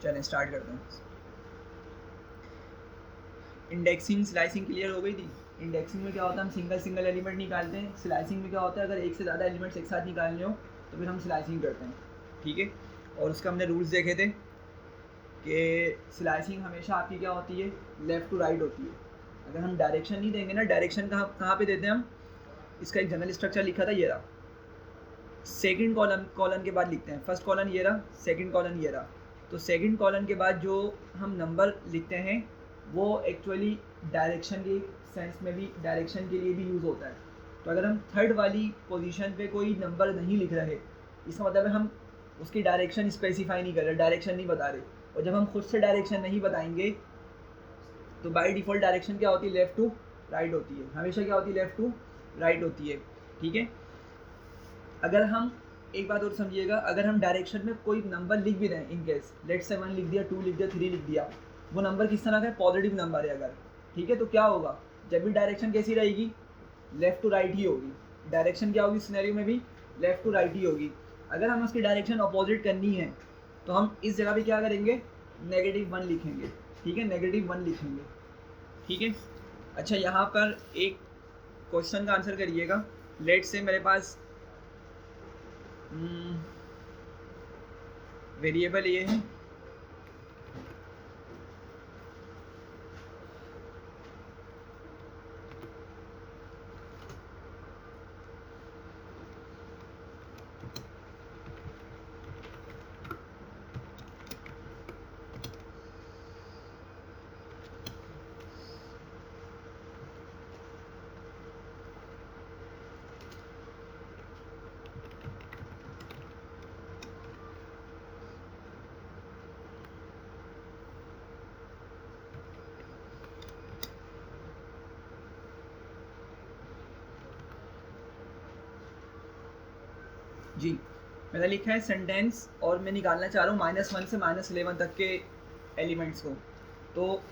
चलें स्टार्ट करते हैं। इंडेक्सिंग स्लाइसिंग क्लियर हो गई थी। इंडेक्सिंग में क्या होता है, हम सिंगल सिंगल एलिमेंट निकालते हैं। स्लाइसिंग में क्या होता है, अगर एक से ज़्यादा एलिमेंट्स एक साथ निकालने हो तो फिर हम स्लाइसिंग करते हैं, ठीक है। और उसका हमने रूल्स देखे थे कि स्लाइसिंग हमेशा आपकी क्या होती है, लेफ़्ट टू राइट होती है। अगर हम डायरेक्शन नहीं देंगे ना, डायरेक्शन कहाँ कहाँ पे देते हैं हम, इसका एक जनरल स्ट्रक्चर लिखा था, ये रहा। सेकंड कॉलन के बाद लिखते हैं, फर्स्ट कॉलन ये रहा, सेकंड कॉलन ये रहा। तो सेकंड कॉलन के बाद जो हम नंबर लिखते हैं वो एक्चुअली डायरेक्शन के सेंस में भी, डायरेक्शन के लिए भी यूज़ होता है। तो अगर हम थर्ड वाली पोजीशन पे कोई नंबर नहीं लिख रहे, इसका मतलब है हम उसकी डायरेक्शन स्पेसिफाई नहीं कर रहे, डायरेक्शन नहीं बता रहे। और जब हम खुद से डायरेक्शन नहीं बताएंगे तो बाय डिफ़ॉल्ट डायरेक्शन क्या होती है, लेफ़्ट टू राइट होती है, हमेशा क्या होती है, लेफ़्ट टू राइट होती है, ठीक है। अगर हम एक बात और समझिएगा, अगर हम डायरेक्शन में कोई नंबर लिख भी दें, इन केस लेट से 1 लिख दिया, 2 लिख दिया, 3 लिख दिया, वो नंबर किस तरह का है, पॉजिटिव नंबर है अगर, ठीक है। तो क्या होगा, जब भी डायरेक्शन कैसी रहेगी, लेफ़्ट टू राइट ही होगी। डायरेक्शन क्या होगी सिनेरियो में भी, लेफ़्ट टू राइट ही होगी। अगर हम उसकी डायरेक्शन अपोजिट करनी है तो हम इस जगह पे क्या करेंगे, -1 लिखेंगे, ठीक है, -1 लिखेंगे, ठीक है। अच्छा, यहाँ पर एक क्वेश्चन का आंसर करिएगा। लेट से मेरे पास वेरिएबल ये है, जी मैंने लिखा है सेंटेंस, और मैं निकालना चाह रहा हूँ -1 से -11 तक के एलिमेंट्स को। तो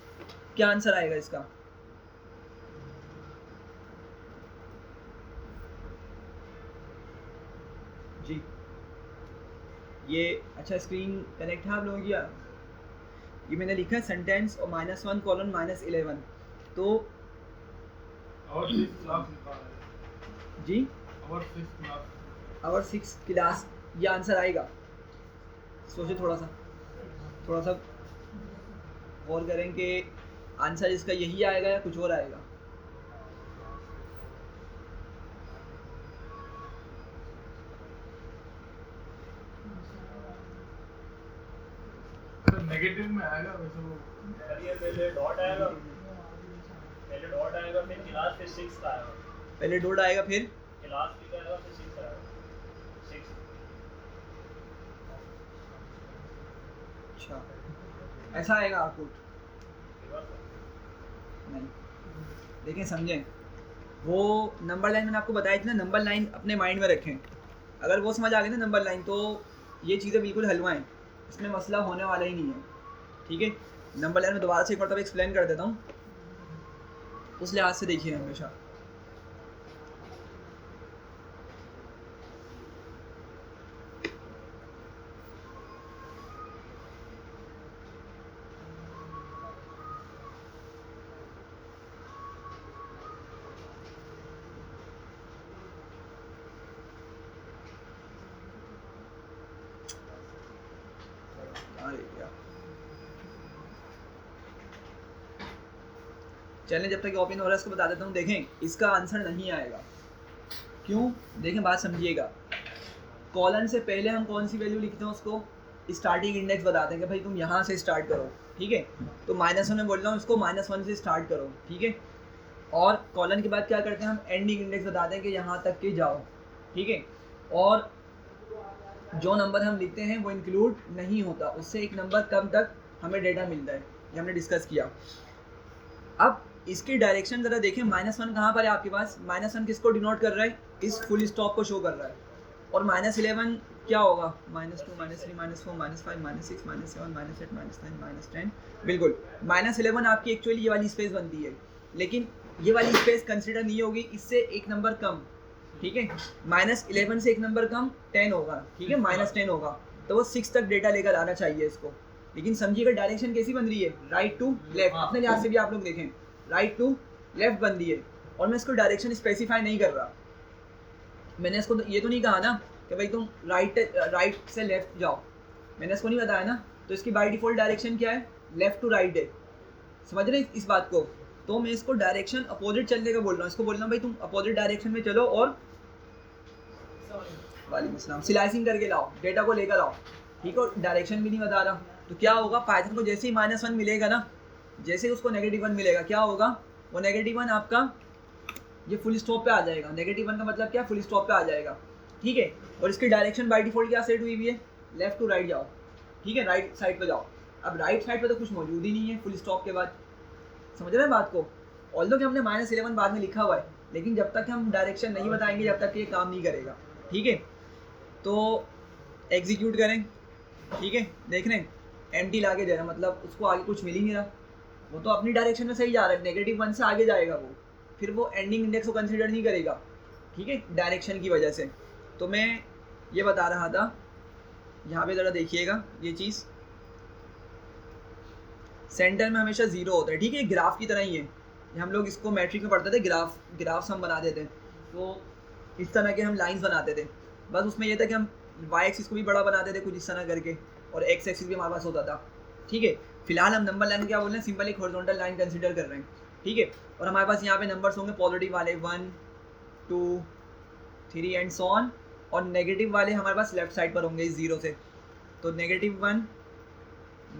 क्या आंसर आएगा इसका, जी ये अच्छा स्क्रीन कनेक्ट है आप लोगों की, ये मैंने लिखा है सेंटेंस और -1 कॉलन -11। तो जी आवर 6 क्लास, ये आंसर आएगा। सोचे थोड़ा सा गौर करें कि आंसर इसका यही आएगा या कुछ और आएगा। नेगेटिव में आएगा वैसे वो, पहले डॉट आएगा, फिर क्लास, फिर 6 का आएगा, पहले डॉट आएगा, फिर क्लास भी आएगा, फिर 6 आएगा, 6। अच्छा ऐसा आएगा आउटपुट, नहीं देखें समझें, वो नंबर लाइन मैंने आपको बताई थी ना, नंबर लाइन अपने माइंड में रखें। अगर वो समझ आ गई ना नंबर लाइन, तो ये चीज़ें बिल्कुल हलवा हैं, इसमें मसला होने वाला ही नहीं है, ठीक है। नंबर लाइन में दोबारा से एक बार एक्सप्लेन कर देता हूँ, उस लिहाज से देखिए हमेशा। चलें, जब तक ओपन हो रहा है इसको बता देता हूँ। देखें इसका आंसर नहीं आएगा, क्यों, देखें बात समझिएगा। कॉलन से पहले हम कौन सी वैल्यू लिखते हैं, उसको स्टार्टिंग इंडेक्स बताते हैं कि भाई तुम यहाँ से स्टार्ट करो, ठीक है। तो -1 में बोल रहा हूँ, उसको -1 से स्टार्ट करो, ठीक है। और कॉलन के बाद क्या करते हैं, हम एंडिंग इंडेक्स बताते हैं कि यहाँ तक के जाओ, ठीक है। और जो नंबर हम लिखते हैं वो इंक्लूड नहीं होता, उससे एक नंबर कम तक हमें डेटा मिलता है, ये हमने डिस्कस किया। अब इसकी डायरेक्शन ज़रा देखें, -1 कहाँ पर है आपके पास, -1 किसको डिनोट कर रहा है, इस फुल स्टॉप को शो कर रहा है। और -11 क्या होगा, -2 -3 -4 -5 -6 -7 -8 -9 -10 बिल्कुल। -11 आपकी एक्चुअली ये वाली स्पेस बनती है, लेकिन ये वाली स्पेस कंसिडर नहीं होगी, इससे एक नंबर कम, ठीक है। -11 से एक नंबर कम 10 होगा, ठीक है, -10 होगा। तो वो 6 तक डेटा लेकर आना चाहिए इसको, लेकिन समझिएगा डायरेक्शन कैसी बन रही है, राइट टू लेफ्ट। अपने लिहाज से भी आप लोग देखें, राइट टू लेफ्ट बन रही है, और मैं इसको डायरेक्शन स्पेसिफाई नहीं कर रहा। मैंने इसको ये तो नहीं कहा ना कि भाई तुम राइट से लेफ्ट जाओ, मैंने इसको नहीं बताया ना। तो इसकी बाय डिफ़ॉल्ट डायरेक्शन क्या है, लेफ्ट टू राइट है। समझ रहे इस बात को? तो मैं इसको डायरेक्शन अपोजिट चलने का बोल रहा हूँ। इसको बोल रहा हूँ भाई तुम अपोजिट डायरेक्शन में चलो और वालेकुम अस्सलाम स्लाइसिंग करके लाओ, डेटा को लेकर आओ, ठीक है। डायरेक्शन भी नहीं बता रहा। तो क्या होगा, पाइथन को जैसे ही -1 मिलेगा ना, जैसे ही उसको -1 मिलेगा, क्या होगा, वो -1 आपका ये फुल स्टॉप पे आ जाएगा। -1 का मतलब क्या, फुल स्टॉप पे आ जाएगा, ठीक है। और इसकी डायरेक्शन बाय डिफ़ॉल्ट क्या सेट हुई हुई है, लेफ्ट टू राइट जाओ, ठीक है, राइट साइड पे जाओ। अब राइट साइड पे तो कुछ मौजूद ही नहीं है फुल स्टॉप के बाद। समझ रहे हैं बात को? ऑल्दो कि हमने -11 बाद में लिखा हुआ है, लेकिन जब तक हम डायरेक्शन नहीं बताएंगे जब तक ये काम नहीं करेगा, ठीक है। तो एग्जीक्यूट करें, ठीक है, देख रहे हैं एम्प्टी ला के दे रहा, मतलब उसको आगे कुछ मिल ही नहीं रहा। वो तो अपनी डायरेक्शन में सही जा रहा है, -1 से आगे जाएगा वो, फिर वो एंडिंग इंडेक्स को कंसिडर नहीं करेगा, ठीक है, डायरेक्शन की वजह से। तो मैं ये बता रहा था, यहाँ पे ज़रा देखिएगा ये चीज़, सेंटर में हमेशा 0 होता है, ठीक है, ग्राफ की तरह ही है। हम लोग इसको मैट्रिक में पढ़ते थे, ग्राफ्स हम बना देते, तो इस तरह के हम लाइंस बनाते थे। बस उसमें यह था कि हम वाई एक्सिस को भी बड़ा बनाते थे कुछ इस तरह करके, और एक्स एक्सिस भी हमारे पास होता था, ठीक है। फिलहाल हम नंबर लाइन क्या बोल रहे हैं, सिंपल एक हॉरिजॉन्टल लाइन कंसीडर कर रहे हैं, ठीक है। और हमारे पास यहाँ पे नंबर्स होंगे पॉजिटिव वाले 1 2 3 एंड सो ऑन, और नेगेटिव वाले हमारे पास लेफ्ट साइड पर होंगे इस 0 से। तो -1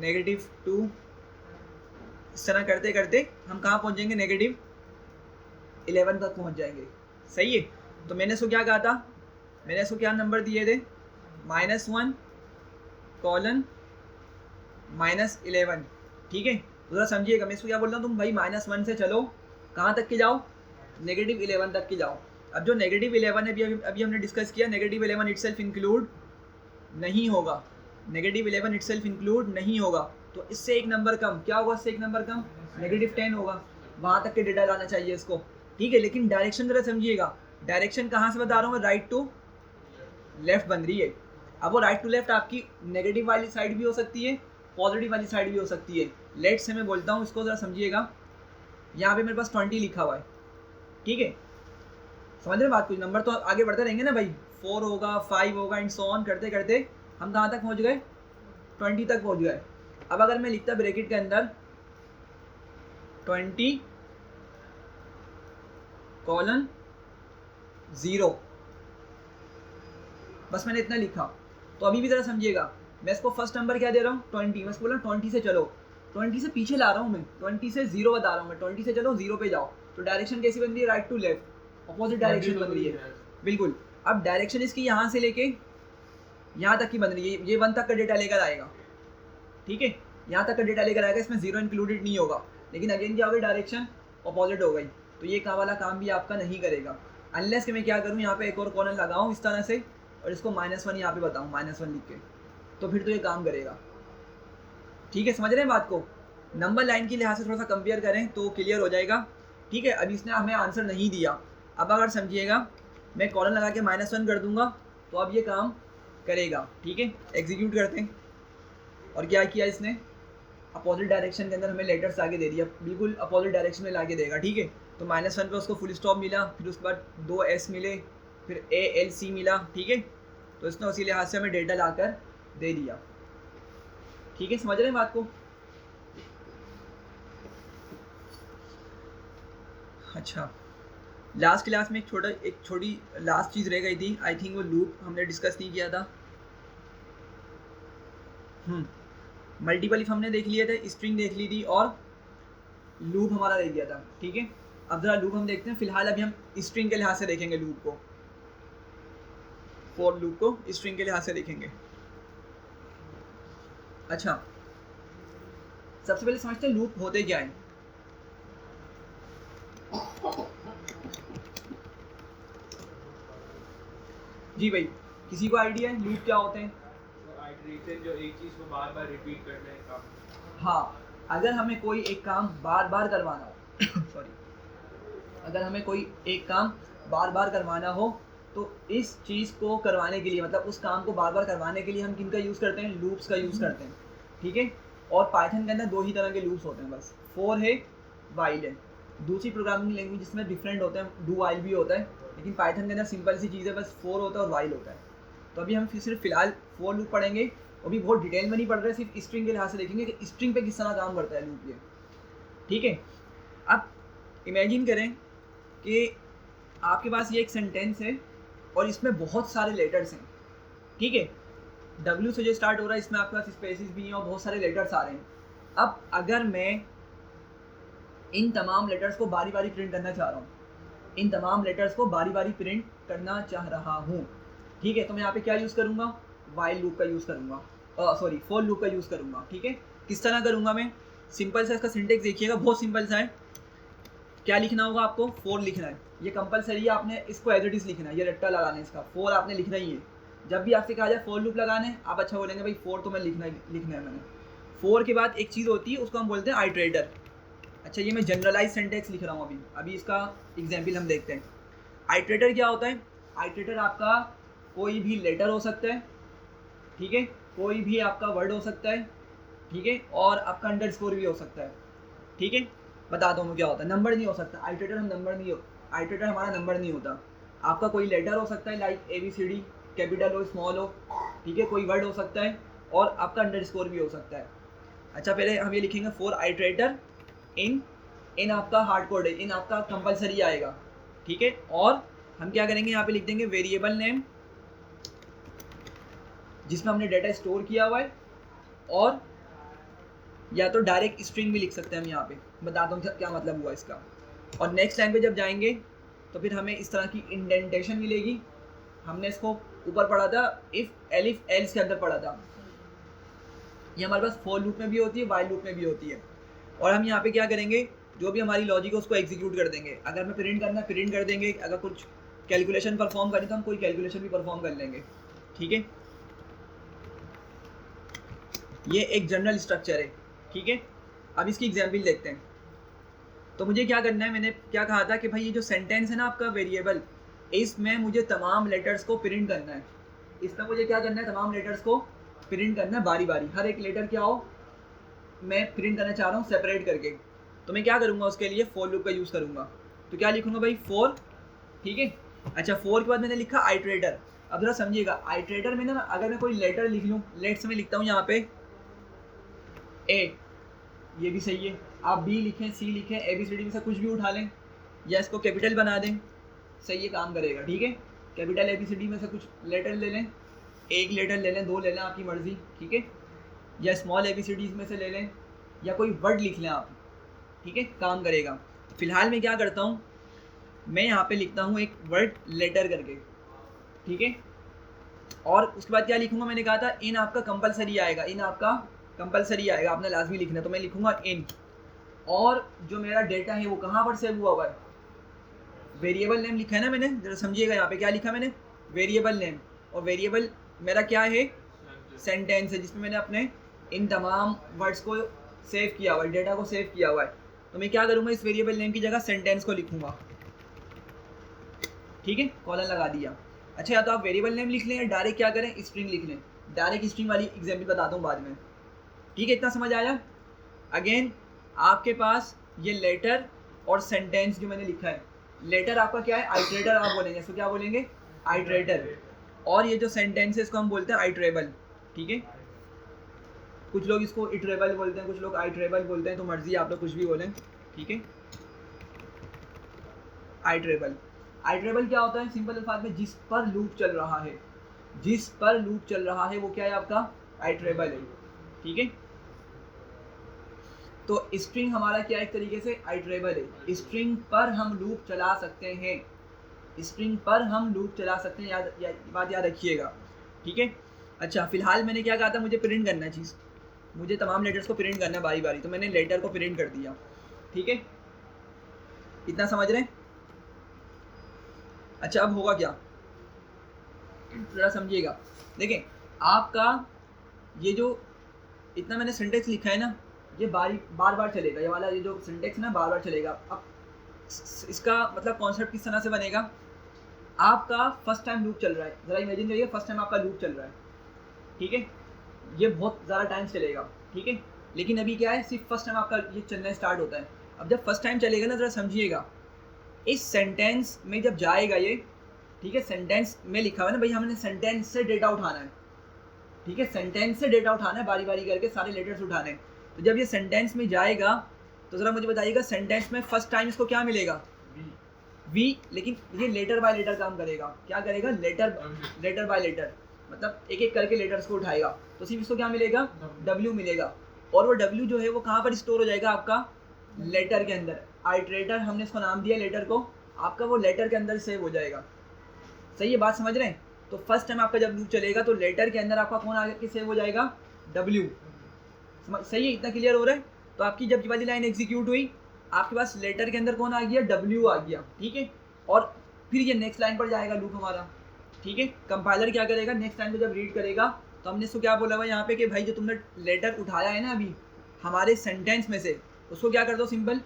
-2 इस तरह करते करते हम कहाँ पहुँच जाएंगे, -11 तक पहुँच जाएंगे, सही है। तो मैंने इसको क्या कहा था, मैंने इसको क्या नंबर दिए थे, -1 कॉलन -11, ठीक है। ज़रा समझिएगा मैं इसको क्या बोल रहा हूँ, तुम भाई -1 से चलो कहाँ तक के जाओ, -11 तक के जाओ। अब जो -11 है अभी हमने डिस्कस किया, -11 इटसेल्फ इंक्लूड नहीं होगा, -11 इटसेल्फ इंक्लूड नहीं होगा। तो इससे एक नंबर कम क्या होगा, इससे एक नंबर कम -10 होगा, वहाँ तक के डेटा लाना चाहिए इसको, ठीक है। लेकिन डायरेक्शन ज़रा समझिएगा, डायरेक्शन कहाँ से बता रहा हूँ मैं, राइट टू लेफ्ट बन रही है। अब वो राइट टू लेफ्ट आपकी नेगेटिव वाली साइड भी हो सकती है, पॉजिटिव वाली साइड भी हो सकती है। लेट से मैं बोलता हूँ, इसको ज़रा समझिएगा, यहाँ पे मेरे पास 20 लिखा हुआ है, ठीक है, समझ रहे बात? कुछ नंबर तो आगे बढ़ते रहेंगे ना भाई, 4 होगा 5 होगा एंड सो ऑन करते करते हम कहाँ तक पहुँच गए, 20 तक पहुँच गए। अब अगर मैं लिखता ब्रैकेट के अंदर 20 कॉलन 0, बस मैंने इतना लिखा। तो अभी भी ज़रा समझिएगा, मैं इसको फर्स्ट नंबर क्या दे रहा हूँ, 20, मैं इसको बोल रहा हूँ 20 से चलो, 20 से पीछे ला रहा हूँ मैं, 20 से 0 बता रहा हूँ मैं, 20 से चलो 0 पे जाओ। तो डायरेक्शन कैसी बन रही है, right to left, opposite direction बन रही है, बिल्कुल। अब डायरेक्शन इसकी यहाँ से लेके यहाँ तक की बन रही है, ये 1 तक का डेटा लेकर आएगा, ठीक है, यहाँ तक का डेटा लेकर आएगा, इसमें 0 इंक्लूडेड नहीं होगा। लेकिन अगेन क्या होगा, डायरेक्शन अपोजिट हो गई, तो ये काम वाला काम भी आपका नहीं करेगा, अनलेस कि मैं क्या करूँ, यहाँ पे एक और कॉलन लगाऊँ इस तरह से, और इसको -1 यहाँ पे बताऊँ, -1 लिख के, तो फिर तो ये काम करेगा, ठीक है। समझ रहे हैं बात को? नंबर लाइन के लिहाज से थोड़ा सा कंपेयर करें तो क्लियर हो जाएगा, ठीक है। अभी इसने हमें आंसर नहीं दिया, अब अगर समझिएगा मैं कॉलन लगा के -1 कर दूंगा तो अब ये काम करेगा, ठीक है। एग्जीक्यूट करते हैं, और क्या किया इसने, अपोजिट डायरेक्शन के अंदर हमें लेटर्स आगे दे दिया, बिल्कुल अपोजिट डायरेक्शन में लाके देगा, ठीक है। तो -1 पे उसको फुल स्टॉप मिला, फिर उसके बाद 2 S मिले, फिर ALC मिला, ठीक है। तो इसने उसी लिहाज से हमें डेटा लाकर दे दिया, ठीक है। समझ रहे हैं बात को? अच्छा, लास्ट क्लास में एक छोटी लास्ट चीज़ रह गई थी, आई थिंक वो लूप हमने डिस्कस नहीं किया था। मल्टीपल इफ हमने देख लिया था, स्ट्रिंग देख ली थी, और लूप हमारा रह गया था, ठीक है। अब ज़रा लूप हम देखते हैं, फिलहाल अभी हम स्ट्रिंग के लिहाज से देखेंगे लूप को, फॉर लूप को स्ट्रिंग के लिहाज से देखेंगे। अच्छा, सबसे पहले समझते हैं लूप होते क्या हैं। जी भाई, किसी को आइडिया है लूप क्या होते हैं? आइटरेशन, जो एक चीज को बार बार रिपीट करने का। हाँ, अगर हमें कोई एक काम बार बार करवाना हो सॉरी, अगर हमें कोई एक काम बार बार करवाना हो, तो इस चीज़ को करवाने के लिए, मतलब उस काम को बार बार करवाने के लिए हम किन का यूज़ करते हैं, लूप्स का यूज़ करते हैं, ठीक है। और पाइथन के अंदर दो ही तरह के लूप्स होते हैं बस, फॉर है, वाइल है। दूसरी प्रोग्रामिंग लैंग्वेज जिसमें डिफरेंट होते हैं, डू वाइल भी होता है, लेकिन पाइथन के अंदर सिंपल सी चीज़ है, बस फॉर होता है और वाइल होता है। तो अभी हम सिर्फ फिलहाल फॉर लूप पढ़ेंगे, वो भी बहुत डिटेल में नहीं पढ़ रहे, सिर्फ स्ट्रिंग के लिहाज से देखेंगे कि स्ट्रिंग पे किस तरह काम करता है लूप ये, ठीक है। अब इमेजिन करें कि आपके पास ये एक सेंटेंस है और इसमें बहुत सारे लेटर्स हैं, ठीक है। W से जो स्टार्ट हो रहा है, इसमें आपके पास स्पेसेस भी हैं और बहुत सारे लेटर्स आ रहे हैं। अब अगर मैं इन तमाम लेटर्स को बारी बारी प्रिंट करना चाह रहा हूँ, इन तमाम लेटर्स को बारी बारी प्रिंट करना चाह रहा हूँ, ठीक है, तो मैं यहाँ पे क्या यूज़ करूँगा, वाइल लूप का यूज़ करूँगा, सॉरी फॉर लूप का यूज़ करूँगा, ठीक है। किस तरह करूँगा मैं, सिंपल सा इसका सिंटेक्स देखिएगा, बहुत सिंपल सा है। क्या लिखना होगा आपको, फॉर लिखना है, ये कंपलसरी है, आपने इसको एज इट इज लिखना है, ये रट्टा लगाना है इसका, फॉर आपने लिखना ही है। जब भी आपसे कहा जाए फॉर लूप लगाना है, आप अच्छा बोलेंगे भाई फॉर तो मैं लिखना है मैंने। फॉर के बाद एक चीज़ होती है, उसको हम बोलते हैं आइट्रेटर। अच्छा, ये मैं जनरलाइज सेंटेक्स लिख रहा हूँ अभी इसका एग्जाम्पल हम देखते हैं। आइट्रेटर क्या होता है, आइट्रेटर आपका कोई भी लेटर हो सकता है, ठीक है, कोई भी आपका वर्ड हो सकता है, ठीक है, और आपका अंडरस्कोर भी हो सकता है, ठीक है। बताता हूँ क्या होता है, नंबर नहीं हो सकता, आइट्रेटर हमारा नंबर नहीं होता। आपका कोई लेटर हो सकता है, लाइक ABCD, कैपिटल हो स्मॉल हो, ठीक है, कोई वर्ड हो सकता है, और आपका अंडरस्कोर भी हो सकता है। अच्छा, पहले हम ये लिखेंगे फॉर आइट्रेटर इन आपका हार्ड कोड है, इन आपका कंपलसरी आएगा, ठीक है। और हम क्या करेंगे, यहाँ पे लिख देंगे वेरिएबल नेम, जिसमें हमने डाटा स्टोर किया हुआ है, और या तो डायरेक्ट स्ट्रिंग भी लिख सकते हैं हम यहाँ पे, बताता हूँ क्या मतलब हुआ इसका। और नेक्स्ट लाइन पे जब जाएंगे तो फिर हमें इस तरह की इंडेंटेशन मिलेगी। हमने इसको ऊपर पढ़ा था, इफ एलिफ एल्स के अंदर पढ़ा था, ये हमारे पास फॉर लूप में भी होती है, वाइल लूप में भी होती है। और हम यहाँ पे क्या करेंगे, जो भी हमारी लॉजिक है उसको एग्जीक्यूट कर देंगे। अगर हमें प्रिंट करना है प्रिंट कर देंगे, अगर कुछ कैलकुलेशन परफॉर्म करें तो हम कोई कैलकुलेशन भी परफॉर्म कर लेंगे, ठीक है। ये एक जनरल स्ट्रक्चर है, ठीक है। अब इसकी एग्जाम्पल देखते हैं। तो मुझे क्या करना है, मैंने क्या कहा था कि भाई ये जो सेंटेंस है ना आपका वेरिएबल, इसमें मुझे तमाम लेटर्स को प्रिंट करना है। इसमें मुझे क्या करना है, तमाम लेटर्स को प्रिंट करना है बारी बारी, हर एक लेटर क्या हो मैं प्रिंट करना चाह रहा हूँ सेपरेट करके। तो मैं क्या करूँगा, उसके लिए फॉर लूप का यूज़ करूँगा। तो क्या लिखूँगा भाई, फॉर, ठीक है। अच्छा, फॉर के बाद मैंने लिखा आइट्रेटर। अब जरा समझिएगा, आइट्रेटर में ना अगर मैं कोई लेटर लिख लूँ, लेट्स में लिखता हूँ यहाँ पे ए, ये भी सही है। आप B लिखें, C लिखें, ABCD में से कुछ भी उठा लें, या इसको कैपिटल बना दें, सही है, काम करेगा, ठीक है। कैपिटल ABCD में से कुछ लेटर ले लें, एक लेटर ले लें, दो ले लें, आपकी मर्ज़ी, ठीक है। या स्मॉल ABCD में से ले लें, या कोई वर्ड लिख लें आप, ठीक है, काम करेगा। फिलहाल मैं क्या करता हूँ, मैं यहाँ पे लिखता हूँ एक वर्ड लेटर करके, ठीक है। और उसके बाद क्या लिखूँगा, मैंने कहा था इन आपका कंपलसरी आएगा, इन आपका कंपलसरी आएगा, आपने लाजमी लिखना है। तो मैं लिखूँगा इन, और जो मेरा डेटा है वो कहाँ पर सेव हुआ है, वेरिएबल नेम लिखा है ना मैंने, जरा समझिएगा यहाँ पे क्या लिखा मैंने, वेरिएबल नेम। और वेरिएबल मेरा क्या है, सेंटेंस है, जिसमें मैंने अपने इन तमाम वर्ड्स को सेव किया हुआ है, डेटा को सेव किया हुआ है। तो मैं क्या करूँगा, इस वेरिएबल नेम की जगह सेंटेंस को लिखूँगा, ठीक है, कॉलन लगा दिया। अच्छा, या तो आप वेरिएबल नेम लिख लें या डायरेक्ट क्या करें, स्ट्रिंग लिख लें। डायरेक्ट स्ट्रिंग वाली एग्जाम्पल बताता हूँ बाद में, ठीक है। इतना समझ आया। अगेन आपके पास ये लेटर और सेंटेंस जो मैंने लिखा है, लेटर आपका क्या है, आइट्रेटर आप बोलेंगे, इसको क्या बोलेंगे, आइट्रेटर। और ये जो सेंटेंस है इसको हम बोलते हैं आइट्रेबल, ठीक है। कुछ लोग इसको इटरेबल बोलते हैं, कुछ लोग आइट्रेबल बोलते हैं, तो मर्जी आप लोग कुछ भी बोलें, ठीक है। आइट्रेबल, आइट्रेबल क्या होता है, सिंपल अल्फाज में जिस पर लूप चल रहा है, जिस पर लूप चल रहा है वो क्या है, आपका आइट्रेबल है, ठीक है। तो स्ट्रिंग हमारा क्या एक तरीके से आइट्रेबल है, स्ट्रिंग पर हम लूप चला सकते हैं, स्ट्रिंग पर हम लूप चला सकते हैं, बात याद रखिएगा, ठीक है। अच्छा, फिलहाल मैंने क्या कहा था, मुझे प्रिंट करना है चीज़, मुझे तमाम लेटर्स को प्रिंट करना है बारी बारी, तो मैंने लेटर को प्रिंट कर दिया, ठीक है। इतना समझ रहे हैं। अच्छा, अब होगा क्या, जरा समझिएगा। देखिए, आपका ये जो इतना मैंने सिंटेक्स लिखा है ना, ये बार बार चलेगा, ये वाला ये जो सिंटेक्स ना बार बार चलेगा। अब इसका मतलब कॉन्सेप्ट किस तरह से बनेगा, आपका फर्स्ट टाइम लूप चल रहा है, ज़रा इमेजिन करिए फर्स्ट टाइम आपका लूप चल रहा है, ठीक है। ये बहुत ज़्यादा टाइम चलेगा, ठीक है। लेकिन अभी क्या है, सिर्फ फर्स्ट टाइम आपका ये चलना स्टार्ट होता है। अब जब फर्स्ट टाइम चलेगा ना, ज़रा समझिएगा, इस सेंटेंस में जब जाएगा ये, ठीक है, सेंटेंस में लिखा हुआ है ना भाई, हमने सेंटेंस से डेटा उठाना है, ठीक है, सेंटेंस से डेटा उठाना है, बारी बारी करके सारे लेटर्स उठाने हैं। तो जब ये सेंटेंस में जाएगा तो ज़रा मुझे बताइएगा, सेंटेंस में फर्स्ट टाइम इसको क्या मिलेगा, वी, लेकिन ये लेटर बाय लेटर काम करेगा। क्या करेगा, लेटर बाय लेटर, मतलब एक एक करके लेटर्स को उठाएगा। तो सिर्फ इसको क्या मिलेगा, डब्ल्यू मिलेगा। और वो डब्ल्यू जो है वो कहाँ पर स्टोर हो जाएगा, आपका लेटर के अंदर। आइट्रेटर हमने इसको नाम दिया लेटर को, आपका वो लेटर के अंदर सेव हो जाएगा। सही है, बात समझ रहे हैं। तो फर्स्ट टाइम आपका जब लूप चलेगा तो लेटर के अंदर आपका कौन आके सेव हो जाएगा, डब्ल्यू। सही है, इतना क्लियर हो रहा है। तो आपकी जब ये वाली लाइन एग्जीक्यूट हुई, आपके पास लेटर के अंदर कौन आ गया, डब्ल्यू आ गया, ठीक है। और फिर ये नेक्स्ट लाइन पर जाएगा लूप हमारा, ठीक है। कंपाइलर क्या करेगा, नेक्स्ट लाइन को जब रीड करेगा तो हमने इसको क्या बोला हुआ यहाँ पे कि भाई जो तुमने लेटर उठाया है ना अभी हमारे सेंटेंस में से, उसको क्या कर दो, सिंपल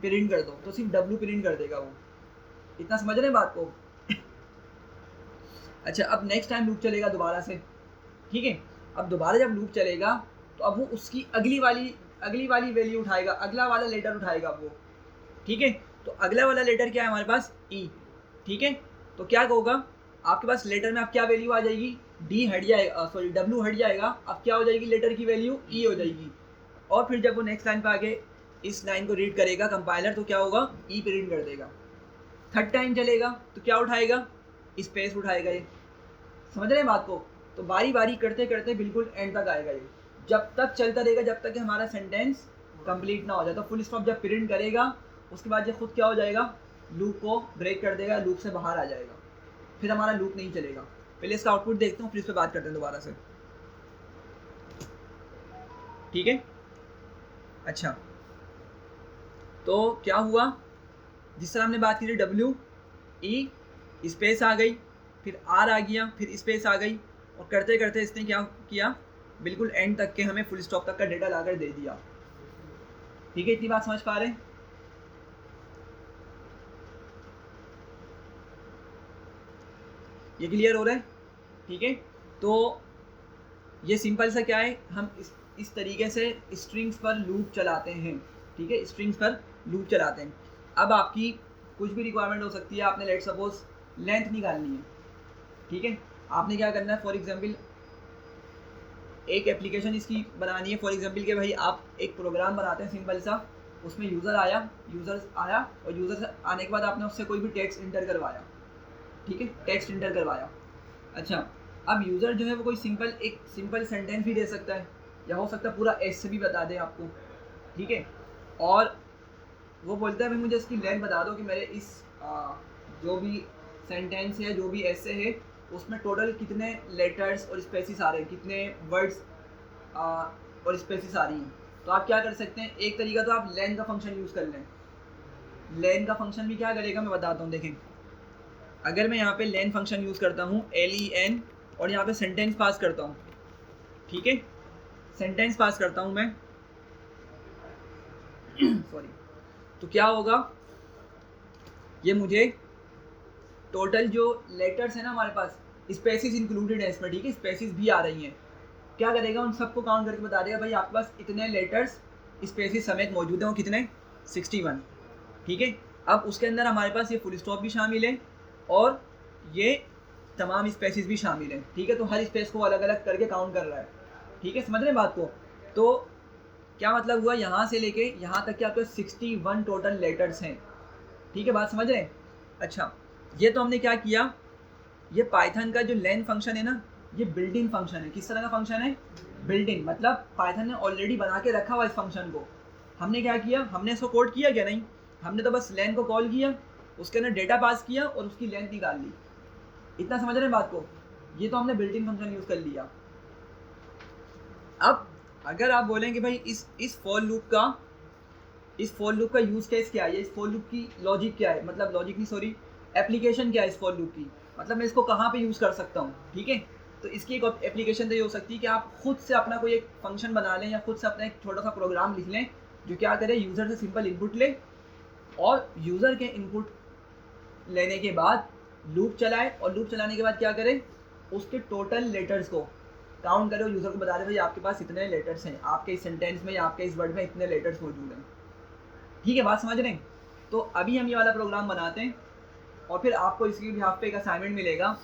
प्रिंट कर दो। तो सिर्फ डब्ल्यू प्रिंट कर देगा वो। इतना समझ रहे हैं बात को। अच्छा, अब नेक्स्ट टाइम लूप चलेगा दोबारा से, ठीक है। अब दोबारा जब लूप चलेगा तो अब वो उसकी अगली वाली वैल्यू उठाएगा, अगला वाला लेटर उठाएगा वो, ठीक है। तो अगला वाला लेटर क्या है हमारे पास, ई, ठीक है। तो क्या होगा, आपके पास लेटर में अब क्या वैल्यू आ जाएगी, डी हट जाएगा, सॉरी डब्ल्यू हट जाएगा, अब क्या हो जाएगी लेटर की वैल्यू, ई हो जाएगी। और फिर जब वो नेक्स्ट लाइन पर आके इस लाइन को रीड करेगा कंपाइलर, तो क्या होगा, ई प्रिंट कर देगा। थर्ड टाइम चलेगा तो क्या उठाएगा, स्पेस उठाएगा। ये समझ रहे हैं बात को। तो बारी बारी करते करते बिल्कुल एंड तक आएगा ये, जब तक चलता रहेगा जब तक कि हमारा सेंटेंस कंप्लीट ना हो जाए। तो फुल स्टॉप जब प्रिंट करेगा उसके बाद ये खुद क्या हो जाएगा, लूप को ब्रेक कर देगा, लूप से बाहर आ जाएगा, फिर हमारा लूप नहीं चलेगा। पहले इसका आउटपुट देखता हूँ, फिर इस पर बात करते हैं दोबारा से, ठीक है। अच्छा, तो क्या हुआ, जिस तरह हमने बात की थी, डब्ल्यू ई स्पेस आ गई, फिर आर आ गया, फिर स्पेस आ गई, और करते करते इसने क्या किया, बिल्कुल एंड तक के हमें फुल स्टॉप तक का डेटा लाकर दे दिया, ठीक है। इतनी बात समझ पा रहे हैं। ये क्लियर हो रहा है, ठीक है। तो ये सिंपल सा क्या है, हम इस तरीके से स्ट्रिंग्स पर लूप चलाते हैं, ठीक है, स्ट्रिंग्स पर लूप चलाते हैं। अब आपकी कुछ भी रिक्वायरमेंट हो सकती है, आपने लेट सपोज लेंथ निकालनी है, ठीक है। आपने क्या करना है, फॉर एग्जांपल एक एप्लीकेशन इसकी बनानी है, फॉर एग्जांपल कि भाई आप एक प्रोग्राम बनाते हैं सिंपल सा, उसमें यूज़र आया और यूज़र से आने के बाद आपने उससे कोई भी टेक्स्ट इंटर करवाया, ठीक है, टेक्स्ट इंटर करवाया। अच्छा, अब यूज़र जो है वो कोई एक सिंपल सेंटेंस भी दे सकता है, या हो सकता है पूरा ऐसे भी बता दे आपको, ठीक है। और वो बोलता है भाई मुझे इसकी लेंथ बता दो कि मेरे इस जो भी सेंटेंस है, जो भी ऐसे है, उसमें टोटल कितने लेटर्स और स्पेसिस आ रहे हैं, कितने वर्ड्स और स्पेसिस आ रही हैं। तो आप क्या कर सकते हैं, एक तरीका तो आप लेन का फंक्शन यूज़ कर लें। लेन का फंक्शन भी क्या करेगा मैं बताता हूँ, देखें। अगर मैं यहाँ पे लेन फंक्शन यूज़ करता हूँ, LEN, और यहाँ पे सेंटेंस पास करता हूँ, ठीक है, सेंटेंस पास करता हूँ मैं सॉरी, तो क्या होगा, ये मुझे टोटल जो लेटर्स है ना हमारे पास, स्पेसिस इंक्लूडेड है इसमें, ठीक है, स्पेसिस भी आ रही हैं, क्या करेगा, उन सबको काउंट करके बता देगा भाई आपके पास इतने लेटर्स स्पेसिस समेत मौजूद हैं, वो कितने, 61, ठीक है। अब उसके अंदर हमारे पास ये फुल स्टॉप भी शामिल है और ये तमाम स्पेसिस भी शामिल हैं, ठीक है। तो हर स्पेस को अलग अलग करके काउंट कर रहा है, ठीक है, समझ रहे हैं बात को। तो क्या मतलब हुआ, यहाँ से लेके यहाँ तक के आपके 61 टोटल लेटर्स हैं, ठीक है, बात समझ रहे हैं। अच्छा, ये तो हमने क्या किया, ये पाइथन का जो लेन फंक्शन है ना, ये बिल्ट इन फंक्शन है। किस तरह का फंक्शन है, बिल्ट इन, मतलब पाइथन ने ऑलरेडी बना के रखा हुआ इस फंक्शन को। हमने क्या किया, हमने इसको कोड किया क्या, नहीं, हमने तो बस लेन को कॉल किया, उसके अंदर डेटा पास किया और उसकी लेंथ निकाल ली। इतना समझ रहे हैं बात को। ये तो हमने बिल्ट इन फंक्शन यूज़ कर लिया। अब अगर आप बोलें कि भाई इस फॉर लूप का यूज़ केस क्या है, इस फॉर लूप की लॉजिक क्या है, मतलब लॉजिक नहीं, सॉरी, एप्लीकेशन क्या है इस फॉर लूप की, मतलब मैं इसको कहाँ पे यूज़ कर सकता हूँ, ठीक है। तो इसकी एक एप्लीकेशन तो ये हो सकती है कि आप खुद से अपना कोई एक फंक्शन बना लें, या खुद से अपना एक छोटा सा प्रोग्राम लिख लें जो क्या करे, यूज़र से सिंपल इनपुट ले और यूज़र के इनपुट लेने के बाद लूप चलाए, और लूप चलाने के बाद क्या करे, उसके टोटल लेटर्स को काउंट करे और यूज़र को बता दे भाई आपके पास इतने लेटर्स हैं, आपके इस सेंटेंस में या आपके इस वर्ड में इतने लेटर्स मौजूद हैं। ठीक है, बात समझ रहे हैं? तो अभी हम ये वाला प्रोग्राम बनाते हैं और फिर आपको इसकी बिहाफ पे एक असाइनमेंट मिलेगा।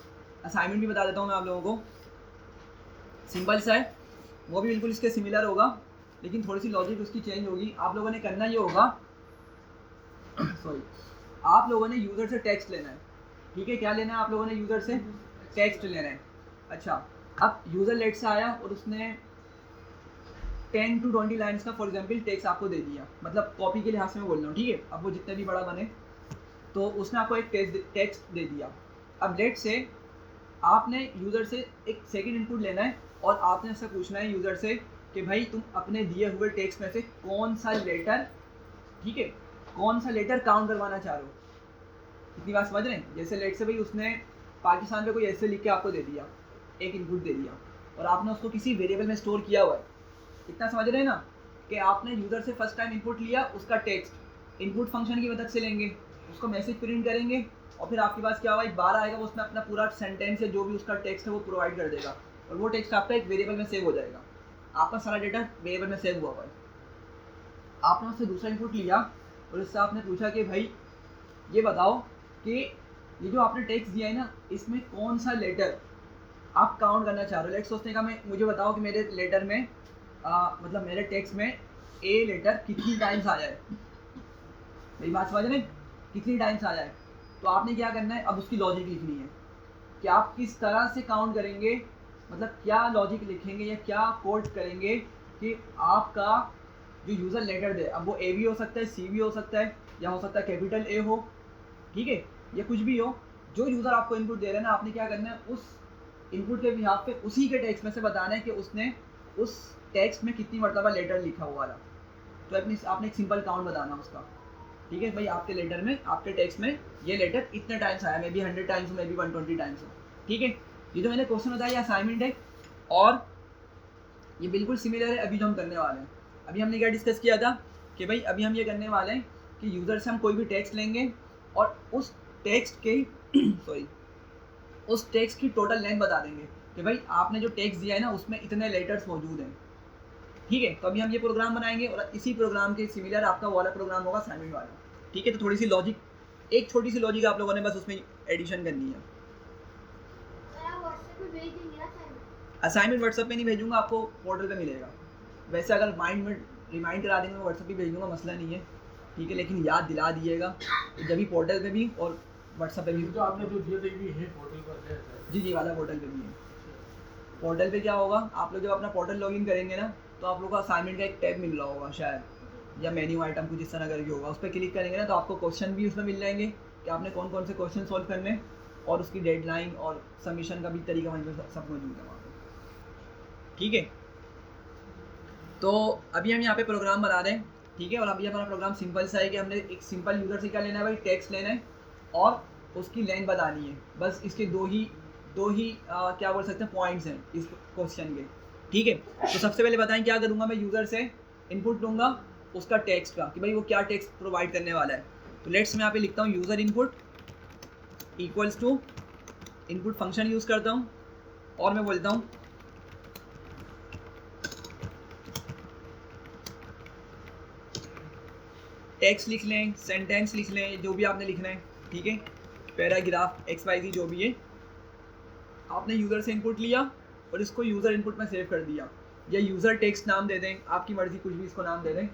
असाइनमेंट भी बता देता हूँ मैं आप लोगों को, सिंपल सा है, वो भी बिल्कुल इसके सिमिलर होगा लेकिन थोड़ी सी लॉजिक उसकी चेंज होगी। आप लोगों ने करना ये होगा सॉरी, आप लोगों ने यूज़र से टेक्स्ट लेना है। ठीक है, क्या लेना है आप लोगों ने? यूज़र से टेक्स्ट लेना है। अच्छा, अब यूज़र लेट से आया और उसने 10 to 20 लाइन्स का फॉर एग्जांपल टेक्स्ट आपको दे दिया, मतलब कॉपी के लिहाज से मैं बोल रहा हूँ। ठीक है, अब वो जितने भी बड़ा बने तो उसने आपको एक टेक्स्ट दे दिया। अब लेट से आपने यूज़र से एक सेकंड इनपुट लेना है और आपने उससे पूछना है यूज़र से कि भाई तुम अपने दिए हुए टेक्स्ट में से कौन सा लेटर, ठीक है, कौन सा लेटर काउंट करवाना चाह रहे हो। इतनी बात समझ रहे हैं? जैसे लेट से भाई उसने पाकिस्तान पे कोई ऐसे लिख के आपको दे दिया, एक इनपुट दे दिया और आपने उसको किसी वेरिएबल में स्टोर किया हुआ है। इतना समझ रहे हैं ना कि आपने यूज़र से फर्स्ट टाइम इनपुट लिया, उसका टेक्स्ट इनपुट फंक्शन की मदद से लेंगे, उसको मैसेज प्रिंट करेंगे और फिर आपके पास क्या होगा, एक बार आएगा वो उसमें अपना पूरा सेंटेंस या जो भी उसका टेक्स्ट है वो प्रोवाइड कर देगा और वो टेक्स्ट आपका एक वेरिएबल में सेव हो जाएगा। आपका सारा डेटा वेरिएबल में सेव हुआ हुआ है। आपने उससे दूसरा इनपुट लिया और उससे आपने पूछा कि भाई ये बताओ कि ये जो आपने टेक्स्ट दिया है ना, इसमें कौन सा लेटर आप काउंट करना चाह रहे हो। लेट्स सोचने का मैं मुझे बताओ कि मेरे लेटर में मतलब मेरे टेक्स्ट में ए लेटर कितनी टाइम्स आ जाए। मेरी बात समझ रहे हैं? कितनी टाइम्स आ जाए। तो आपने क्या करना है, अब उसकी लॉजिक लिखनी है कि आप किस तरह से काउंट करेंगे, मतलब क्या लॉजिक लिखेंगे या क्या कोड करेंगे कि आपका जो यूज़र लेटर दे, अब वो ए भी हो सकता है, सी भी हो सकता है, या हो सकता है कैपिटल ए हो, ठीक है, या कुछ भी हो, जो यूज़र आपको इनपुट दे रहे हैं ना, आपने क्या करना है उस इनपुट के बिहाफ पे उसी के टेक्स्ट में से बताना है कि उसने उस टेक्स्ट में कितनी मरतबा लेटर लिखा हुआ था। तो आपने एक सिंपल काउंट बताना उसका। ठीक है भाई, आपके लेटर में, आपके टेक्स्ट में ये लेटर इतने टाइम्स आया, मे बी 100 टाइम्स हो, मे बी 120 टाइम्स हो। ठीक है, ये जो मैंने क्वेश्चन बताया ये असाइनमेंट है और ये बिल्कुल सिमिलर है अभी जो हम करने वाले हैं। अभी हमने क्या डिस्कस किया था कि भाई अभी हम ये करने वाले हैं कि यूज़र से हम कोई भी टेक्स्ट लेंगे और उस टेक्स्ट के सॉरी उस टेक्स्ट की टोटल लेंथ बता देंगे कि भाई आपने जो टेक्स्ट दिया है ना उसमें इतने लेटर्स मौजूद हैं। ठीक है, तो अभी हम ये प्रोग्राम बनाएंगे और इसी प्रोग्राम के सिमिलर आपका वाला प्रोग्राम होगा असाइनमेंट वाला। ठीक है, तो थोड़ी सी लॉजिक, एक छोटी सी लॉजिक आप लोगों ने बस उसमें एडिशन करनी है। असाइनमेंट व्हाट्सएप पे नहीं भेजूंगा, आपको पोर्टल पे मिलेगा। वैसे अगर माइंड में रिमाइंड करा देंगे मैं व्हाट्सएप पे भेज दूँगा, मसला नहीं है। ठीक है, लेकिन याद दिला दिएगा जब भी पोर्टल पे भी और व्हाट्सएप पे भी। तो आपने जो दिया था भी है पोर्टल पर है? जी वाला पोर्टल पे भी है। पोर्टल पे क्या होगा, आप लोग जब अपना पोर्टल लॉगिन करेंगे ना तो आप लोग को असाइनमेंट का एक टैब मिल रहा होगा शायद, या मेन्यू आइटम कुछ इस तरह करके होगा। उस पर क्लिक करेंगे ना तो आपको क्वेश्चन भी उसमें मिल जाएंगे कि आपने कौन कौन से क्वेश्चन सॉल्व करने और उसकी डेडलाइन और सबमिशन का भी तरीका वहीं पर सब मौजूद है वहाँ पर। ठीक है, तो अभी हम यहाँ पे प्रोग्राम बना रहे हैं। ठीक है, और अभी हमारा प्रोग्राम सिंपल सा है कि हमने एक सिंपल यूज़र से क्या लेना है भाई, टेक्स्ट लेना है और उसकी लेंथ बतानी है। बस इसके दो ही क्या बोल सकते हैं पॉइंट्स हैं इस क्वेश्चन के। ठीक है, तो सबसे पहले बताएं क्या करूँगा मैं, यूज़र से इनपुट लूँगा उसका टेक्स्ट का कि भाई वो क्या टेक्स्ट प्रोवाइड करने वाला है। तो लेट्स मैं यहाँ पे लिखता हूँ user input equals to input function use करता हूँ और मैं बोलता हूँ टेक्स्ट लिख लें, सेंटेंस लिख लें, जो भी आपने लिखना है। ठीक है, पैराग्राफ XYZ जो भी है, आपने यूज़र से इनपुट लिया और इसको यूज़र इनपुट में सेव कर दिया, या यूज़र टेक्स्ट नाम दे दें, आपकी मर्ज़ी, कुछ भी इसको नाम दे दें।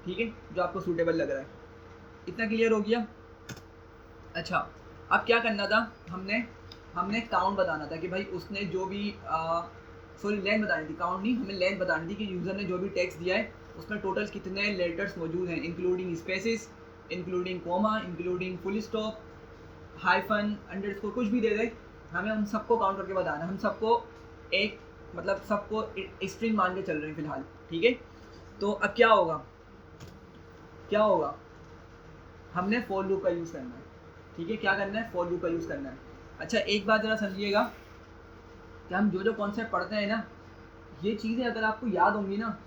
ठीक है, जो आपको सूटेबल लग रहा है। इतना क्लियर हो गया। अच्छा, अब क्या करना था, हमने काउंट बताना था कि भाई उसने जो भी सॉरी लेंथ बतानी थी, काउंट नहीं, हमें लेंथ बतानी थी कि यूज़र ने जो भी टेक्स्ट दिया है उसमें टोटल कितने लेटर्स मौजूद हैं, including spaces, including comma, including full stop, hyphen, underscore, कुछ भी दे दे, हमें उन सबको काउंट करके बताना। हम सबको एक मतलब सबको स्ट्रिंग मान के चल रहे हैं फिलहाल। ठीक है, तो अब क्या होगा, हमने फॉर लूप का यूज़ करना है। ठीक है, क्या करना है, फॉर लूप का यूज़ करना है। अच्छा, एक बात ज़रा समझिएगा कि हम जो कॉन्सेप्ट पढ़ते हैं ना, ये चीज़ें अगर आपको याद होंगी ना,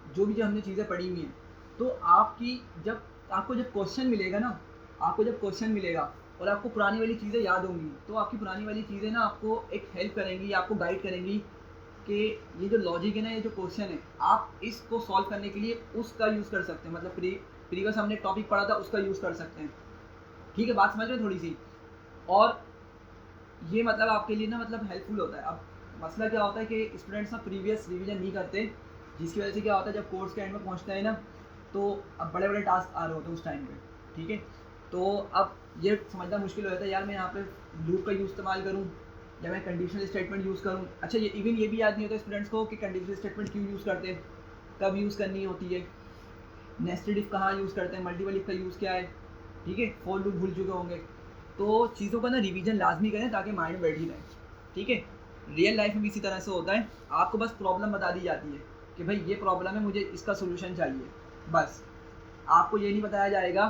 जो हमने चीज़ें पढ़ी हुई हैं, तो आपको जब क्वेश्चन मिलेगा और आपको पुरानी वाली चीज़ें याद होंगी, तो आपकी पुरानी वाली चीज़ें ना आपको एक हेल्प करेंगी, आपको गाइड करेंगी कि ये जो लॉजिक है ना, ये जो क्वेश्चन है, आप इसको सॉल्व करने के लिए उसका यूज़ कर सकते हैं, मतलब प्रीवियस हमने टॉपिक पढ़ा था उसका यूज़ कर सकते हैं। ठीक है, बात समझ रहे हैं थोड़ी सी? और ये मतलब आपके लिए ना मतलब हेल्पफुल होता है। अब मसला क्या होता है कि स्टूडेंट्स ना प्रीवियस रिवीजन नहीं करते, जिसकी वजह से क्या होता है जब कोर्स के एंड में पहुंचते हैं ना, तो अब बड़े बड़े टास्क आ रहे होते हैं उस टाइम पे। ठीक है, तो अब ये समझना मुश्किल हो जाता है, यार मैं यहाँ पे लूप का यूज़ इस्तेमाल करूँ या मैं कंडीशनल स्टेटमेंट यूज़ करूँ। अच्छा, ये इवन ये भी याद नहीं होता स्टूडेंट्स को कि कंडीशनल स्टेटमेंट क्यों यूज़ करते हैं, कब यूज़ करनी होती है, नेस्टेड इफ कहाँ यूज़ करते हैं, मल्टीपल इफ का यूज़ क्या है। ठीक है, फॉर लूप भूल चुके होंगे। तो चीज़ों का ना रिवीजन लाजमी करें ताकि माइंड में बैठ ही रहे। ठीक है, रियल लाइफ में भी इसी तरह से होता है, आपको बस प्रॉब्लम बता दी जाती है कि भाई ये प्रॉब्लम है, मुझे इसका सोल्यूशन चाहिए, बस। आपको ये नहीं बताया जाएगा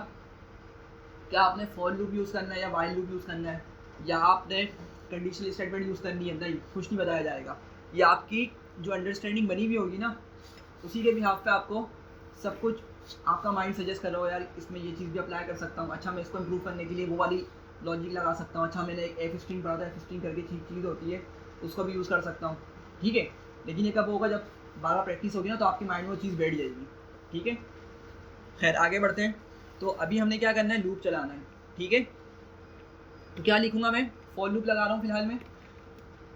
कि आपने फॉर लूप यूज़ करना है या वाइल लूप यूज़ करना है या आपने कंडीशनल स्टेटमेंट यूज़ करनी है, नहीं, कुछ नहीं बताया जाएगा। ये आपकी जो अंडरस्टैंडिंग बनी हुई होगी ना, उसी के बिहाफ पे आपको सब कुछ आपका माइंड सजेस्ट कर रहा हो, यार इसमें ये चीज़ भी अप्लाई कर सकता हूँ, अच्छा मैं इसको इम्प्रूव करने के लिए वो वाली लॉजिक लगा सकता हूँ, अच्छा मैंने एक एफ स्ट्रिंग पढ़ा था, एफ स्ट्रिंग करके चीज़ होती है, उसको भी यूज़ कर सकता हूँ। ठीक है, लेकिन ये कब होगा, जब बार बार प्रैक्टिस होगी ना, तो आपके माइंड में वो चीज़ बैठ जाएगी। ठीक है, खैर आगे बढ़ते हैं। तो अभी हमने क्या करना है, लूप चलाना है। ठीक है, तो क्या लिखूंगा मैं, फॉर लूप लगा रहा हूँ फिलहाल मैं,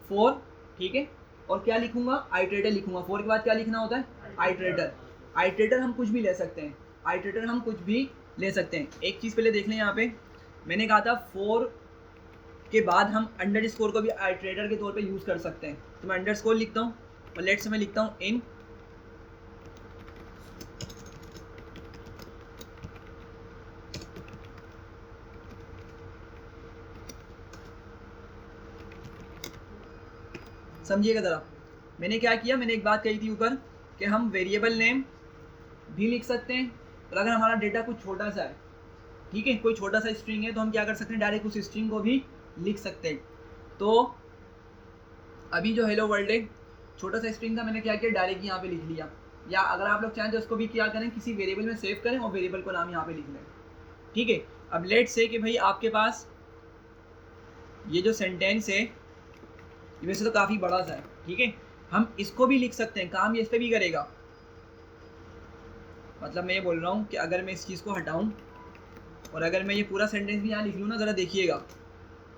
फॉर। ठीक है, और क्या लिखूंगा, आइटरेटर लिखूंगा। फॉर के बाद क्या लिखना होता है, आइटरेटर। आइटरेटर हम कुछ भी ले सकते हैं, आइटरेटर हम कुछ भी ले सकते हैं। एक चीज़ पहले देख लें, यहाँ पे मैंने कहा था फॉर के बाद हम अंडरस्कोर को भी आइटरेटर के तौर पे यूज़ कर सकते हैं। तो मैं अंडरस्कोर लिखता हूँ और लेट से मैं लिखता हूँ इन समझिएगा ज़रा, मैंने क्या किया, मैंने एक बात कही थी ऊपर कि हम वेरिएबल नेम भी लिख सकते हैं, और अगर हमारा डेटा कुछ छोटा सा है, ठीक है, कोई छोटा सा स्ट्रिंग है, तो हम क्या कर सकते हैं, डायरेक्ट उस स्ट्रिंग को भी लिख सकते हैं। तो अभी जो हेलो वर्ल्ड है, छोटा सा स्ट्रिंग था, मैंने क्या किया, डायरेक्ट यहाँ पे लिख लिया। या अगर आप लोग चाहें तो उसको भी क्या करें, किसी वेरिएबल में सेव करें और वेरिएबल को नाम यहाँ पे लिख लें। ठीक है, अब लेट से कि भाई आपके पास ये जो सेंटेंस है, ये वैसे तो काफ़ी बड़ा सा है, ठीक है, हम इसको भी लिख सकते हैं, काम ये इस पर भी करेगा। मतलब मैं ये बोल रहा हूँ कि अगर मैं इस चीज़ को हटाऊँ और अगर मैं ये पूरा सेंटेंस भी यहाँ लिख लूँ ना, ज़रा देखिएगा,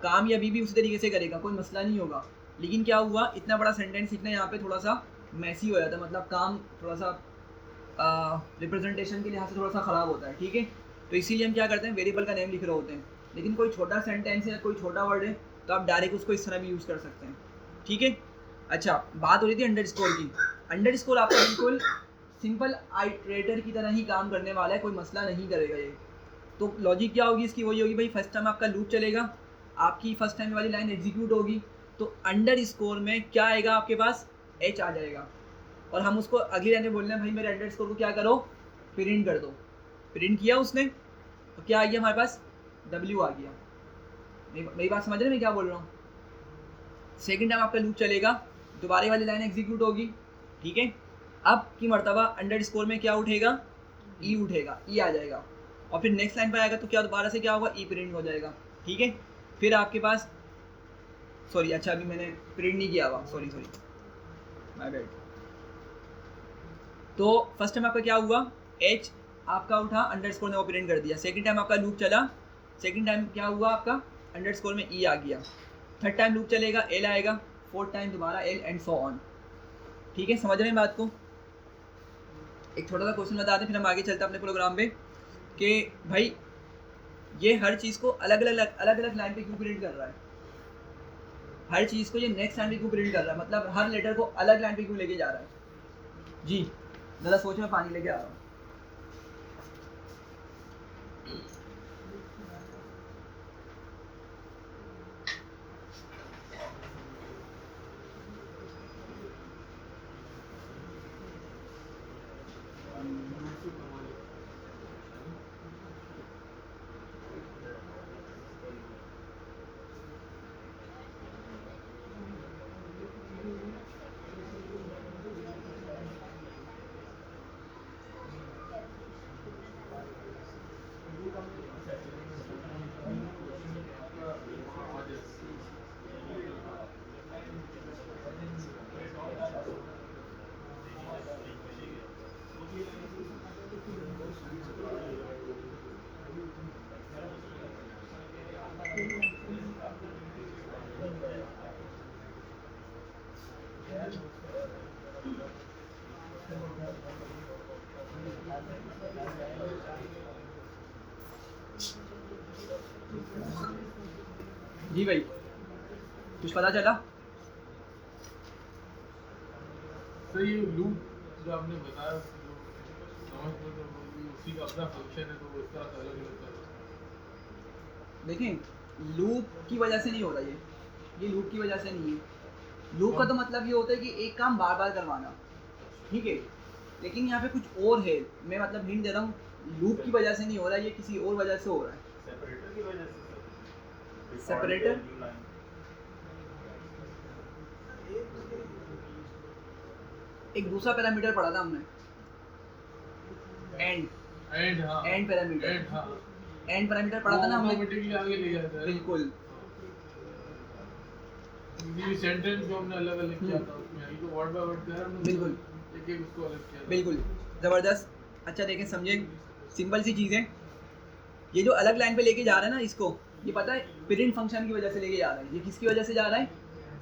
काम ये अभी भी उसी तरीके से करेगा, कोई मसला नहीं होगा। लेकिन क्या हुआ, इतना बड़ा सेंटेंस लिखना यहाँ पे थोड़ा सा मैसी हो जाता है, मतलब काम थोड़ा सा रिप्रेजेंटेशन के लिहाज से थोड़ा सा ख़राब होता है। ठीक है, तो इसीलिए हम क्या करते हैं, वेरिएबल का नेम लिख रहे होते हैं। लेकिन कोई छोटा सेंटेंस है, कोई छोटा वर्ड है, तो आप डायरेक्ट उसको इस तरह भी यूज़ कर सकते हैं। ठीक है, अच्छा बात हो रही थी अंडरस्कोर की। अंडरस्कोर आपका बिल्कुल सिंपल आइटरेटर की तरह ही काम करने वाला है, कोई मसला नहीं करेगा ये। तो लॉजिक क्या होगी इसकी, वही होगी भाई, फर्स्ट टाइम आपका लूप चलेगा, आपकी फर्स्ट टाइम वाली लाइन एग्जीक्यूट होगी, तो अंडरस्कोर में क्या आएगा आपके पास, एच आ जाएगा, और हम उसको अगली लाइन में बोल रहे हैं भाई मेरे अंडरस्कोर को क्या करो, प्रिंट कर दो। प्रिंट किया उसने, तो क्या आ गया हमारे पास, डब्ल्यू आ गया। मेरी बात समझ रहे हैं मैं क्या बोल रहा हूँ। सेकेंड टाइम आपका लूप चलेगा, दोबारा वाली लाइन एग्जीक्यूट होगी। ठीक है, अब की मर्तबा अंडरस्कोर में क्या उठेगा, ई उठेगा, ई आ जाएगा, और फिर नेक्स्ट लाइन पर आएगा तो क्या दोबारा से क्या होगा, ई प्रिंट हो जाएगा। ठीक है, फिर आपके पास सॉरी, अच्छा अभी मैंने प्रिंट नहीं किया हुआ, सॉरी माय बैड। तो फर्स्ट टाइम आपका क्या हुआ, एच आपका उठा, अंडरस्कोर ने वो प्रिंट कर दिया। सेकंड टाइम आपका लूप चला, सेकंड टाइम क्या हुआ आपका, अंडरस्कोर में ई आ गया। थर्ड टाइम लूप चलेगा, एल आएगा, फोर्थ टाइम दोबारा एल, एंड सो ऑन। ठीक है, समझ रहे हैं बात को। एक छोटा सा क्वेश्चन बता दें, फिर हम आगे चलते हैं अपने प्रोग्राम पे, कि भाई ये हर चीज़ को अलग अलग लाइन पे क्यों प्रिंट कर रहा है, हर चीज़ को ये नेक्स्ट लाइन पे क्यों प्रिंट कर रहा है, मतलब हर लेटर को अलग लाइन पे क्यों लेके जा रहा है। जी ज़रा सोच, में पानी लेके आ रहा हूँ। जी भाई कुछ पता चला? तो ये लूप जो आपने बताया जो समझ में तो उसी का अपना फंक्शन है तो वो इसका अलग अलग होता है। देखें लूप की वजह से नहीं हो रहा ये लूप की वजह से नहीं है। लूप का तो मतलब ये होता है कि एक काम बार बार करवाना, ठीक है, लेकिन यहाँ पे कुछ और है। मैं मतलब हिंट दे रहा हूँ, लूप की वजह से नहीं हो रहा है, ये किसी और वजह से हो रहा है। सेपरेटर की वजह से सर। सेपरेटर? New line. एक दूसरा पैरामीटर पढ़ा था हमने, एंड हाँ एंड पैरामीटर, एंड हाँ एंड पैरामीटर पढ़ा था ना हमने। ऑटोमेटिकली आगे ले जाता है। बिल्कुल ये सेंटेंस जो हमने अलग अलग किया था उसमें ये तो वर्ड बाय वर्ड कह रहा हूं बिल्कुल एक एक उसको अलग किया था। बिल्कुल ज़बरदस्त। अच्छा देखें समझे, सिंपल सी चीज़ है। ये जो अलग लाइन पे लेके जा रहा है ना इसको, ये पता है प्रिंट फंक्शन की वजह से लेके जा रहा है। ये किसकी वजह से जा रहा है?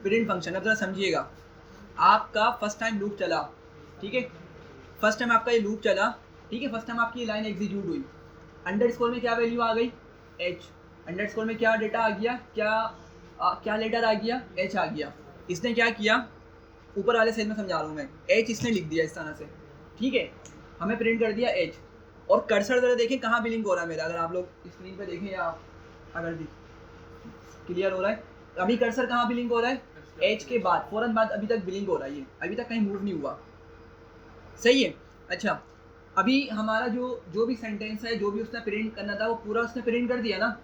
Print function. अब जरा समझिएगा, आपका फर्स्ट टाइम लूप चला, ठीक है, फर्स्ट टाइम आपका ये लूप चला, ठीक है, फर्स्ट टाइम आपकी ये लाइन एग्जीक्यूट हुई। अंडरस्कोर में क्या वैल्यू आ गई? एच। अंडरस्कोर में क्या डेटा आ गया? क्या लेटर आ गया? एच आ गया। इसने क्या किया, ऊपर वाले सेल में समझा रहा हूँ मैं, एच इसने लिख दिया इस तरह से, ठीक है, हमें प्रिंट कर दिया एच। और कर्सर जरा देखें कहाँ बिलिंग हो रहा है मेरा, अगर आप लोग स्क्रीन पे देखें या अगर क्लियर हो रहा है, अभी कर्सर कहाँ बिलिंग हो रहा है? एच के बाद, फ़ौरन बाद अभी तक बिलिंग हो रहा है, ये अभी तक कहीं मूव नहीं हुआ, सही है। अच्छा अभी हमारा जो भी सेंटेंस है, जो भी उसने प्रिंट करना था वो पूरा उसने प्रिंट कर दिया ना।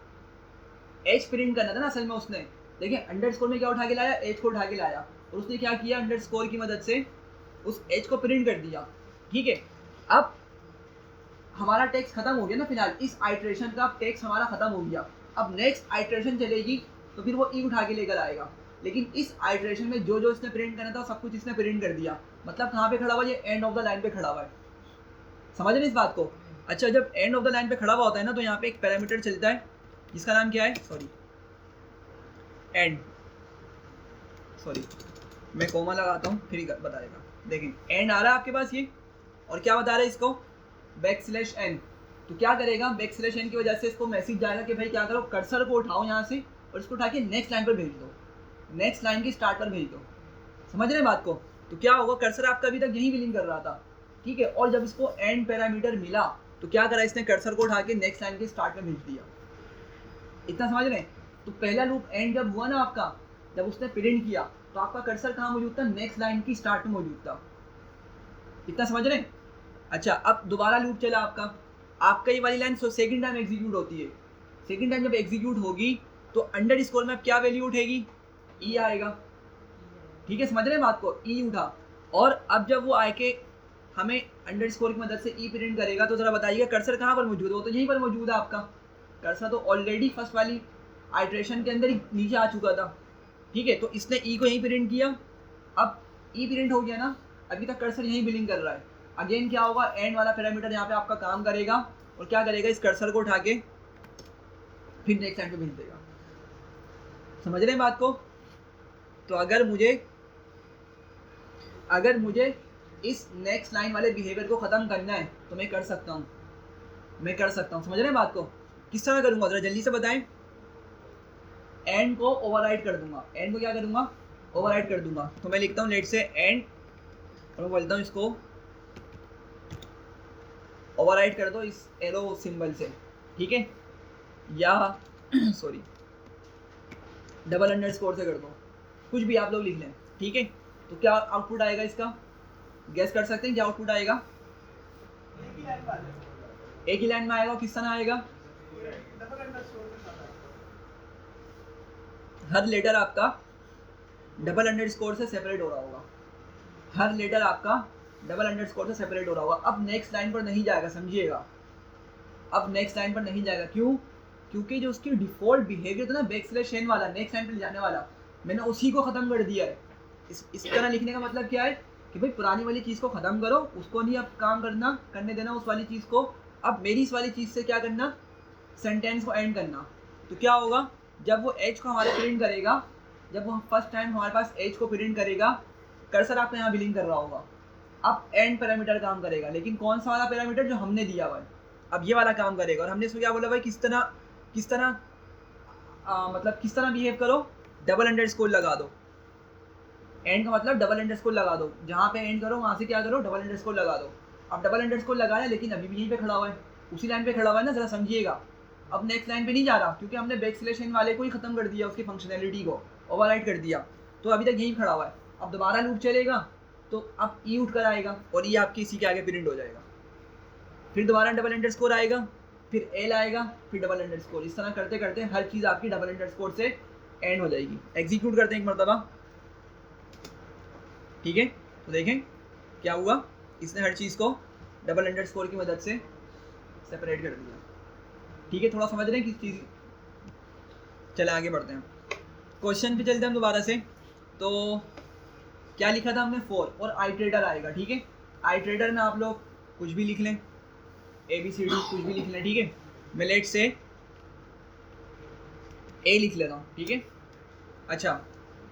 एच प्रिंट करना था ना असल में उसने। देखिए अंडरस्कोर में क्या उठा के लाया? एच को उठा के लाया, और उसने क्या किया, अंडरस्कोर की मदद से उस एच को प्रिंट कर दिया, ठीक है। अब हमारा टेक्स्ट खत्म हो गया ना, फिलहाल इस आइट्रेशन का टेक्स्ट हमारा खत्म हो गया। अब नेक्स्ट आइट्रेशन चलेगी तो फिर वो ई उठा के लेकर आएगा, लेकिन इस आइट्रेशन में जो इसने प्रिंट करना था सब कुछ इसने प्रिंट कर दिया। मतलब कहाँ पे खड़ा हुआ? ये एंड ऑफ द लाइन पे खड़ा हुआ है। समझ रहे इस बात को? अच्छा जब एंड ऑफ द लाइन पे खड़ा हुआ होता है ना, तो यहाँ पे एक पैरामीटर चलता है जिसका नाम क्या है, एंड, मैं कोमा लगाता हूँ फिर ही बताएगा। देखें एंड आ रहा है आपके पास ये, और क्या बता रहा है इसको? \n। तो क्या करेगा? \n की वजह से इसको मैसेज जाएगा कि भाई क्या करो, कर्सर को उठाओ यहाँ से और इसको उठा के नेक्स्ट लाइन पर भेज दो, नेक्स्ट लाइन की स्टार्ट पर भेज दो। समझ रहे बात को? तो क्या होगा, कर्सर आपका अभी तक यही बिलिंग कर रहा था, ठीक है, और जब इसको एंड पैरामीटर मिला तो क्या करा, इसने कर्सर को उठा के नेक्स्ट लाइन के स्टार्ट में भेज दिया। इतना समझ रहे हैं? तो पहला लूप एंड जब हुआ ना आपका, जब उसने प्रिंट किया तो आपका कर्सर कहाँ मौजूद था? नेक्स्ट लाइन की स्टार्ट में मौजूद था। इतना समझ रहे हैं? अच्छा अब दोबारा लूप चला आपका ये वाली लाइन सेकंड टाइम एग्जीक्यूट होती है। सेकंड टाइम जब एग्जीक्यूट होगी तो अंडरस्कोर में क्या वैल्यू उठेगी? ई आएगा, ठीक है, समझ रहे हैं बात को? ई उठा, और अब जब वो आए के हमें अंडरस्कोर की मदद से ई प्रिंट करेगा, तो ज़रा बताइएगा कर्सर कहाँ पर मौजूद है? वो तो यहीं पर मौजूद है आपका कर्सर, तो ऑलरेडी फर्स्ट वाली आइट्रेशन के अंदर ही नीचे आ चुका था, ठीक है। तो इसने ई को यहीं प्रिंट किया, अब ई प्रिंट हो गया ना, अभी तक कर्सर यहीं बिलिंग कर रहा है। अगेन क्या होगा, एंड वाला पैरामीटर यहाँ पे आपका काम करेगा और क्या करेगा, इस कर्सर को उठा के फिर नेक्स्ट लाइन पे भेज देगा। समझ रहे हैं बात को? तो अगर मुझे इस नेक्स्ट लाइन वाले बिहेवियर को ख़त्म करना है तो मैं कर सकता हूँ, समझ रहे हैं बात को? किस तरह करूँगा ज़रा जल्दी से बताएं। एंड को ओवरराइड कर दूंगा, एंड को क्या करूँगा? ओवरराइड कर दूंगा। तो मैं लिखता हूँ लेट से एंड, और मैं बोलता हूँ इसको ओवरराइड कर दो इस एरो सिंबल से, ठीक है, या सॉरी डबल अंडरस्कोर से कर दो, कुछ भी आप लोग लिख लें, ठीक है। तो क्या आउटपुट आएगा इसका? गेस कर सकते हैं क्या आउटपुट आएगा? एक ही लाइन में आएगा। किस तरह आएगा? हर लेटर आपका डबल अंडरस्कोर से सेपरेट हो रहा होगा, हर लेटर आपका डबल अंडरस्कोर से सेपरेट हो रहा होगा। अब नेक्स्ट लाइन पर नहीं जाएगा, समझिएगा, अब नेक्स्ट लाइन पर नहीं जाएगा। क्यों? क्योंकि जो उसकी डिफ़ॉल्ट बिहेवियर था ना \n वाला, नेक्स्ट लाइन पर ले जाने वाला, मैंने उसी को ख़त्म कर दिया है। इस तरह लिखने का मतलब क्या है कि भाई पुरानी वाली चीज़ को ख़त्म करो, उसको नहीं अब काम करने देना उस वाली चीज़ को, अब मेरी इस वाली चीज़ से क्या करना, सेंटेंस को एंड करना। तो क्या होगा, जब वो एच को हमारे प्रिंट करेगा, जब वो फर्स्ट टाइम हमारे पास एच को प्रिंट करेगा, कर्सर आपका यहाँ बिलिंग कर रहा होगा, अब एंड पैरामीटर काम करेगा, लेकिन कौन सा वाला पैरामीटर? जो हमने दिया हुआ है, अब ये वाला काम करेगा। और हमने इसको क्या बोला भाई, किस तरह मतलब किस तरह बिहेव करो, डबल अंडरस्कोर लगा दो। एंड का मतलब डबल अंडरस्कोर लगा दो, जहाँ पे एंड करो वहाँ से क्या करो, डबल अंडरस्कोर लगा दो। अब डबल अंडरस्कोर लगाया लेकिन अभी भी यहीं पे खड़ा हुआ है, उसी लाइन पे खड़ा हुआ है ना, ज़रा समझिएगा। अब नेक्स्ट लाइन पे नहीं जा रहा क्योंकि हमने बैक सिलेक्शन वाले को ही ख़त्म कर दिया, उसकी फंक्शनैलिटी को ओवरराइड कर दिया, तो अभी तक यहीं खड़ा हुआ है। अब दोबारा लूप चलेगा तो अब ई उठ कर आएगा और ये आपकी इसी के आगे प्रिंट हो जाएगा। फिर दोबारा डबल अंडरस्कोर आएगा, फिर एल आएगा, फिर डबल अंडरस्कोर। इस तरह करते करते हर चीज़ आपकी डबल अंडरस्कोर से एंड हो जाएगी। एग्जीक्यूट करते हैं एक मरतबा, ठीक है। तो देखें क्या हुआ, इसने हर चीज़ को डबल अंडरस्कोर की मदद से सेपरेट कर दिया, ठीक है। थोड़ा समझ रहे हैं किस चीज़। चले आगे बढ़ते हैं, क्वेश्चन पे चलते हैं हम दोबारा से। तो क्या लिखा था हमने, 4 और आइट्रेटर आएगा, ठीक है। आइट्रेटर में आप लोग कुछ भी लिख लें, ABCD कुछ भी लिख लें, ठीक है। मैं लेट से ए लिख लेता हूँ, ठीक है। अच्छा,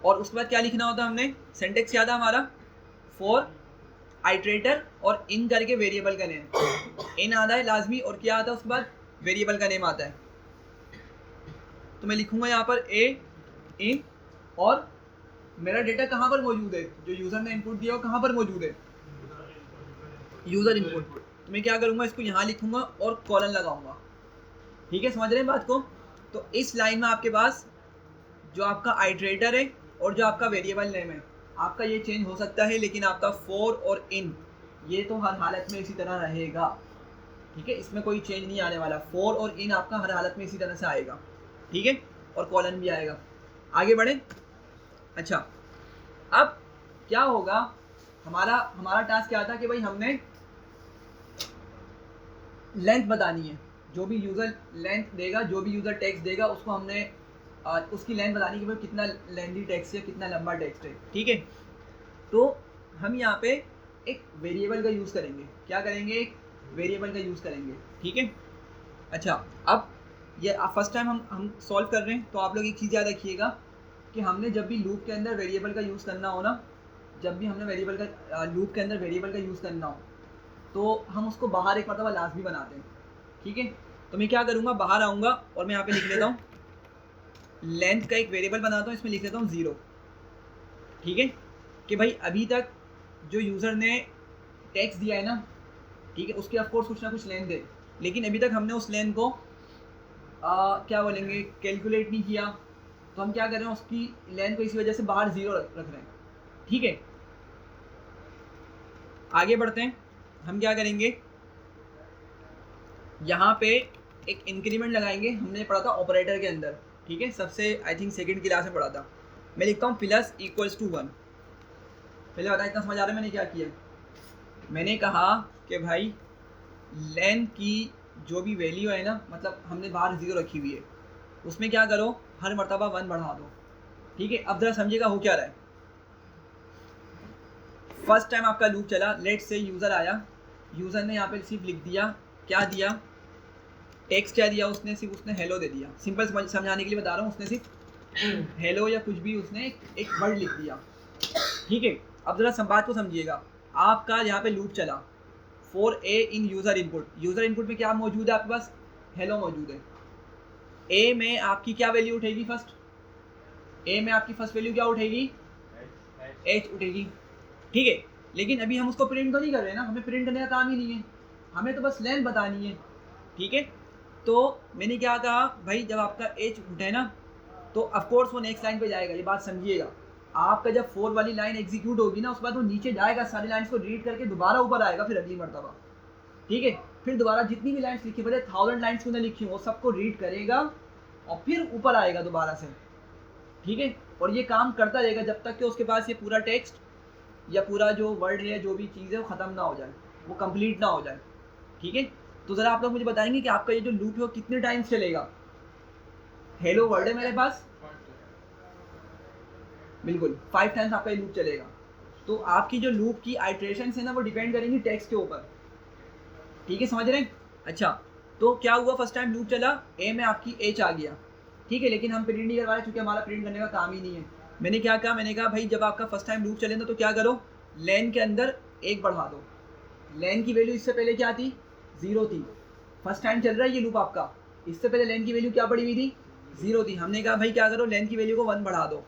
और उसके बाद क्या लिखना होता है हमने, सिंटेक्स क्या था हमारा, 4 आइट्रेटर और इन करके वेरिएबल का नेम। इन आता है लाजमी और क्या आता है उसके बाद, वेरिएबल का नेम आता है। तो मैं लिखूंगा यहाँ पर ए इन, और मेरा डेटा कहाँ पर मौजूद है, जो यूज़र ने इनपुट दिया वो कहाँ पर मौजूद है, यूज़र इनपुट। तो मैं क्या करूँगा, इसको यहाँ लिखूंगा और कॉलन लगाऊंगा, ठीक है। समझ रहे हैं बात को। तो इस लाइन में आपके पास जो आपका आइट्रेटर है और जो आपका वेरिएबल नेम है, आपका ये चेंज हो सकता है, लेकिन आपका 4 और इन ये तो हर हालत में इसी तरह रहेगा, ठीक है। इसमें कोई चेंज नहीं आने वाला। 4 और इन आपका हर हालत में इसी तरह से आएगा, ठीक है, और कॉलन भी आएगा। आगे बढ़े। अच्छा, अब क्या होगा, हमारा टास्क क्या था कि भाई हमने लेंथ बतानी है, जो भी यूज़र लेंथ देगा, जो भी यूज़र टेक्स्ट देगा उसको हमने उसकी लेंथ बतानी कि भाई कितना लेंथी टेक्स्ट है, कितना लंबा टेक्स्ट है, ठीक है। तो हम यहाँ पे एक वेरिएबल का यूज़ करेंगे। क्या करेंगे, एक वेरिएबल का यूज़ करेंगे, ठीक है। अच्छा, अब ये फर्स्ट टाइम हम सॉल्व कर रहे हैं, तो आप लोग एक चीज़ याद रखिएगा कि हमने जब भी लूप के अंदर वेरिएबल का यूज़ करना हो ना, जब भी हमने लूप के अंदर वेरिएबल का यूज़ करना हो तो हम उसको बाहर एक मरतबा लाजमी बनाते हैं, ठीक है। तो मैं क्या करूँगा, बाहर आऊँगा और मैं यहाँ पे लिख लेता हूँ लेंथ का एक वेरिएबल बनाता हूँ, इसमें लिख लेता हूँ 0, ठीक है। कि भाई अभी तक जो यूज़र ने टेक्स्ट दिया है ना, ठीक है, उसके ऑफकोर्स कुछ ना कुछ लेंथ है, लेकिन अभी तक हमने उस लेंथ को क्या बोलेंगे, कैलकुलेट नहीं किया। तो हम क्या कर रहे हैं, उसकी लेंथ को इसी वजह से बाहर 0 रख रहे हैं, ठीक है। आगे बढ़ते हैं, हम क्या करेंगे, यहाँ पे एक इंक्रीमेंट लगाएंगे। हमने पढ़ा था ऑपरेटर के अंदर, ठीक है, सबसे आई थिंक सेकंड क्लास में पढ़ा था। मैं लिखता हूँ प्लस इक्वल्स टू 1। पहले बता, इतना समझ आ रहा है मैंने क्या किया। मैंने कहा कि भाई लेंथ की जो भी वैल्यू है ना, मतलब हमने बाहर 0 रखी हुई है, उसमें क्या करो, हर मरतबा 1 बढ़ा दो, ठीक है। अब ज़रा समझिएगा हो क्या रहा है। फर्स्ट टाइम आपका लूप चला, लेट से यूज़र आया, यूज़र ने यहाँ पे सिर्फ लिख दिया, क्या दिया, टेक्स्ट क्या दिया उसने, सिर्फ उसने हेलो दे दिया। सिंपल समझाने के लिए बता रहा हूँ, उसने सिर्फ हेलो या कुछ भी उसने एक वर्ड लिख दिया, ठीक है। अब ज़रा बात को समझिएगा, आपका यहाँ पे लूप चला 4A इन यूज़र इनपुट। यूज़र इनपुट में क्या मौजूद है आपके पास, हेलो मौजूद है। ए में आपकी क्या वैल्यू उठेगी, ए में आपकी फर्स्ट वैल्यू क्या उठेगी, H उठेगी, ठीक है। लेकिन अभी हम उसको प्रिंट तो नहीं कर रहे ना, हमें प्रिंट करने का काम ही नहीं है, हमें तो बस लेंथ बतानी है, ठीक है। तो मैंने क्या कहा, भाई जब आपका H उठे ना तो ऑफकोर्स वो नेक्स्ट लाइन पे जाएगा। ये बात समझिएगा, आपका जब 4 वाली लाइन एग्जीक्यूट होगी ना, उसके बाद वो नीचे जाएगा, सारी लाइन्स को रीड करके दोबारा ऊपर आएगा, फिर अगली मरतबा, ठीक है। फिर दोबारा जितनी भी लाइन्स लिखी, भले 1000 लाइन्स क्यों ना लिखी वो सबको रीड करेगा और फिर ऊपर आएगा दोबारा से, ठीक है। और ये काम करता रहेगा जब तक कि उसके पास ये पूरा टेक्स्ट या पूरा जो वर्ड है, जो भी चीज़ है वो ख़त्म ना हो जाए, वो कंप्लीट ना हो जाए, ठीक है। तो ज़रा आप लोग मुझे बताएंगे कि आपका ये जो लूप है वो कितने टाइम्स चलेगा। हेलो वर्ड है मेरे पास, बिल्कुल 5 टाइम्स आपका ये लूप चलेगा। तो आपकी जो लूप की आइट्रेशन है ना, वो डिपेंड करेंगी टेक्स्ट के ऊपर, ठीक है, समझ रहे हैं। अच्छा, तो क्या हुआ, फर्स्ट टाइम लूप चला, ए में आपकी H आ गया, ठीक है, लेकिन हम प्रिंट नहीं करवा रहे क्योंकि हमारा प्रिंट करने का काम ही नहीं है। मैंने क्या कहा, मैंने कहा भाई जब आपका फर्स्ट टाइम लूप चले ना तो क्या करो, लेन के अंदर 1 बढ़ा दो। लेन की वैल्यू इससे पहले क्या थी, 0 थी। फर्स्ट टाइम चल रहा है ये लूप आपका, इससे पहले लेन की वैल्यू क्या पड़ी हुई थी, 0 थी, हमने कहा भाई क्या करो लेंथ की वैल्यू को 1 बढ़ा दो,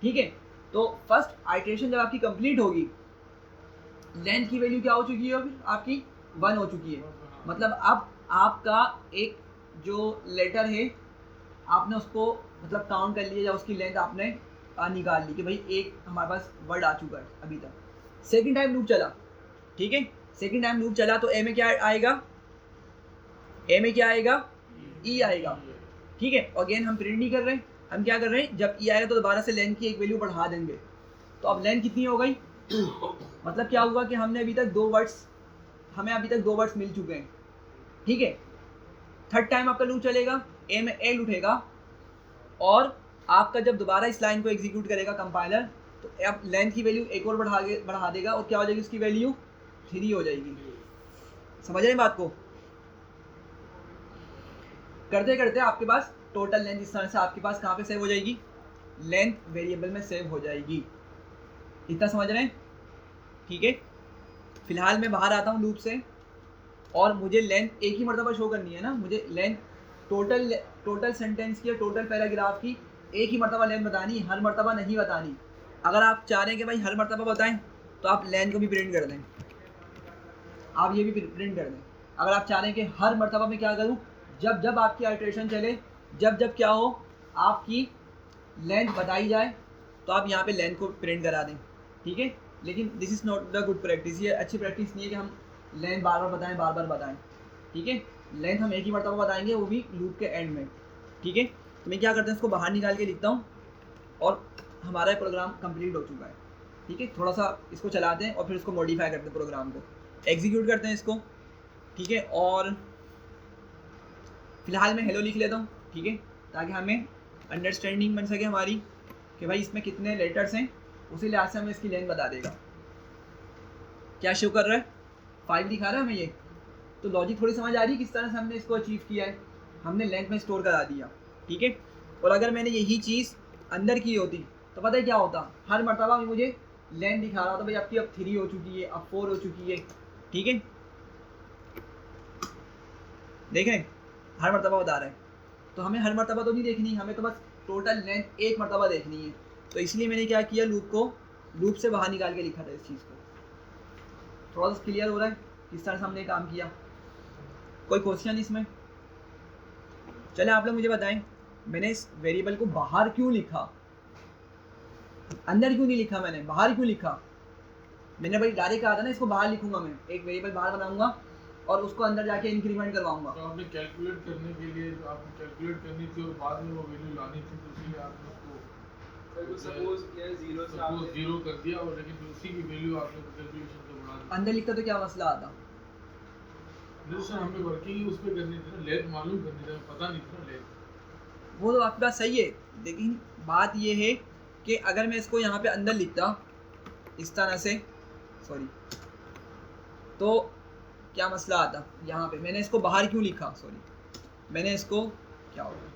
ठीक है। तो फर्स्ट आइटरेशन जब आपकी कंप्लीट होगी, लेंथ की वैल्यू क्या हो चुकी है, फिर आपकी 1 हो चुकी है। मतलब अब आपका एक जो लेटर है आपने उसको मतलब काउंट कर लिया, या उसकी लेंथ आपने निकाल ली कि भाई एक हमारे पास वर्ड आ चुका है अभी तक। सेकंड टाइम लूप चला, ठीक है, सेकंड टाइम लूप चला तो ए में क्या आएगा, ए में क्या आएगा, ई आएगा, ठीक है। अगेन हम प्रिंट नहीं कर रहे, हम क्या कर रहे हैं, जब ई आएगा तो दोबारा से लेंथ की एक वैल्यू बढ़ा देंगे। तो अब लेंथ कितनी हो गई, मतलब क्या हुआ कि हमने अभी तक हमें अभी तक दो वर्ड्स मिल चुके हैं, ठीक है। थर्ड टाइम आपका लूप चलेगा, ए में एल उठेगा, और आपका जब दोबारा इस लाइन को एग्जीक्यूट करेगा कंपाइलर, तो अब लेंथ की वैल्यू एक और बढ़ा देगा, और क्या हो जाएगी उसकी वैल्यू 3 हो जाएगी। समझ रहे हैं बात को? करते करते आपके पास टोटल लेंथ इस तरह से आपके पास कहाँ पे सेव हो जाएगी, लेंथ वेरिएबल में सेव हो जाएगी। इतना समझ रहे हैं, ठीक है। फिलहाल मैं बाहर आता हूँ लूप से, और मुझे लेंथ एक ही मरतबा शो करनी है ना, मुझे लेंथ टोटल सेंटेंस की या टोटल पैराग्राफ की एक ही मरतबा लेंथ बतानी, हर मरतबा नहीं बतानी। अगर आप चाह रहे हैं कि भाई हर मरतबा बताएं तो आप लेंथ को भी प्रिंट कर दें, आप ये भी प्रिंट कर दें। अगर आप चाह रहे हैं कि हर मरतबा में क्या करूं, जब जब आपकी आइटरेशन चले, जब जब क्या हो आपकी लेंथ बताई जाए, तो आप यहाँ पे लेंथ को प्रिंट करा दें, ठीक है। लेकिन this is not the good practice, ये अच्छी प्रैक्टिस नहीं है कि हम लेंथ बार बार बताएं, ठीक है। लेंथ हम एक ही मरतबा बताएंगे, वो भी लूप के एंड में, ठीक है। तो मैं क्या करता हूँ, इसको बाहर निकाल के लिखता हूँ, और हमारा प्रोग्राम कंप्लीट हो चुका है, ठीक है। थोड़ा सा इसको चलाते हैं और फिर इसको मॉडिफाई करते हैं, प्रोग्राम को एग्जीक्यूट करते हैं इसको, ठीक है। और फिलहाल मैं हेलो लिख लेता हूँ, ठीक है, ताकि हमें अंडरस्टैंडिंग बन सके हमारी कि भाई इसमें कितने लेटर्स हैं, उसी लिहाज से हमें इसकी लेंथ बता देगा। क्या शो कर रहा है, 5 दिखा रहा है हमें ये। तो लॉजिक थोड़ी समझ आ रही है किस तरह से हमने इसको अचीव किया है, हमने लेंथ में स्टोर करा दिया, ठीक है। और अगर मैंने यही चीज़ अंदर की होती तो पता है क्या होता, हर मरतबा में मुझे लेंथ दिखा रहा होता, भाई आपकी अब 3 हो चुकी है, अब 4 हो चुकी है, ठीक है। देख रहे हैं, हर मरतबा बता रहा है। तो हमें हर मरतबा तो नहीं देखनी, हमें तो बस टोटल लेंथ एक मरतबा देखनी है। तो इसलिए मैंने क्या किया, लूप से बाहर निकाल के लिखा था इस चीज़ को। थोड़ा सा क्लियर हो रहा है किस तरह से हमने काम किया? कोई क्वेश्चन इसमें? चले आप लोग मुझे बताएं, मैंने इस वेरिएबल को बाहर क्यों लिखा, अंदर क्यों नहीं लिखा, मैंने बाहर क्यों लिखा? मैंने भाई डायरेक्ट कहा था ना इसको बाहर लिखूंगा, मैं एक वेरिएबल बाहर बनाऊंगा और उसको अंदर जाके इंक्रीमेंट करवाऊंगा। तो आपने कैलकुलेट करने के लिए आपने कैलकुलेट करनी थी और बाद में वो वैल्यू लानी थी, तो इसलिए आपने उसको सपोज ये 0 से आपने 0 कर दिया, और लेकिन फिर उसी की वैल्यू आपने कैलकुलेशन से बढ़ा दी। अंदर लिखता तो क्या मसला आता? जैसे हमें वर्किंग उस पर करनी थी ना, लेंथ मालूम करनी थी, पता नहीं था लेंथ। वो तो आपकी बात सही है, लेकिन बात ये है कि अगर मैं इसको यहाँ पे अंदर लिखता इस तरह से, सॉरी, तो क्या मसला आता यहाँ पे? मैंने इसको बाहर क्यों लिखा, सॉरी, मैंने इसको क्या होगा,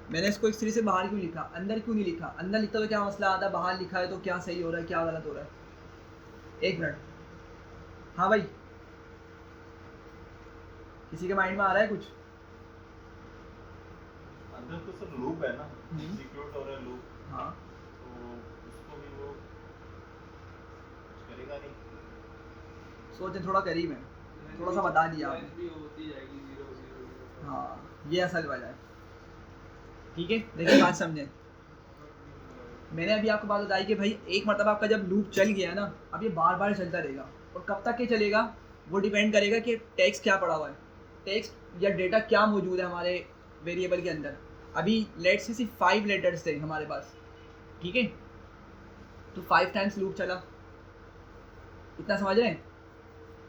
मैंने इसको इस तरह से बाहर क्यों लिखा, अंदर क्यों नहीं लिखा? अंदर लिखता तो क्या मसला आता, बाहर लिखा है तो क्या सही हो रहा है क्या गलत हो रहा है? एक मिनट, हाँ भाई, किसी के माइंड में आ रहा है कुछ? अंदर तो सर लूप है ना, एग्जीक्यूट हो रहा है लूप, हाँ, तो उसको भी वो कुछ करेगा नहीं। सोचें, थोड़ा करीब है, थोड़ा सा बता दिया आपने। भी होती जाएगी 0 0 0। हाँ, ये असल वजह है, ठीक है। देखिए बात समझें, मैंने अभी आपको बात बताई कि भाई एक मरतबा आपका जब लूप चल गया ना, अब ये बार बार चलता रहेगा, और कब तक ये चलेगा वो डिपेंड करेगा कि टेक्स्ट क्या पड़ा हुआ है, टेक्स्ट या डेटा क्या मौजूद है हमारे वेरिएबल के अंदर। अभी लेट्स से सिर्फ 5 लेटर्स थे हमारे पास, ठीक है, तो 5 टाइम्स लूप चला, इतना समझ रहे हैं?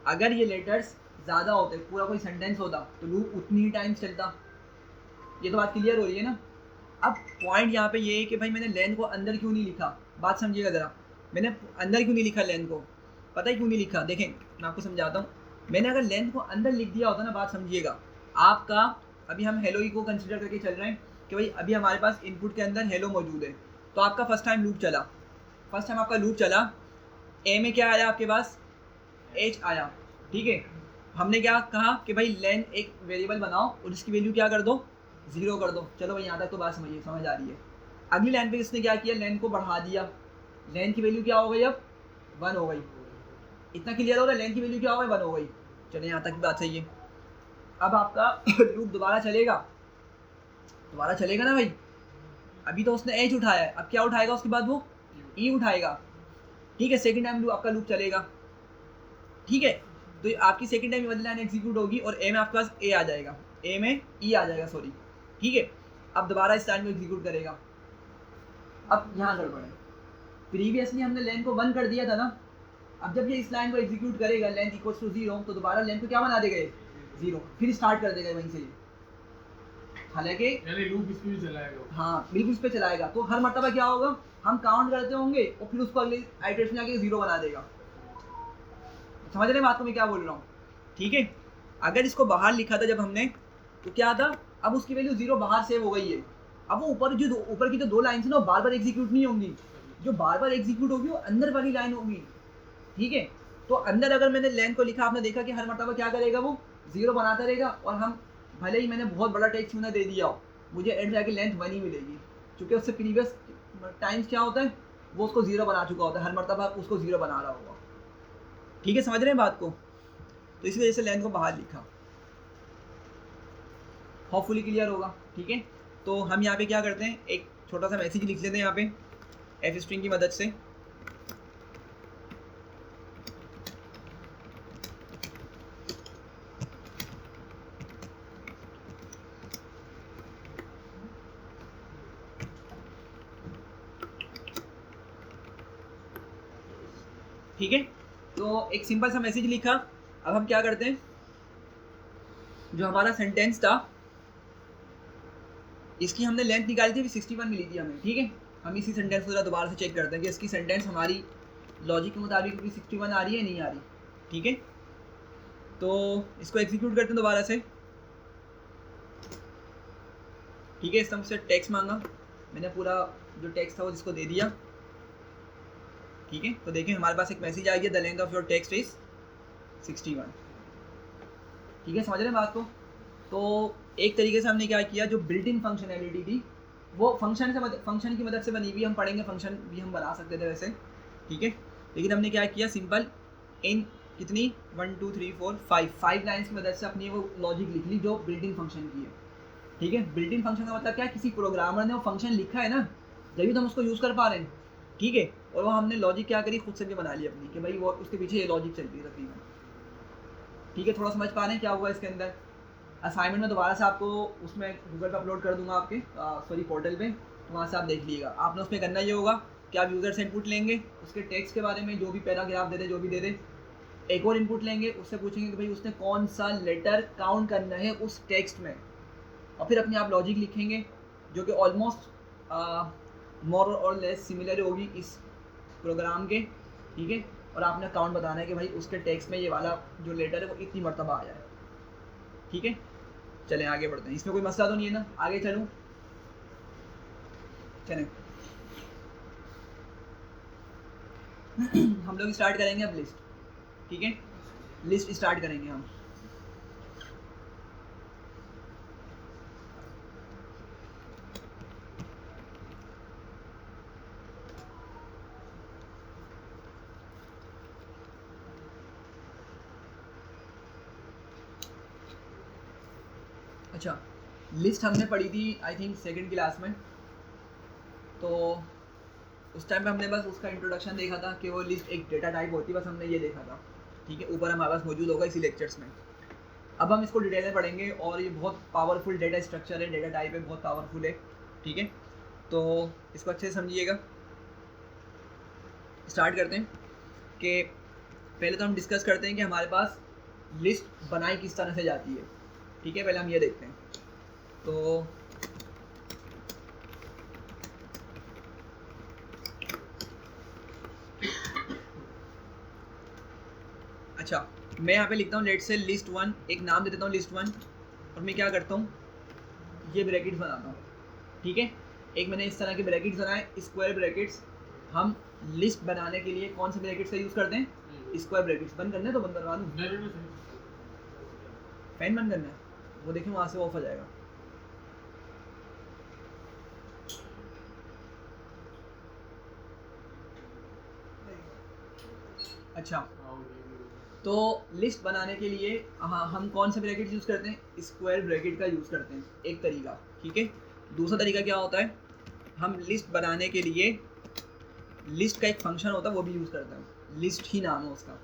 अगर ये लेटर्स ज़्यादा होते, पूरा कोई सेंटेंस होता, तो लूप उतनी ही टाइम्स चलता। ये तो बात क्लियर हो रही है ना? अब पॉइंट यहाँ पे ये है कि भाई मैंने लेंथ को अंदर क्यों नहीं लिखा, बात समझिएगा ज़रा। मैंने अंदर क्यों नहीं लिखा लेंथ को, पता है क्यों नहीं लिखा? देखें मैं आपको समझाता हूँ। मैंने अगर लेंथ को अंदर लिख दिया होता ना, बात समझिएगा, आपका अभी हम हेलो ही को कंसिडर करके चल रहे हैं कि भाई अभी हमारे पास इनपुट के अंदर हेलो मौजूद है, तो आपका फर्स्ट टाइम लूप चला, फर्स्ट टाइम आपका लूप चला, ए में क्या आया आपके पास, एच आया, ठीक है। हमने क्या कहा कि भाई लेन एक वेरिएबल बनाओ और इसकी वैल्यू क्या कर दो, 0 कर दो। चलो भाई यहाँ तक तो बात समझ आ रही है। अगली लाइन पे इसने क्या किया, लेन को बढ़ा दिया, लेन की वैल्यू क्या हो गई, अब 1 हो गई। इतना क्लियर हो रहा है, लेन की वैल्यू क्या हो गई, 1 हो गई। चलिए यहाँ तक की बात सही है। अब आपका लूप दोबारा चलेगा ना भाई। अभी तो उसने एच उठाया है, अब क्या उठाएगा उसके बाद, वो ई उठाएगा। ठीक है, सेकंड टाइम आपका लूप चलेगा। ठीक है, तो आपकी सेकंड टाइम वाली लाइन एग्जीक्यूट होगी और ए में आपके पास ए आ जाएगा, ए में ई आ जाएगा, सॉरी। ठीक है, अब दोबारा इस लाइन को एग्जीक्यूट करेगा। अब यहाँ गड़बड़ है, प्रीवियसली हमने लेन को 1 कर दिया था ना, अब जब ये इस लाइन को एग्जीक्यूट करेगा लेंथ इक्वल्स टू 0, तो दोबारा लेंथ को क्या बना देगा, 0, फिर स्टार्ट कर देगा वहीं से। हालांकि यानी लूप इस पे भी चलाएगा। हाँ बिल्कुल इस पे चलाएगा, तो हर मर्तबा क्या होगा, हम काउंट करते होंगे और फिर उसको अगले आइटरेशन में आके 0 बना देगा। समझ रहे बात को मैं क्या बोल रहा हूँ। ठीक है, अगर इसको बाहर लिखा था जब हमने, तो क्या था, अब उसकी वैल्यू 0 बाहर सेव हो गई है। अब वो ऊपर की जो 2 लाइन है ना, वो बार बार एग्जीक्यूट नहीं होंगी, जो बार बार एग्जीक्यूट होगी वो अंदर वाली लाइन होगी। ठीक है, तो अंदर अगर मैंने लेंथ को लिखा, आपने देखा कि हर मर्तबा क्या करेगा, वो 0 बनाता रहेगा। और हम भले ही मैंने बहुत बड़ा टेक्स्ट क्यों ना दे दिया हो, मुझे एंड जाके लेंथ 1 ही मिलेगी, क्योंकि उससे प्रीवियस टाइम्स क्या होता है, वो उसको 0 बना चुका होता है, हर मर्तबा उसको 0 बना रहा होगा। ठीक है, समझ रहे हैं बात को। तो इसी वजह से लेंथ को बाहर लिखा, होपफुली क्लियर होगा। ठीक है, तो हम यहाँ पे क्या करते हैं, एक छोटा सा मैसेज लिख लेते हैं यहाँ पे एफ स्ट्रिंग की मदद से। ठीक है, तो एक सिंपल सा मैसेज लिखा। अब हम क्या करते हैं, जो हमारा सेंटेंस था इसकी हमने लेंथ निकाली थी, 61 मिली थी हमें। ठीक है, हम इसी सेंटेंस को दोबारा से चेक करते हैं कि इसकी सेंटेंस हमारी लॉजिक के मुताबिक 61 आ रही है नहीं आ रही। ठीक है, तो इसको एग्जीक्यूट करते हैं दोबारा से। ठीक है, इसका मुझसे टेक्स्ट मांगा, मैंने पूरा जो टेक्स्ट था वो जिसको दे दिया। ठीक है, तो देखें हमारे पास एक मैसेज आ गया, the length of your text is 61। ठीक है, समझ रहे हैं बात को। तो एक तरीके से हमने क्या किया, जो बिल्ट इन फंक्शनैलिटी थी वो फंक्शन की मदद से बनी हुई, हम पढ़ेंगे फंक्शन भी हम बना सकते थे वैसे। ठीक है, लेकिन हमने क्या किया, सिंपल इन कितनी 1 2 3 4 5 लाइन्स की मदद से अपनी वो लॉजिक लिख ली जो बिल्ट इन फंक्शन की है। ठीक है, बिल्ट इन फंक्शन का मतलब क्या है, किसी प्रोग्रामर ने वो फंक्शन लिखा है ना, जब तो हम उसको यूज़ कर पा रहे हैं। ठीक है, और वो हमने लॉजिक क्या करी, खुद से भी बना ली अपनी, कि भाई वो उसके पीछे ये लॉजिक चल रही है तकरीबन। ठीक है, थोड़ा समझ पा रहे हैं क्या हुआ इसके अंदर। असाइनमेंट में दोबारा से आपको उसमें गूगल पे अपलोड कर दूंगा आपके पोर्टल पे, वहाँ से आप देख लीजिएगा। आपने उसमें करना ये होगा कि आप यूज़र से इनपुट लेंगे, उसके टेक्स्ट के बारे में जो भी पैराग्राफ दे दे, जो भी दे दे, एक और इनपुट लेंगे, उससे पूछेंगे कि भाई उसने कौन सा लेटर काउंट करना है उस टेक्स्ट में, और फिर अपनी आप लॉजिक लिखेंगे जो कि ऑलमोस्ट मोर और लेस सिमिलर होगी इस प्रोग्राम के। ठीक है, और आपने काउंट बताना है कि भाई उसके टेक्स्ट में ये वाला जो लेटर है वो इतनी मरतबा आ जाए। ठीक है, चलें आगे बढ़ते हैं, इसमें कोई मसला तो नहीं है ना, आगे चलूँ, चलें। हम लोग स्टार्ट करेंगे अब लिस्ट। ठीक है, लिस्ट स्टार्ट करेंगे हम। अच्छा, लिस्ट हमने पढ़ी थी आई थिंक सेकंड क्लास में, तो उस टाइम पे हमने बस उसका इंट्रोडक्शन देखा था कि वो लिस्ट एक डेटा टाइप होती है, बस हमने ये देखा था। ठीक है, ऊपर हमारे पास मौजूद होगा इसी लेक्चर्स में। अब हम इसको डिटेल में पढ़ेंगे और ये बहुत पावरफुल डेटा स्ट्रक्चर है, डेटा टाइप है, बहुत पावरफुल है। ठीक है, तो इसको अच्छे से समझिएगा। स्टार्ट करते हैं कि पहले तो हम डिस्कस करते हैं कि हमारे पास लिस्ट बनाई किस तरह से जाती है। ठीक है, पहले हम ये देखते हैं। तो अच्छा, मैं यहाँ पे लिखता हूँ लेट से लिस्ट 1, एक नाम दे देता हूँ लिस्ट 1, और मैं क्या करता हूँ, ये ब्रैकेट्स बनाता हूँ। ठीक है, एक मैंने इस तरह के ब्रैकेट्स बनाए, स्क्वायर ब्रैकेट्स। हम लिस्ट बनाने के लिए कौन से ब्रैकेट्स का यूज़ करते हैं, स्क्वायर ब्रैकेट्स। बंद करने तो बंद करवा दूँ, फैन बंद करना है, वो देखिए वहाँ से ऑफ हो जाएगा। अच्छा, तो लिस्ट बनाने के लिए हाँ हम कौन सा ब्रैकेट यूज़ करते हैं, स्क्वायर ब्रैकेट का यूज़ करते हैं, एक तरीका। ठीक है, दूसरा तरीका क्या होता है, हम लिस्ट बनाने के लिए लिस्ट का एक फंक्शन होता है वो भी यूज़ करते हैं, लिस्ट ही नाम है उसका।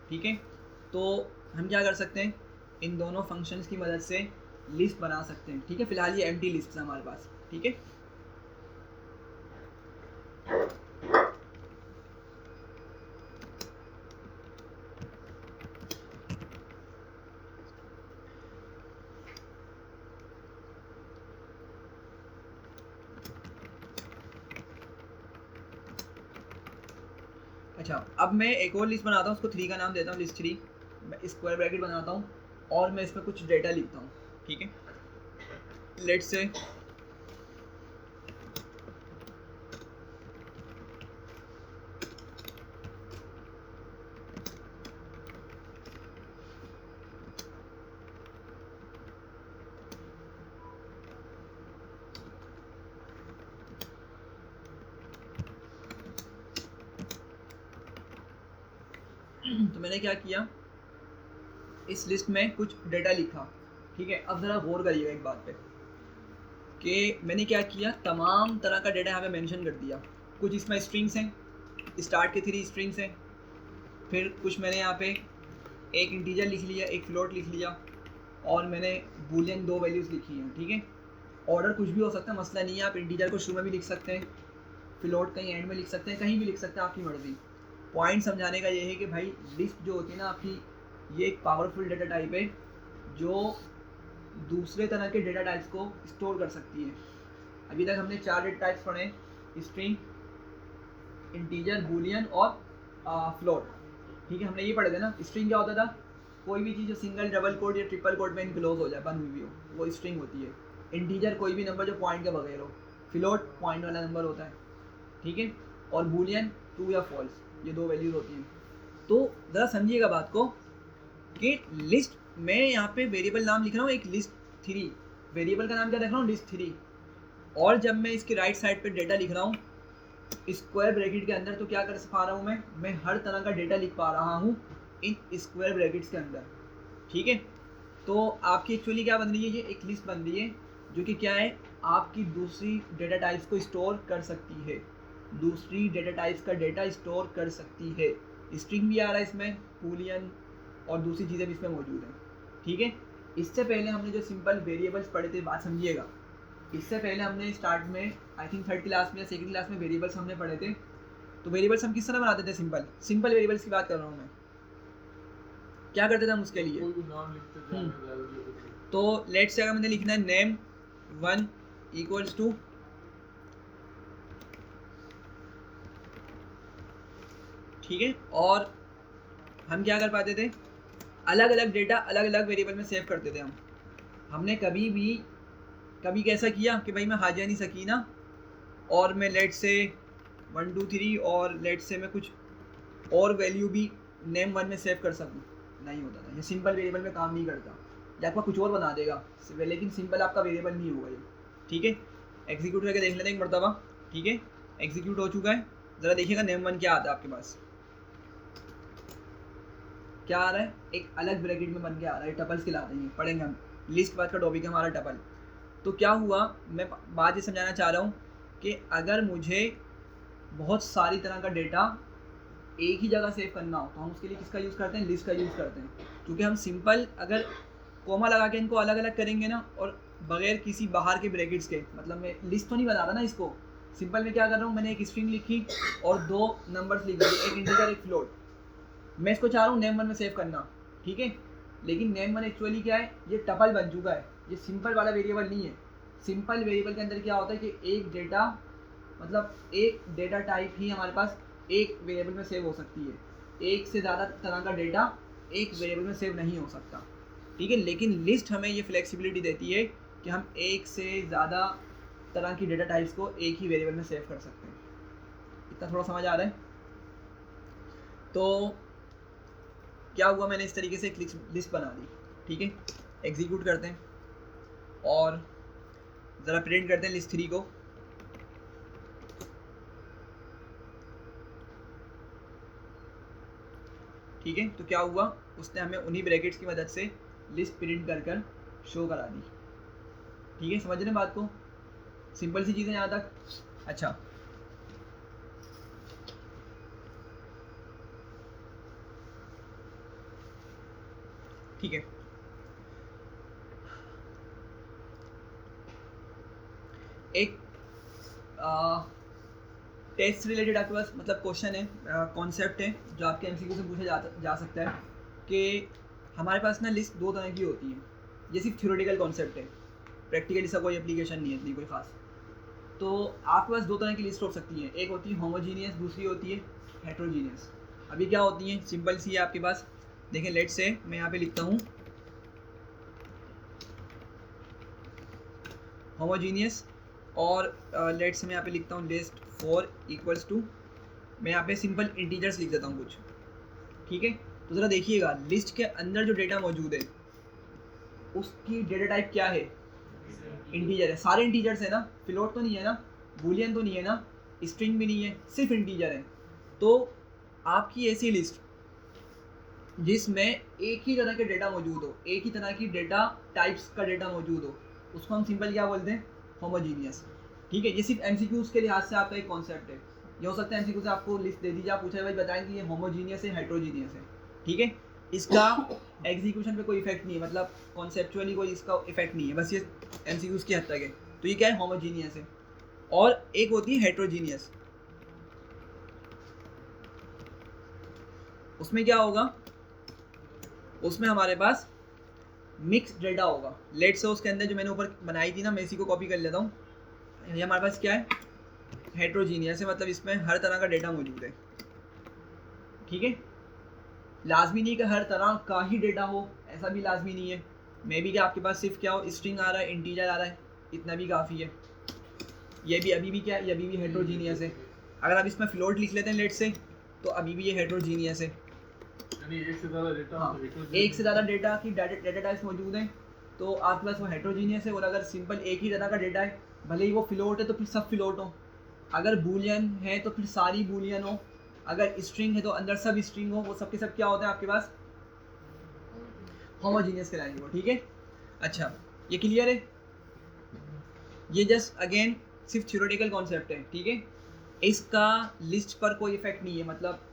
ठीक है, तो हम क्या कर सकते हैं, इन दोनों फंक्शंस की मदद से लिस्ट बना सकते हैं। ठीक है, फिलहाल ये एम्प्टी लिस्ट है हमारे पास। ठीक है, अच्छा अब मैं एक और लिस्ट बनाता हूँ, उसको 3 का नाम देता हूँ, लिस्ट 3। मैं स्क्वायर ब्रैकेट बनाता हूँ और मैं इसमें कुछ डेटा लिखता हूँ। ठीक है, लेट्स से तो मैंने क्या किया, इस लिस्ट में कुछ डेटा लिखा। ठीक है, अब ज़रा गौर करिएगा एक बात पे कि मैंने क्या किया, तमाम तरह का डेटा यहाँ पे मेंशन कर दिया। कुछ इसमें स्ट्रिंग्स हैं, स्टार्ट के 3 स्ट्रिंग्स हैं, फिर कुछ मैंने यहाँ पे एक इंटीजर लिख लिया, एक फ्लोट लिख लिया, और मैंने बूलियन 2 वैल्यूज़ लिखी हैं। ठीक है, ऑर्डर कुछ भी हो सकता है, मसला नहीं है, आप इंटीजर को शुरू में भी लिख सकते हैं, फ्लोट कहीं एंड में लिख सकते हैं, कहीं भी लिख सकते हैं, आपकी मर्ज़ी। पॉइंट समझाने का ये है कि भाई लिस्ट जो होती है ना आपकी, ये एक पावरफुल डेटा टाइप है जो दूसरे तरह के डेटा टाइप्स को स्टोर कर सकती है। अभी तक हमने 4 डेटा टाइप्स पढ़े, स्ट्रिंग, इंटीजर, बूलियन और फ्लोट। ठीक है, हमने ये पढ़े थे ना। स्ट्रिंग क्या होता था, कोई भी चीज़ जो सिंगल, डबल कोड या ट्रिपल कोड में इनक्लोज हो जाए, बन हुई हो, वो स्ट्रिंग होती है। इंटीजर कोई भी नंबर जो पॉइंट के बगैर हो, फ्लोट पॉइंट वाला नंबर होता है। ठीक है, और बूलियन ट्रू या फॉल्स, ये 2 वैल्यूज होती हैं। तो ज़रा समझिएगा बात को कि लिस्ट में यहाँ पे वेरिएबल नाम लिख रहा हूँ, एक लिस्ट 3, वेरिएबल का नाम क्या लिख रहा हूँ, लिस्ट 3। और जब मैं इसके राइट साइड पे डेटा लिख रहा हूँ स्क्वायर ब्रैकेट के अंदर, तो क्या कर पा रहा हूँ मैं हर तरह का डेटा लिख पा रहा हूँ इन स्क्वायर ब्रैकेट्स के अंदर। ठीक है, तो आपकी एक्चुअली क्या बन रही है, ये एक लिस्ट बन रही है जो कि क्या है, आपकी दूसरी डेटा टाइप्स को स्टोर कर सकती है, दूसरी डेटा टाइप्स का डेटा स्टोर कर सकती है। स्ट्रिंग भी आ रहा है इसमें, बूलियन और दूसरी चीज़ें भी इसमें मौजूद हैं। ठीक है, इससे पहले हमने जो सिंपल वेरिएबल्स पढ़े थे, बात समझिएगा, इससे पहले हमने स्टार्ट में आई थिंक 3rd क्लास में या 2nd क्लास में वेरिएबल्स हमने पढ़े थे। तो वेरिएबल्स हम किस तरह बनाते थे, सिंपल वेरिएबल्स की बात कर रहा हूँ मैं। क्या करते थे हम उसके लिए, कोई भी नाम लिखते थे। तो लेट्स से अगर मैंने लिखना है नेम 1 इक्वल्स टू, ठीक है, और हम क्या कर पाते थे, अलग अलग डेटा अलग अलग वेरिएबल में सेव करते थे। हमने कभी कैसा किया कि भाई मैं हाजियानी सकीना और मैं लेट से 1 2 3 और लेट से मैं कुछ और वैल्यू भी नेम 1 में सेव कर सकूं, नहीं होता था। ये सिंपल वेरिएबल में काम नहीं करता, या आपका कुछ और बना देगा, लेकिन सिंपल आपका वेरिएबल नहीं होगा ये। ठीक है, एग्जीक्यूट करके देख लेते हैं एक मरतबा। ठीक है, एग्जीक्यूट हो चुका है, ज़रा देखिएगा नेम 1 क्या आता है आपके पास, क्या आ रहा है, एक अलग ब्रैकेट में बन के आ रहा है, टपल्स कहलाते हैं, पढ़ेंगे हम। लिस्ट के बाद का टॉपिक है हमारा टपल। तो क्या हुआ, मैं बात ये समझाना चाह रहा हूँ कि अगर मुझे बहुत सारी तरह का डेटा एक ही जगह सेव करना हो तो हम उसके लिए किसका यूज़ करते हैं, लिस्ट का यूज़ करते हैं। क्योंकि हम सिंपल अगर कोमा लगा के इनको अलग अलग करेंगे ना, और बगैर किसी बाहर के ब्रैकेट्स के, मतलब मैं लिस्ट तो नहीं बना रहा ना इसको, सिंपल मैं क्या कर रहा हूँ, मैंने एक स्ट्रिंग लिखी और 2 नंबर्स लिख दिए, एक इंटीजर एक फ्लोट। मैं इसको चाह रहा हूँ नेम 1 में सेव करना। ठीक है, लेकिन नेम 1 एक्चुअली क्या है, ये टपल बन चुका है, ये सिंपल वाला वेरिएबल नहीं है। सिंपल वेरिएबल के अंदर क्या होता है कि एक डेटा, मतलब एक डेटा टाइप ही हमारे पास एक वेरिएबल में सेव हो सकती है, एक से ज़्यादा तरह का डेटा एक वेरिएबल में सेव नहीं हो सकता। ठीक है, लेकिन लिस्ट हमें ये फ्लेक्सिबिलिटी देती है कि हम एक से ज़्यादा तरह की डेटा टाइप्स को एक ही वेरिएबल में सेव कर सकते हैं। इतना थोड़ा समझ आ रहा है। तो क्या हुआ, मैंने इस तरीके से एक लिस्ट बना दी। ठीक है, एग्जीक्यूट करते हैं और ज़रा प्रिंट करते हैं लिस्ट 3 को। ठीक है, तो क्या हुआ, उसने हमें उन्हीं ब्रैकेट्स की मदद से लिस्ट प्रिंट कर शो करा दी। ठीक है, समझ रहे हैं बात को? सिंपल सी चीज़ें यहाँ तक। अच्छा, ठीक है, एक टेस्ट रिलेटेड आपके पास मतलब क्वेश्चन है, कॉन्सेप्ट है जो आपके एमसीक्यू से पूछा जा सकता है कि हमारे पास ना लिस्ट दो तरह की होती है। ये सिर्फ थ्योरेटिकल कॉन्सेप्ट है, प्रैक्टिकली इसका कोई एप्लीकेशन नहीं है इतनी कोई खास। तो आपके पास दो तरह की लिस्ट हो सकती है, एक होती है होमोजीनियस, दूसरी होती है हेट्रोजीनियस। अभी क्या होती है, सिंपल सी है आपके पास, देखें लेट से मैं यहाँ पे लिखता हूँ होमोजीनियस और लेट से मैं यहाँ पे लिखता हूँ लिस्ट 4 इक्वल्स टू, मैं यहाँ पे सिंपल इंटीजर्स लिख देता हूँ कुछ। ठीक है, तो ज़रा देखिएगा लिस्ट के अंदर जो डेटा मौजूद है उसकी डेटा टाइप क्या है, इंटीजर है। सारे इंटीजर्स है ना, फ्लोट तो नहीं है ना, बूलियन तो नहीं है ना, स्ट्रिंग भी नहीं है, सिर्फ इंटीजर है। तो आपकी ऐसी लिस्ट जिसमें एक ही तरह के डेटा मौजूद हो, एक ही तरह की डेटा टाइप्स का डेटा मौजूद हो, उसको हम सिंपल क्या बोलते हैं, होमोजीनियस। ठीक है, ये सिर्फ एमसीक्यूज़ के लिहाज से आपका एक कॉन्सेप्ट है। ये हो सकता है एमसीक्यू से आपको लिस्ट दे दीजिए, आप पूछे भाई बताएं कि ये होमोजीनियस है हेट्रोजीनियस है। ठीक है, इसका एग्जीक्यूशन पे कोई इफेक्ट नहीं है, मतलब कॉन्सेप्चुअली कोई इसका इफेक्ट नहीं है, बस ये एमसीक्यूज़ की हद तक है। तो ये क्या है, होमोजीनियस है। और एक होती है हेट्रोजीनियस, उसमें क्या होगा, उसमें हमारे पास मिक्स डेटा होगा। लेट से उसके अंदर जो मैंने ऊपर बनाई थी ना, मैं इसी को कॉपी कर लेता हूँ। ये हमारे पास क्या है, हेट्रोजीनियस है, मतलब इसमें हर तरह का डेटा मौजूद है। ठीक है, लाजमी नहीं कि हर तरह का ही डेटा हो, ऐसा भी लाजमी नहीं है। मे भी कि आपके पास सिर्फ क्या हो, स्ट्रिंग आ रहा है, इंटीजर आ रहा है, इतना भी काफ़ी है। ये भी अभी भी क्या है, ये अभी भी हेट्रोजीनियस है। अगर आप इसमें फ्लोट लिख लेते हैं लेट से, तो अभी भी ये हेट्रोजीनियस है। एक से ज़्यादा डेटा, हाँ, एक से ज़्यादा डेटा की डेटा टाइप्स मौजूद हैं, तो आपके पास वो हेट्रोजीनियस है। और अगर सिंपल एक ही तरह का डेटा है, भले ही वो फ्लोट है तो फिर सब फ्लोट हो, अगर बूलियन है तो फिर सारी बूलियन हो, अगर स्ट्रिंग है तो अंदर सब स्ट्रिंग हो, वो सब के सब क्या होता है आपके पास, होमोजीनियस कहलाएंगे वो। ठीक है, अच्छा ये क्लियर है। ये जस्ट अगेन सिर्फ थ्योरेटिकल कॉन्सेप्ट है। ठीक है, इसका लिस्ट पर कोई इफेक्ट नहीं है, मतलब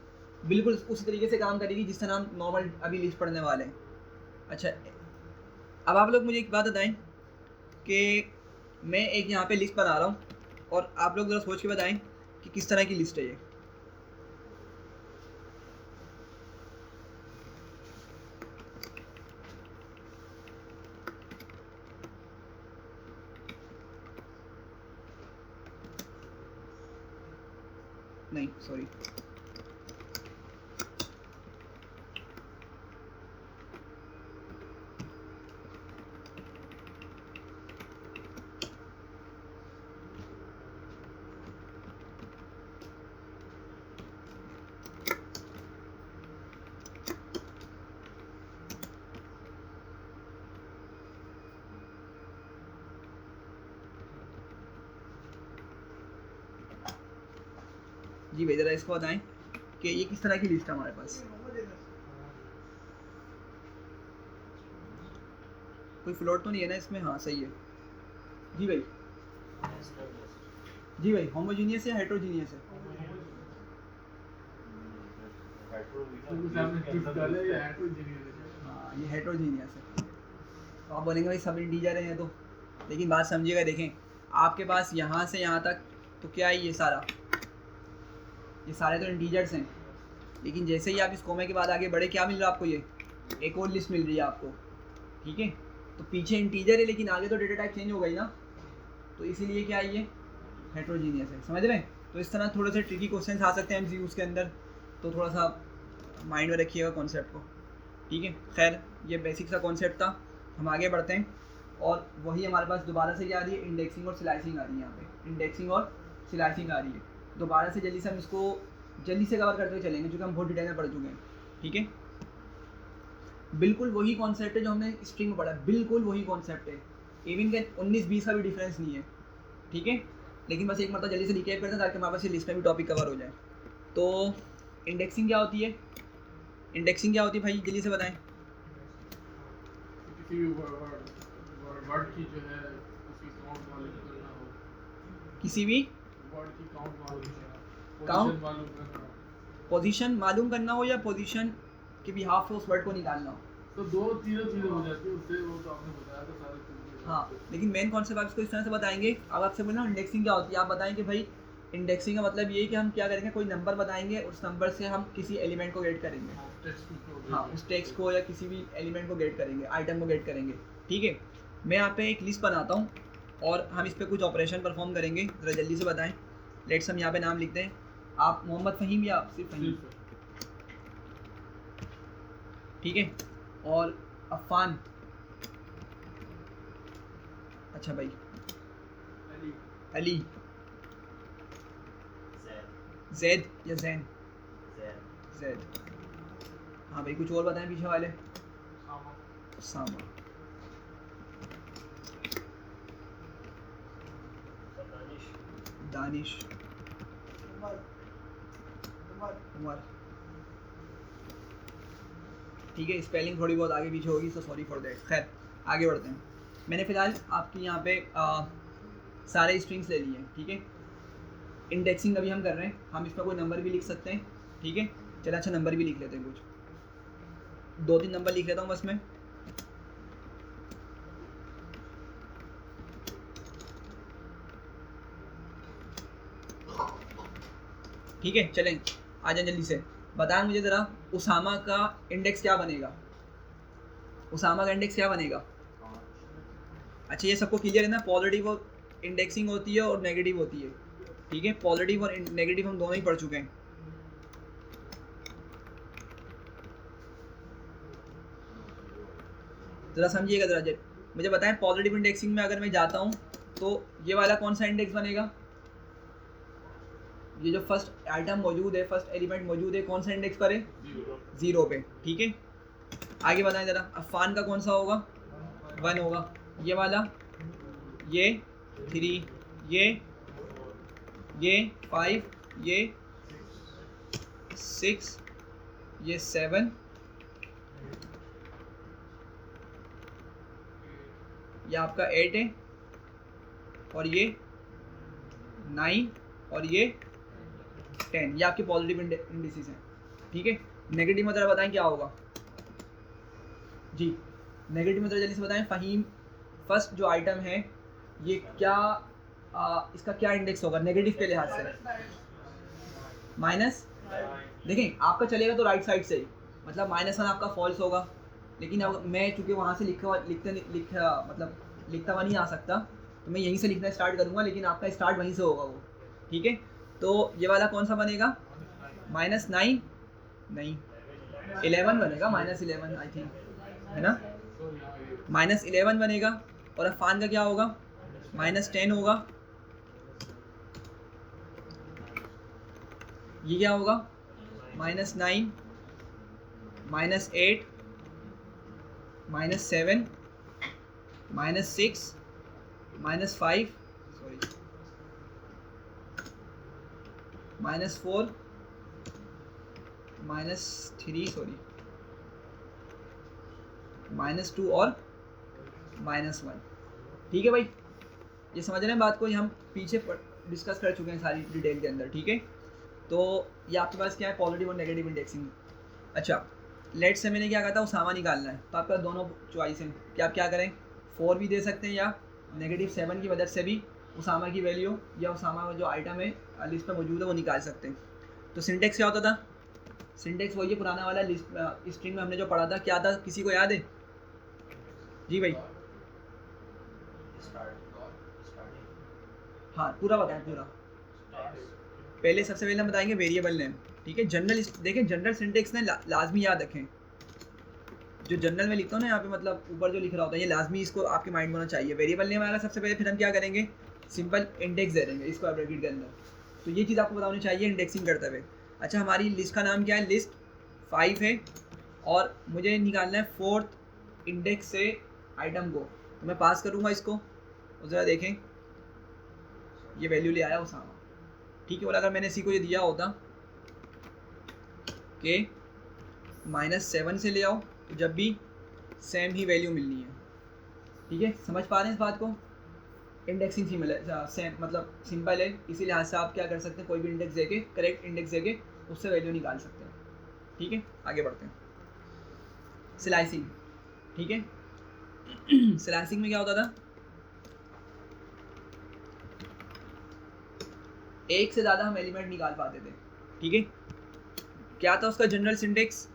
बिल्कुल उसी तरीके से काम करेगी जिस तरह हम नॉर्मल अभी लिस्ट पढ़ने वाले हैं। अच्छा, अब आप लोग मुझे एक बात बताएं कि मैं एक यहाँ पे लिस्ट बना रहा हूँ और आप लोग ज़रा सोच के बताएं कि किस तरह की लिस्ट है ये। नहीं सॉरी, जी भाई ज़रा इसको बताएं कि ये किस तरह की लिस्ट है हमारे पास। कोई फ्लोट तो नहीं है ना इसमें? हाँ सही है जी भाई। जी भाई, होमोजीनियस या हेट्रोजीनियस है? हाँ ये हेट्रोजीनियस है। तो आप बोलेंगे भाई सब इंटीजर हैं तो, लेकिन बात समझिएगा, देखें आपके पास यहाँ से यहाँ तक तो क्या है, ये सारे तो इंटीजर्स हैं, लेकिन जैसे ही आप इस कोमे के बाद आगे बढ़े क्या मिल रहा है आपको, ये एक और लिस्ट मिल रही है आपको। ठीक है, तो पीछे इंटीजर है लेकिन आगे तो डेटा टाइप चेंज हो गई ना, तो इसीलिए क्या है, ये हेट्रोजीनियस है। समझ रहे हैं? तो इस तरह थोड़े से ट्रिकी क्वेश्चन आ सकते हैं एमसीक्यूज़ के अंदर, तो थोड़ा सा माइंड में रखिएगा कॉन्सेप्ट को। ठीक है, खैर ये बेसिक सा कॉन्सेप्ट था, हम आगे बढ़ते हैं। और वही हमारे पास दोबारा से क्या आ रही है, इंडेक्सिंग और स्लाइसिंग आ रही है। यहाँ पे इंडेक्सिंग और स्लाइसिंग आ रही है। दोबारा से जल्दी से हम इसको जल्दी से कवर करते हुए चलेंगे, क्योंकि हम बहुत डिटेल में पढ़ चुके हैं। ठीक है, बिल्कुल वही कॉन्सेप्ट है जो हमने स्ट्रिंग में पढ़ा, बिल्कुल वही कॉन्सेप्ट है, इवन के 19-20 का भी डिफरेंस नहीं है, ठीक है। लेकिन बस एक मतलब जल्दी से रिकैप करते हैं ताकि हमारे पास ये लिस्ट में भी टॉपिक कवर हो जाए। तो इंडेक्सिंग क्या होती है, इंडेक्सिंग क्या होती है भाई, जल्दी से बताएं। किसी भी वर्ड की जो है उसकी काउंट मालूम करना हो, किसी भी वर्ड की काउंट मालूम करना, Count? पोजीशन मालूम करना, पोजीशन मालूम करना हो या पोजीशन के बिहाफ से उस वर्ड को निकालना हो। तो दो चीज़ें हो जाती है उससे, वो तो आपने बताया था सारे चीज़ें। हाँ, लेकिन मेन कॉन्सेप्ट आप इसको इस तरह से बताएंगे। अब आपसे बोलना इंडेक्सिंग क्या होती है, आप बताएंगे भाई इंडेक्सिंग का मतलब ये है कि हम क्या करेंगे, कोई नंबर बताएंगे, उस नंबर से हम किसी एलिमेंट को गेट करेंगे। हाँ, उस टेक्स्ट को या किसी भी एलिमेंट को गेट करेंगे, आइटम को गेट करेंगे, ठीक है। मैं यहाँ पे एक लिस्ट बनाता हूँ और हम इस पर कुछ ऑपरेशन परफॉर्म करेंगे, ज़रा जल्दी से बताएं। लेट्स हम यहाँ पे नाम लिखते हैं, आप मोहम्मद फ़हीम या सिर्फ फ़हीम, ठीक है। और अफ़ान, अच्छा भाई, अली, अली, जैद या जैन, जैद, हाँ भाई कुछ और बताएं पीछे वाले। सामा, दानिश, उमर, ठीक है। स्पेलिंग थोड़ी बहुत आगे पीछे होगी, सो सॉरी फॉर दैट। खैर आगे बढ़ते हैं। मैंने फ़िलहाल आपकी यहाँ पे सारे स्ट्रिंग्स ले लिए हैं, ठीक है। इंडेक्सिंग अभी हम कर रहे हैं, हम इसमें कोई नंबर भी लिख सकते हैं, ठीक है। चलो अच्छा नंबर भी लिख लेते हैं, कुछ 2-3 नंबर लिख लेता हूँ बस मैं। ठीक है, चलें आ जाए जल्दी से। बताएं मुझे ज़रा उसामा का इंडेक्स क्या बनेगा, उसामा का इंडेक्स क्या बनेगा। अच्छा ये सबको क्लियर है ना, पॉजिटिव और इंडेक्सिंग होती है और नेगेटिव होती है, ठीक है। पॉजिटिव और नेगेटिव हम दोनों ही पढ़ चुके हैं। ज़रा समझिएगा, ज़रा मुझे बताएं पॉजिटिव इंडेक्सिंग में अगर मैं जाता हूँ तो ये वाला कौन सा इंडेक्स बनेगा, ये जो फर्स्ट आइटम मौजूद है, फर्स्ट एलिमेंट मौजूद है, कौन सा इंडेक्स पर है, 0 पे, ठीक है। आगे बताएं ज़रा, अफ़ान का कौन सा होगा, 1 होगा। ये वाला, ये 3, ये 5, ये 6, ये 7, ये आपका 8 है, और ये 9, और ये 10, ये आपके पॉजिटिव इंडिसेस हैं, ठीक है। नेगेटिव में ज़रा बताएं क्या होगा जी, नेगेटिव में ज़रा जल्दी से बताएं। फ़हीम फर्स्ट जो आइटम है ये क्या इसका क्या इंडेक्स होगा नेगेटिव के लिहाज से, माइनस। देखें आपका चलेगा तो राइट साइड से ही, मतलब -1 आपका फॉल्स होगा, लेकिन अब मैं चूँकि वहाँ से लिखता हुआ नहीं आ सकता, तो मैं यहीं से लिखना स्टार्ट करूँगा, लेकिन आपका स्टार्ट वहीं से होगा वो, ठीक है। तो ये वाला कौन सा बनेगा, -9 नहीं 11 बनेगा, -11 आई थिंक, है ना, -11 बनेगा। और अफ़ान का क्या होगा, -10 होगा। ये क्या होगा, -9, -8, -7, -6, -5, सॉरी, -4, -3, सॉरी, -2 और -1, ठीक है भाई। ये समझ रहे हैं बात को, ये हम पीछे डिस्कस कर चुके हैं सारी डिटेल के अंदर, ठीक है। तो ये आपके पास क्या है, पॉजिटिव और नेगेटिव इंडेक्सिंग। अच्छा लेट्स से मैंने क्या कहा था, उसामा निकालना है, तो आपका दोनों चॉइस हैं कि आप क्या करें, 4 भी दे सकते हैं या -7 की मदद से भी उसामा की वैल्यू या उसामा का जो आइटम है लिस्ट में मौजूद है वो निकाल सकते हैं। तो सिंटेक्स क्या होता था, सिंटेक्स वही है पुराना वाला, लिस्ट स्ट्रिंग में हमने जो पढ़ा था, क्या था, किसी को याद है जी भाई। हाँ पूरा बताएं पूरा। पहले सबसे पहले हम बताएंगे वेरिएबल नेम, ठीक है। जनरल देखें, जनरल सिंटेक्स ने लाजमी याद रखें, जो जनरल में लिखता हूँ ना यहाँ पे, मतलब ऊपर जो लिख रहा होता है ये लाजमी इसको आपके माइंड में होना चाहिए। वेरिएबल नेम आएगा सबसे पहले, फिर हम क्या करेंगे, सिंपल इंडेक्स दे देंगे इसको ब्रैकेट के अंदर। तो ये चीज़ आपको बतानी चाहिए इंडेक्सिंग करते हुए। अच्छा हमारी लिस्ट का नाम क्या है, लिस्ट 5 है और मुझे निकालना है फोर्थ इंडेक्स से आइटम को, तो मैं पास करूँगा इसको, तो ज़रा देखें ये वैल्यू ले आया उसामा, ठीक है। और अगर मैंने इसी को ये दिया होता कि -7 से ले आओ, तो जब भी सेम ही वैल्यू मिलनी है, ठीक है। समझ पा रहे हैं इस बात को? इंडेक्सिंग सेम मतलब सिंपल है, इसी लिहाज से आप क्या कर सकते हैं, कोई भी इंडेक्स देके, करेक्ट इंडेक्स देके उससे वैल्यू निकाल सकते हैं, ठीक है। आगे बढ़ते हैं। स्लाइसिंग, ठीक है। स्लाइसिंग में क्या होता था, एक से ज़्यादा हम एलिमेंट निकाल पाते थे, ठीक है। क्या था उसका जनरल सिंटेक्स,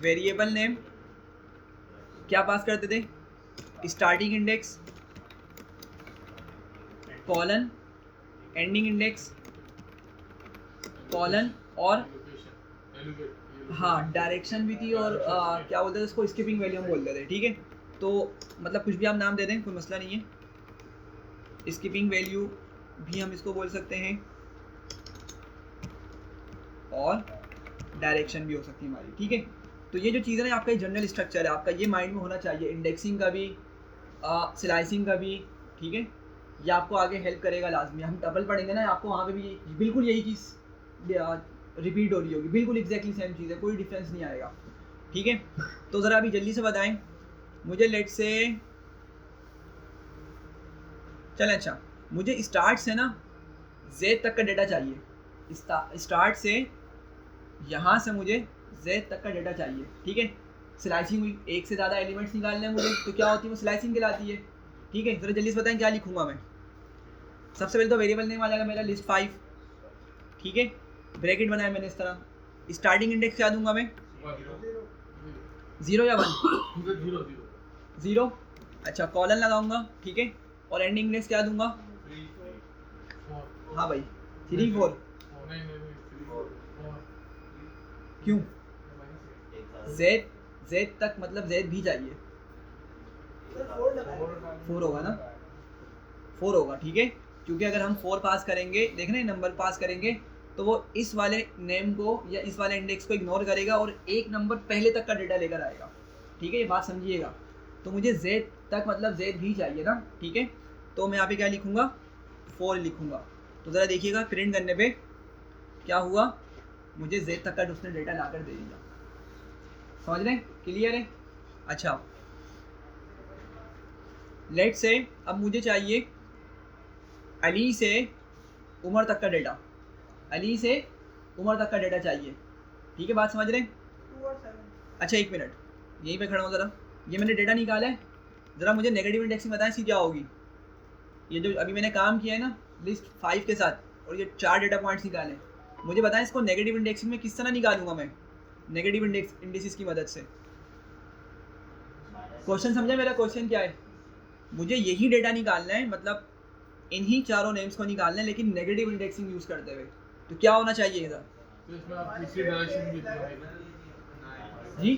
वेरिएबल नेम, क्या पास करते थे, starting index, colon, ending index, colon, और हाँ डायरेक्शन भी थी, और क्या बोलते थे उसको, स्किपिंग वैल्यू हम बोलते थे, ठीक है। तो मतलब कुछ भी आप नाम दे दें, कोई मसला नहीं है। स्किपिंग वैल्यू भी हम इसको बोल सकते हैं, और डायरेक्शन भी हो सकती है हमारी, ठीक है। तो ये जो चीज़ है ना, आपका ये जनरल स्ट्रक्चर है, आपका ये माइंड में होना चाहिए, इंडेक्सिंग का भी, स्लाइसिंग का भी, ठीक है। ये आपको आगे हेल्प करेगा लाजमी। हम टपल पढ़ेंगे ना, आपको वहाँ पे भी बिल्कुल यही चीज़ रिपीट हो रही होगी, बिल्कुल एग्जैक्टली सेम चीज़ है, कोई डिफरेंस नहीं आएगा, ठीक है। तो ज़रा अभी जल्दी से बताएं मुझे, लेट से चलें, अच्छा मुझे स्टार्ट से ना जेड तक का डेटा चाहिए, स्टार्ट से यहाँ से मुझे जेड तक का डेटा चाहिए, ठीक है। स्लाइसिंग हुई, एक से ज़्यादा एलिमेंट्स निकालने हैं मुझे, तो क्या होती है वो स्लाइसिंग कहलाती है, ठीक है। ज़रा जल्दी से बताएं क्या लिखूंगा मैं। सबसे पहले तो वेरिएबल नेम आ जाएगा मेरा लिस्ट 5, ठीक है। ब्रैकेट बनाया मैंने इस तरह, स्टार्टिंग इंडेक्स क्या दूंगा मैं, 0 या 1, 0, अच्छा कॉलन लगाऊंगा, ठीक है। और एंडिंग इंडेक्स क्या दूंगा, हाँ भाई 3 4, क्यों, z तक मतलब z भी चाहिए, 4 होगा ना, 4 होगा, ठीक है। क्योंकि अगर हम 4 पास करेंगे, देखना नंबर पास करेंगे, तो वो इस वाले नेम को या इस वाले इंडेक्स को इग्नोर करेगा और एक नंबर पहले तक का डेटा लेकर आएगा, ठीक है। ये बात समझिएगा। तो मुझे z तक मतलब z भी चाहिए ना, ठीक है। तो मैं यहाँ पे क्या लिखूँगा, 4 लिखूँगा। तो ज़रा देखिएगा प्रिंट करने पे क्या हुआ, मुझे z तक का उसने डेटा ला कर दे दिया, समझ रहे हैं, क्लियर है। अच्छा लेट से अब मुझे चाहिए अली से उमर तक का डेटा, अली से उमर तक का डेटा चाहिए, ठीक है। बात समझ रहे हैं। 2 और 7। अच्छा एक मिनट यहीं पे खड़ा हूँ ज़रा, ये मैंने डेटा निकाला है, ज़रा मुझे नेगेटिव इंडेक्सिंग बताएं सी क्या होगी। ये जो अभी मैंने काम किया है ना लिस्ट 5 के साथ, और ये 4 डेटा पॉइंट्स निकाले, मुझे बताएं इसको नेगेटिव इंडेक्सिंग में किस तरह निकालूंगा मैं, नेगेटिव इंडेक्सिस की मदद से। क्वेश्चन समझा मेरा, क्वेश्चन क्या है, मुझे यही डेटा निकालना है, मतलब इन्हीं चारों नेम्स को निकालना है, लेकिन नेगेटिव इंडेक्सिंग यूज़ करते हुए। तो क्या होना चाहिए इधर, तो इसमें आप तीसरी डायरेक्शन भी जी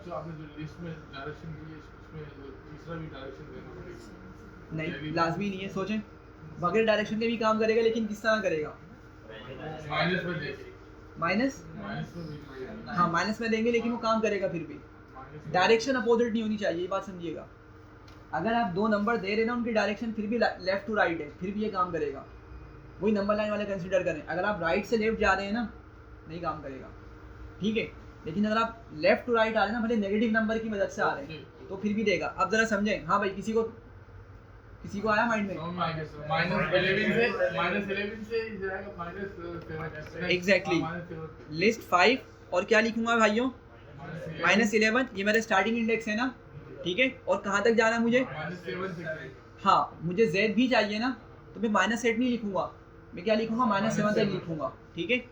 जो आपने जो लिस्ट में डायरेक्शन दी है, उसमें तीसरा भी डायरेक्शन देना पड़ेगा। नहीं लाजमी नहीं है, सोचें बगैर डायरेक्शन के भी काम करेगा, लेकिन किस तरह करेगा, माइनस में देंगे, माइनस, माइनस में भी, हाँ माइनस में देंगे, लेकिन वो काम करेगा फिर भी। डायरेक्शन अपोजिट नहीं होनी चाहिए, ये बात समझिएगा। अगर आप 2 नंबर दे रहे हैं ना, उनकी डायरेक्शन फिर भी लेफ्ट टू राइट है, फिर भी ये काम करेगा, वही नंबर लाइन वाले कंसीडर करें। अगर आप राइट से लेफ्ट जा रहे हैं ना, नहीं काम करेगा, ठीक है। लेकिन अगर आप लेफ्ट टू राइट आ रहे हैं ना, भले नेगेटिव नंबर की मदद से आ रहे हैं, तो फिर भी देगा। अब जरा समझें, हाँ भाई किसी को आया माइंड में, -11 से जाएगा -7, एग्जैक्टली लिस्ट 5 और क्या लिखूंगा भाइयों, -11, ये मेरा स्टार्टिंग इंडेक्स है ना, ठीक है। और कहाँ तक जाना है मुझे, -7 से, हाँ मुझे z भी चाहिए ना, तो मैं -8 नहीं लिखूंगा, मैं क्या लिखूंगा, -7 तक लिखूंगा, ठीक है।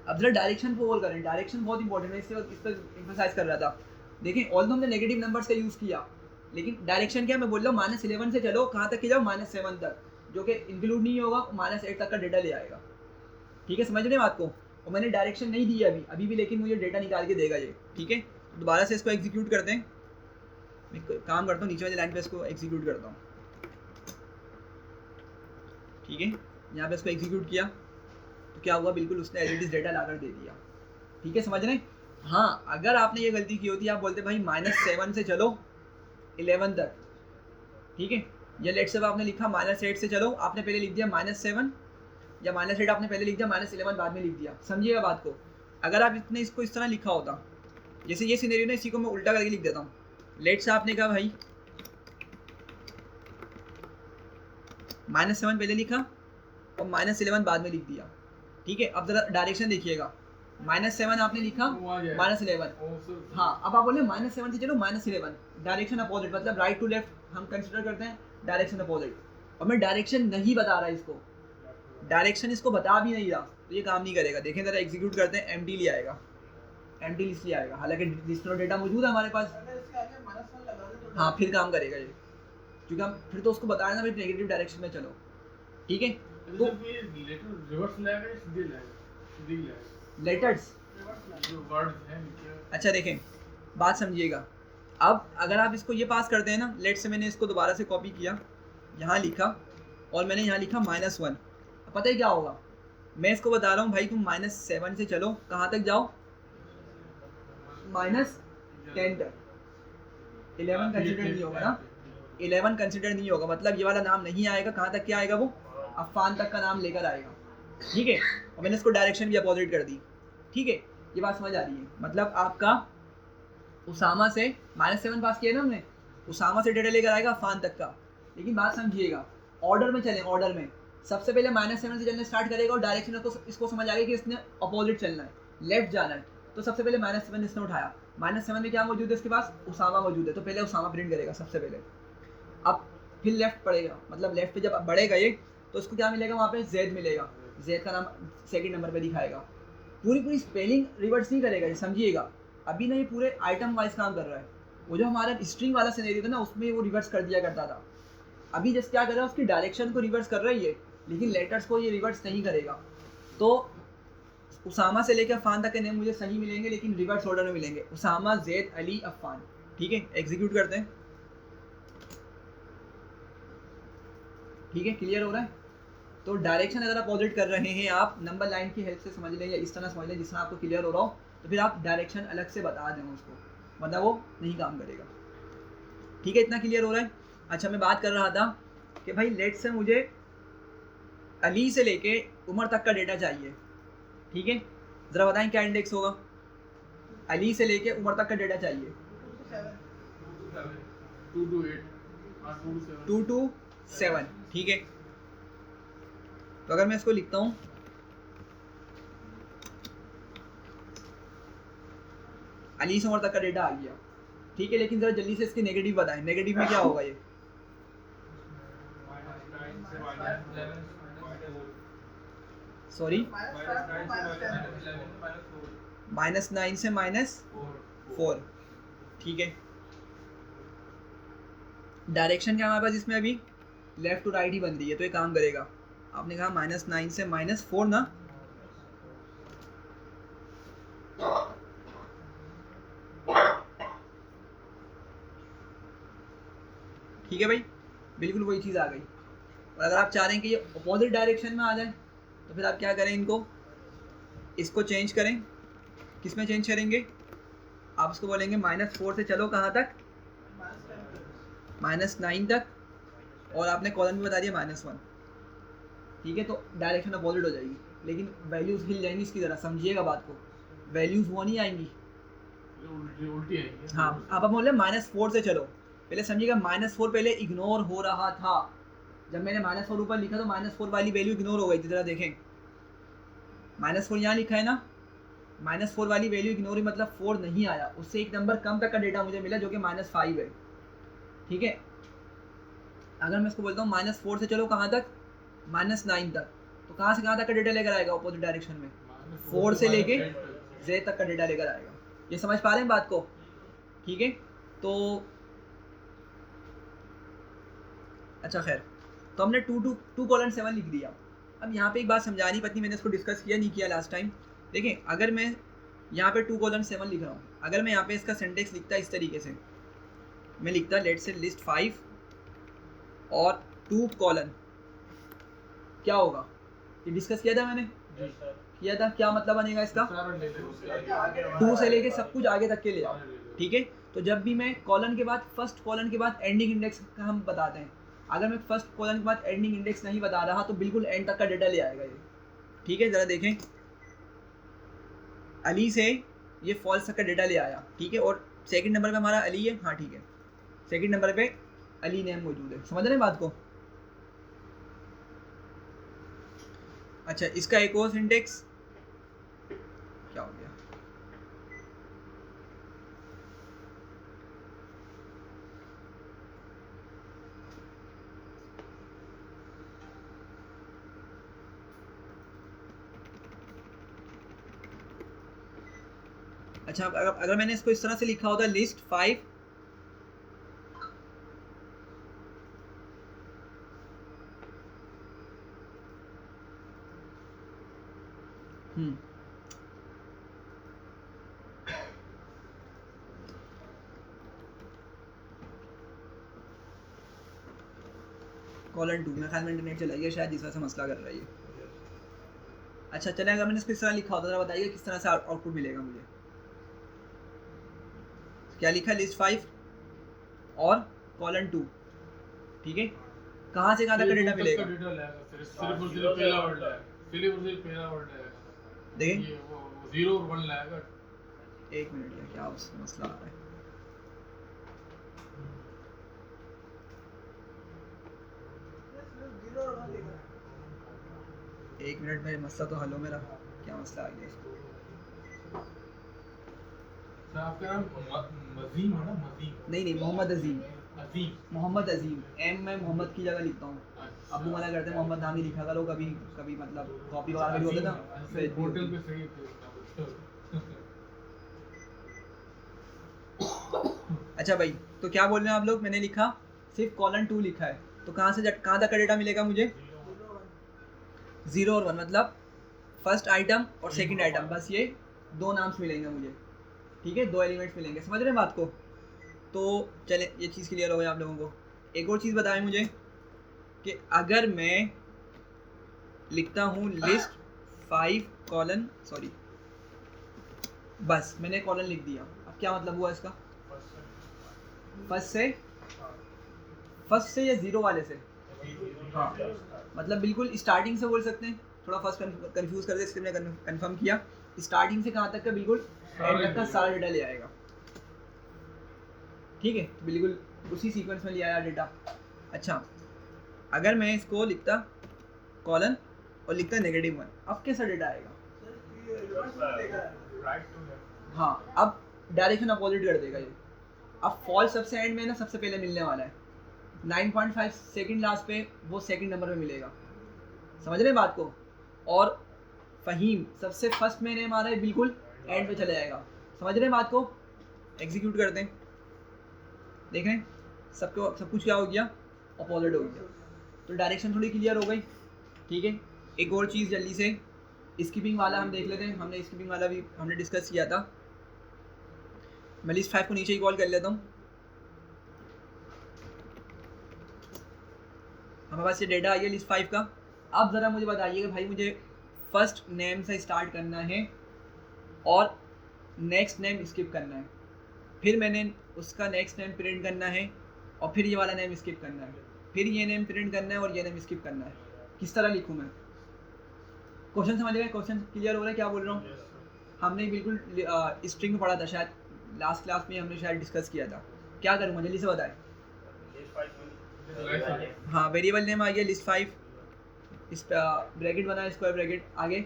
अब जरा डायरेक्शन को करें, डायरेक्शन बहुत इंपॉर्टेंट है, इस पर एम्फसाइज कर रहा था। देखें ऑल्दो हमने नेगेटिव नंबर्स का यूज़ किया, लेकिन डायरेक्शन क्या, मैं बोल रहा हूँ -11 से चलो कहाँ तक के जाओ, -7 तक, जो कि इंक्लूड नहीं होगा, -8 तक का डेटा ले आएगा, ठीक है। समझ रहे बात को। और मैंने डायरेक्शन नहीं दी है अभी भी, लेकिन मुझे डेटा निकाल के देगा ये, ठीक है। दोबारा से इसको एग्जीक्यूट करते हैं, मैं काम करता हूँ नीचे वाली लाइन पे इसको एग्जीक्यूट करता हूँ, ठीक है। यहाँ पे इसको एग्जीक्यूट किया तो क्या हुआ, बिल्कुल उसने एज इट इज़ डेटा लाकर दे दिया, ठीक है। समझ रहे हैं। हाँ, अगर आपने ये गलती की होती, आप बोलते भाई -7 से चलो 11 तक, ठीक है, या लेट से आपने लिखा -8 से चलो, आपने पहले लिख दिया -7 या -8 आपने पहले लिख दिया, -11 बाद में लिख दिया, समझिएगा बात को। अगर आप इतने इसको इस तरह लिखा होता, जैसे ये सिनेरियो ना, इसी को मैं उल्टा करके लिख देता हूँ। लेट से आपने कहा भाई -7 पहले लिखा और -11 बाद में लिख दिया, ठीक है। अब जरा डायरेक्शन देखिएगा, -7 आपने लिखा, -11, हाँ, अब आप बोले -7 से चलो -11, डायरेक्शन अपोजिट, मतलब राइट टू लेफ्ट हम कंसिडर करते हैं, डायरेक्शन अपोजिट। और मैं डायरेक्शन नहीं बता रहा इसको, डायरेक्शन इसको बता भी नहीं रहा, तो ये काम नहीं करेगा। देखें जरा, एग्जीक्यूट करते हैं, एम्प्टी ले आएगा, एम्प्टी लिस्ट ले आएगा, हालांकि लिस्ट में डेटा मौजूद है हमारे पास, हाँ, फिर काम करेगा ये, क्योंकि हम फिर तो उसको बता रहे ना भाई नेगेटिव डायरेक्शन में चलो, ठीक है। तो रिवर्स लाएगा या सीधे लाएगा? सीधे ही लाएगा। लेटर्स, जो वर्ड्स हैं नीचे, अच्छा देखें, बात समझिएगा। अब अगर आप इसको ये पास करते हैं ना, लेट से मैंने इसको दोबारा से कॉपी किया, यहाँ लिखा और मैंने यहाँ लिखा -1, पता है क्या होगा, मैं इसको बता रहा हूँ भाई तुम -7 से चलो, कहाँ तक जाओ, -10 तक। 11 कंसिडर नहीं होगा ना, 11 कंसिडर नहीं होगा, मतलब ये वाला नाम नहीं आएगा, कहाँ तक क्या आएगा, वो अफ़ान तक का नाम लेकर आएगा, ठीक है। और मैंने इसको डायरेक्शन भी अपोजिट कर दी, ठीक है। ये बात समझ आ रही है, मतलब आपका उसामा से -7 पास किया ना हमने, उसामा से डेटा लेकर आएगा अफ़ान तक का। लेकिन बात समझिएगा, ऑर्डर में चलें, ऑर्डर में सबसे पहले -7 से चलने स्टार्ट करेगा और डायरेक्शन को इसको समझ आ गया कि इसने अपोजिट चलना है, लेफ्ट जाना है, तो सबसे पहले -7 इसने उठाया, -7 में क्या मौजूद है इसके पास, उसामा मौजूद है, तो पहले उसामा प्रिंट करेगा सबसे पहले। अब फिर लेफ्ट पड़ेगा, मतलब लेफ्ट पे जब बढ़ेगा ये, तो उसको क्या मिलेगा, वहाँ पे जेड मिलेगा, जेड का नाम सेकंड नंबर पे दिखाएगा। पूरी स्पेलिंग रिवर्स नहीं करेगा, ये समझिएगा। अभी ना ये पूरे आइटम वाइज काम कर रहा है, वो जो हमारा स्ट्रिंग वाला सिनेरियो था ना, उसमें वो रिवर्स कर दिया करता था। अभी जैसे क्या कर रहा है, उसकी डायरेक्शन को रिवर्स कर रही है, लेकिन लेटर्स को ये रिवर्स नहीं करेगा। तो उसामा से लेकर अफ़ान तक के नेम मुझे सही मिलेंगे, लेकिन रिवर्स ऑर्डर में मिलेंगे, उसामा, जैद, अली, अफ़ान, ठीक है। एग्जीक्यूट करते हैं, ठीक है, क्लियर हो रहा है। तो डायरेक्शन अगर आप अपोजिट कर रहे हैं, आप नंबर लाइन की हेल्प से समझ लें या इस तरह समझ लें जिस तरह आपको क्लियर हो रहा हो, तो फिर आप डायरेक्शन अलग से बता दें उसको, वरना वो नहीं काम करेगा, ठीक है। इतना क्लियर हो रहा है। अच्छा, मैं बात कर रहा था कि भाई लेट से मुझे अली से लेके उमर तक का डेटा चाहिए, ठीक है। ज़रा बताएं क्या इंडेक्स होगा, अली से लेके उमर तक का डेटा चाहिए, 2 to 8, 2 to 7, ठीक है। तो अगर मैं इसको लिखता हूँ, अली से उमर तक का डेटा आ गया, ठीक है। लेकिन ज़रा जल्दी से इसके नेगेटिव बताएं, नेगेटिव में क्या होगा ये, सॉरी, -9 से -4, ठीक है। डायरेक्शन क्या हमारे पास इसमें अभी लेफ्ट टू राइट ही बन रही है, तो ये काम करेगा। आपने कहा -9 से -4 ना, ठीक है भाई, बिल्कुल वही चीज़ आ गई। और अगर आप चाह रहे हैं कि ये अपोजिट डायरेक्शन में आ जाए, तो फिर आप क्या करें, इनको इसको चेंज करें, किस में चेंज करेंगे, आप इसको बोलेंगे -4 से चलो कहाँ तक, -9 तक, और आपने कॉलम भी बता दिया -1, ठीक है। तो डायरेक्शन अपोजिट हो जाएगी, लेकिन वैल्यूज़ हिल जाएंगी इसकी तरह, समझिएगा बात को, वैल्यूज़ वो नहीं आएंगी, उल्टी आएंगी। हाँ। अब हम बोले -4 से चलो, पहले समझिएगा -4 पहले इग्नोर हो रहा था, जब मैंने -4 ऊपर लिखा तो -4 वाली वैल्यू इग्नोर हो गई थी, जरा देखें, -4 यहाँ लिखा है ना, -4 वाली वैल्यू इग्नोर हुई, मतलब 4 नहीं आया, उससे एक नंबर कम तक का डेटा मुझे मिला जो कि -5 है, ठीक है। अगर मैं इसको बोलता हूँ -4 से चलो कहाँ तक, -9 तक, तो कहाँ से कहाँ तक का डेटा लेकर आएगा अपोजिट डायरेक्शन में, 4 से लेके Z तक का डेटा लेकर आएगा। ये समझ पा रहे हैं बात को, ठीक है। तो अच्छा खैर, तो हमने 2:7 लिख दिया। अब यहाँ पे एक बात समझानी पड़ती, मैंने इसको डिस्कस किया नहीं किया लास्ट टाइम। देखें, अगर मैं यहाँ पे 2:7 लिख रहा हूँ, अगर मैं यहाँ पे इसका सिंटेक्स लिखता इस तरीके से, मैं लिखता लेट से लिस्ट 5 और 2 कॉलन, क्या होगा, ये डिस्कस किया था मैंने, किया था, क्या मतलब बनेगा इसका, सारा ले ले उसके आगे 2 से लेके सब कुछ आगे तक के ले आओ, ठीक है। तो जब भी मैं कॉलन के बाद फर्स्ट कॉलन के बाद एंडिंग इंडेक्स का हम बताते हैं, अगर मैं फर्स्ट कॉलन के बाद एंडिंग इंडेक्स नहीं बता रहा तो बिल्कुल एंड तक का डेटा ले आएगा ये, ठीक है। ज़रा देखें, अली से ये फॉल्स तक का डेटा ले आया, ठीक है। और सेकंड नंबर पे हमारा अली है, हाँ ठीक है, सेकंड नंबर पे अली नेम मौजूद है, समझ रहे हैं बात को। अच्छा, इसका एक और सिंटेक्स क्या हो गया, अच्छा अगर मैंने इसको इस तरह से लिखा होता लिस्ट 5 कॉलन 2, मेरे ख्याल में इंटरनेट चला गया शायद, जिस वजह से मसला कर रहा है ये। अच्छा चले, अगर मैंने इसको इस तरह लिखा होता तो बताइए किस तरह से आउटपुट मिलेगा मुझे। क्या लिखा, लिस्ट 5 और कॉलन 2, ठीक है। कहाँ से कहाँ तक का डेटा मिलेगा, सिर्फ पहला वर्ड है, सिर्फ पहला वर्ड है, देखें ये वो 0 और 1 लाएगा। एक मिनट, या क्या मसला आ रहा है, एक मिनट में मसला तो हल हो मेरा, क्या मसला आ गया इसको। सर आपका नाम मजीम है ना, मजीम? नहीं मोहम्मद अजीम, अजीम, मोहम्मद अजीम, एम मैं मोहम्मद की जगह लिखता हूँ। अबू मना करते हैं मोहम्मद नाम ही लिखा करो, कभी कभी मतलब कॉपी वगैरह भी होता ना फिर पोर्टल पे सही है। अच्छा भाई, तो क्या बोल रहे हैं आप लोग, मैंने लिखा सिर्फ कॉलन 2 लिखा है, तो कहाँ से कहाँ तक का डेटा मिलेगा मुझे, 0 और 1, मतलब फर्स्ट आइटम और सेकंड आइटम, बस ये 2 नाम्स मिलेंगे मुझे, ठीक है, 2 एलिमेंट्स मिलेंगे, समझ रहे हैं बात को। तो चले, ये चीज़ क्लियर हो गई आप लोगों को। एक और चीज़ बताएं मुझे कि अगर मैं लिखता हूँ लिस्ट 5 कॉलन, सॉरी बस मैंने कॉलन लिख दिया, अब क्या मतलब हुआ इसका, फर्स्ट से या 0 वाले से, हाँ मतलब बिल्कुल स्टार्टिंग से बोल सकते हैं, थोड़ा फर्स्ट कंफ्यूज कर दे, इसलिए मैंने कंफर्म किया, स्टार्टिंग से कहाँ तक का बिल्कुल एंड तक का सारा डेटा ले आएगा, ठीक है, बिल्कुल उसी सीक्वेंस में ले आया डेटा। अच्छा, अगर मैं इसको लिखता कॉलन और लिखता -1, अब कैसा डेटा आएगा, हाँ अब डायरेक्शन अपोजिट कर देगा ये, अब फॉल्स सबसे एंड में ना सबसे पहले मिलने वाला है, 9.5 सेकंड लास्ट पे वो सेकंड नंबर में मिलेगा, समझ रहे हैं बात को। और फ़हीम सबसे फर्स्ट में नेम आ रहा है, बिल्कुल एंड पे चले जाएगा, समझ रहे हैं बात को। एग्जीक्यूट करते हैं, देख रहे हैं सब कुछ क्या हो गया, अपोजिट हो गया, तो डायरेक्शन थोड़ी क्लियर हो गई, ठीक है। एक और चीज़ जल्दी से, स्किपिंग वाला हम देख लेते हैं, हमने स्किपिंग वाला भी हमने डिस्कस किया था। मैं लिस्ट 5 को नीचे ही कॉल कर लेता हूँ, हमारे पास ये डेटा आ गया लिस्ट 5 का। अब ज़रा मुझे बताइए कि भाई मुझे फर्स्ट नेम से स्टार्ट करना है और नेक्स्ट नेम स्किप करना है, फिर मैंने उसका नेक्स्ट नेम प्रिंट करना है और फिर ये वाला नेम स्किप करना है, फिर ये नेम प्रिंट करना है और ये नेम स्किप करना है, किस तरह लिखूँ मैं। क्वेश्चन समझ गए, क्वेश्चन क्लियर हो रहा है क्या बोल रहा हूँ। हमने बिल्कुल स्ट्रिंग में पढ़ा था, शायद लास्ट क्लास में हमने शायद डिस्कस किया था। क्या करूँ जल्दी से बताएं। हाँ, वेरिएबल नेम आ गया लिस्ट 5, इस ब्रैकेट बना है, स्क्वायर ब्रैकेट, आगे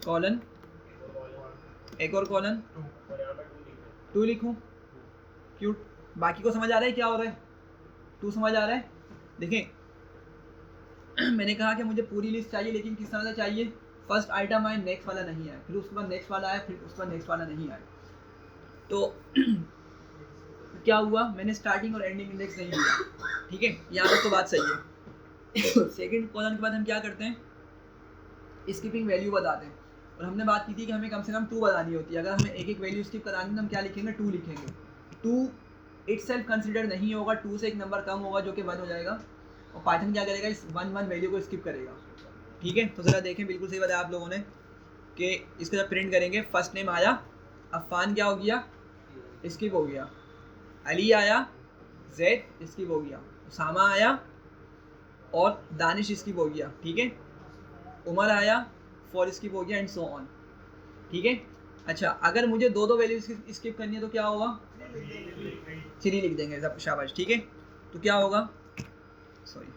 कॉलन, एक और कॉलन 2 लिखूँ, क्यूट। बाकी को समझ आ रहा है क्या हो रहा है, 2 समझ आ रहा है। देखें मैंने कहा कि मुझे पूरी लिस्ट चाहिए, लेकिन किस तरह से चाहिए, फर्स्ट आइटम आए, नेक्स्ट वाला नहीं आए, फिर उसके बाद नेक्स्ट वाला आया, फिर उसके बाद नेक्स्ट वाला नहीं आया। तो क्या हुआ, मैंने स्टार्टिंग और एंडिंग इंडेक्स नहीं दिया, ठीक है, यहाँ तक तो बात सही है। सेकंड कॉलन के बाद हम क्या करते हैं, स्किपिंग वैल्यू बताते हैं, और हमने बात की थी कि हमें कम से कम 2 बतानी होती है। अगर हमें एक एक वैल्यू स्किप करानी है तो हम क्या लिखेंगे, 2 लिखेंगे। 2 इटसेल्फ कंसिडर नहीं होगा, 2 से एक नंबर कम होगा जो कि 1 हो जाएगा, और पाइथन क्या करेगा, इस 1 वैल्यू को स्किप करेगा, ठीक है, तो ज़रा देखें, बिल्कुल सही बताया आप लोगों ने कि इसको जब प्रिंट करेंगे, फर्स्ट नेम आया, अफ़ान क्या हो गया, स्किप हो गया, अली आया, जैद स्किप हो गया, उसामा आया और दानिश स्किप हो गया, ठीक है, उमर आया, फॉर स्किप हो गया, एंड सो ऑन, ठीक है। अच्छा, अगर मुझे दो वैल्यू स्किप करनी है तो क्या होगा, 3 लिख देंगे, सब शाबाश, ठीक है। तो क्या होगा, सॉरी,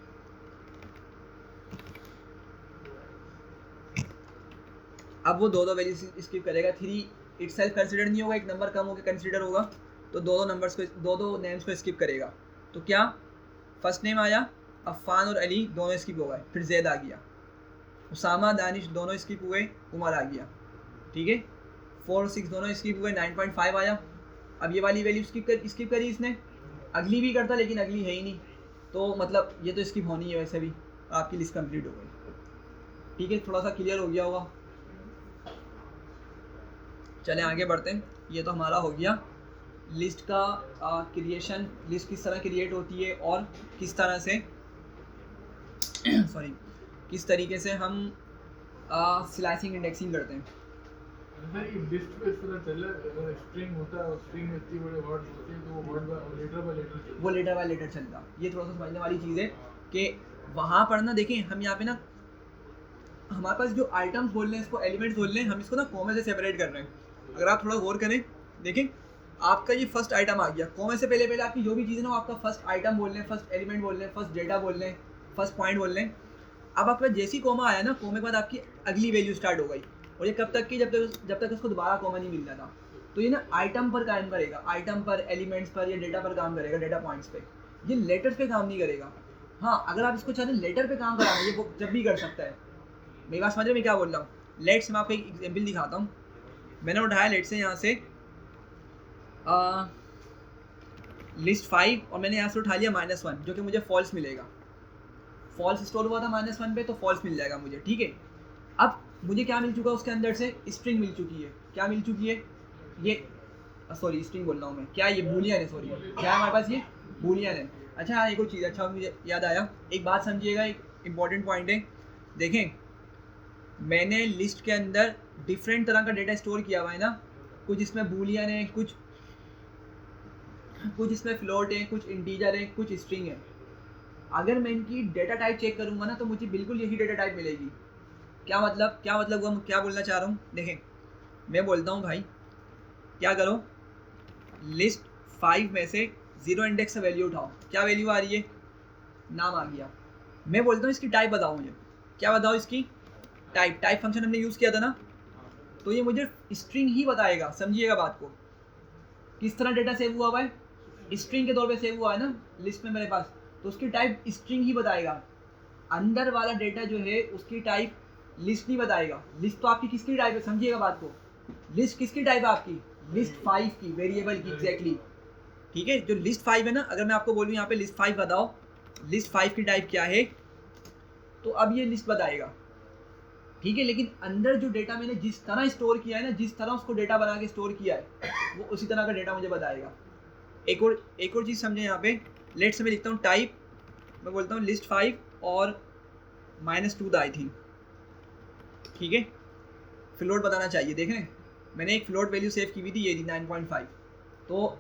अब वो दो वैल्यू स्किप करेगा, 3 इटसेल्फ कंसीडर नहीं होगा, एक नंबर कम होकर कंसीडर होगा, तो दो नंबर्स को, दो नेम्स को स्किप करेगा। तो क्या, फर्स्ट नेम आया, अफ़ान और अली दोनों स्किप हो गए, फिर जैद आ गया, उसामा दानिश दोनों स्किप हुए, उमर आ गया, ठीक है, 4 और 6 दोनों स्किप हुए, 9.5 आया। अब ये वाली वैल्यू स्किप करी इसने, अगली भी करता लेकिन अगली है ही नहीं, तो मतलब ये तो स्किप होनी है वैसे भी, आपकी लिस्ट कंप्लीट हो गई, ठीक है। थोड़ा सा क्लियर हो गया होगा, चलें आगे बढ़ते हैं। ये तो हमारा हो गया लिस्ट का क्रिएशन, लिस्ट किस तरह क्रिएट होती है और किस तरह से सॉरी किस तरीके से हम स्लाइसिंग इंडेक्सिंग करते हैं। सर ये लिस्ट पे इस तरह चल रहा है, अगर स्ट्रिंग होता है और स्ट्रिंग में इतने बड़े वर्ड्स होते हैं तो वो वर्ड लेटर बाय लेटर चलता है, वो लेटर बाय लेटर चलता। ये थोड़ा सा समझने वाली चीज़ है कि वहाँ पर ना देखें, हम यहाँ पे ना हमारे पास जो आइटम्स बोल रहे हैं, इसको एलिमेंट्स बोल रहे हैं, हम इसको ना कॉमे से सेपरेट कर रहे हैं। अगर आप थोड़ा गौर करें, देखें आपका ये फर्स्ट आइटम आ गया, कॉमे से पहले पहले आपकी जो भी चीज़ है ना, आपका फर्स्ट आइटम बोल रहे हैं, फर्स्ट एलिमेंट बोल रहे हैं, फर्स्ट डेटा बोल रहे हैं, फर्स्ट पॉइंट बोल रहे हैं। अब आपके पास जैसी कॉमा आया ना, कॉमे के बाद आपकी अगली वैल्यू स्टार्ट हो गई, और ये कब तक की, जब तक उसको दोबारा कॉमा नहीं मिल रहा था। तो ये ना आइटम पर काम करेगा, आइटम पर, एलिमेंट्स पर या डेटा पर काम करेगा, डेटा पॉइंट्स पे। ये लेटर्स पे काम नहीं करेगा। हाँ, अगर आप इसको चाहते हैं लेटर पे काम कराना, ये वो जब भी कर सकता है। मेरी बात समझ रहे मैं क्या बोल रहा हूँ। लेट्स, मैं आपको एक एग्जाम्पल दिखाता हूँ। मैंने उठाया लेट से यहाँ से लिस्ट 5 और मैंने यहाँ से उठा लिया -1, जो कि मुझे फॉल्स मिलेगा। फॉल्स स्टोर हुआ था -1 पे, तो फॉल्स मिल जाएगा मुझे, ठीक है। अब मुझे क्या मिल चुका है उसके अंदर से, स्ट्रिंग मिल चुकी है। क्या मिल चुकी है, ये सॉरी स्ट्रिंग बोल रहा हूँ मैं, क्या ये बूलियन है, सॉरी क्या है हमारे पास, ये बूलियन है। अच्छा हाँ, एक और चीज़, अच्छा मुझे याद आया, एक बात समझिएगा, एक इम्पॉर्टेंट पॉइंट है। देखें, मैंने लिस्ट के अंदर डिफरेंट तरह का डेटा स्टोर किया हुआ है ना, कुछ इसमें बूलियन है, कुछ इसमें फ्लोट है, कुछ इंटीजर है, कुछ स्ट्रिंग है। अगर मैं इनकी डेटा टाइप चेक करूँगा ना, तो मुझे बिल्कुल यही डेटा टाइप मिलेगी। क्या मतलब हुआ, मैं क्या बोलना चाह रहा हूँ। देखें, मैं बोलता हूँ भाई क्या करो, लिस्ट 5 में से 0 इंडेक्स से वैल्यू उठाओ। क्या वैल्यू आ रही है, नाम आ गया। मैं बोलता हूँ इसकी टाइप बताओ मुझे, क्या बताओ इसकी टाइप फंक्शन हमने यूज़ किया था ना, तो ये मुझे स्ट्रिंग ही बताएगा। समझिएगा बात को, किस तरह डेटा सेव हुआ है, स्ट्रिंग के तौर पे सेव हुआ है ना लिस्ट में मेरे पास, तो उसकी टाइप स्ट्रिंग ही बताएगा। अंदर वाला डेटा जो है उसकी टाइप लिस्ट नहीं बताएगा। लिस्ट तो आपकी किसकी टाइप है, समझिएगा बात को, लिस्ट किसकी टाइप है आपकी, लिस्ट 5 की, वेरिएबल की, एग्जैक्टली, ठीक है। जो लिस्ट 5 है ना, अगर मैं आपको बोलूँ यहाँ पे लिस्ट 5 बताओ, लिस्ट 5 की टाइप क्या है, तो अब ये लिस्ट बताएगा, ठीक है। लेकिन अंदर जो डेटा मैंने जिस तरह स्टोर किया है ना, जिस तरह उसको डेटा बना के स्टोर किया है, वो उसी तरह का डेटा मुझे बताएगा। एक और चीज़ समझे यहाँ पे, लेट से मैं लिखता हूँ टाइप, मैं बोलता हूँ लिस्ट 5 और -2 आई थी, ठीक है। फ्लोट बताना चाहिए, देखें मैंने एक फ्लोट वैल्यू सेव की हुई थी, ये थी 9.5। तो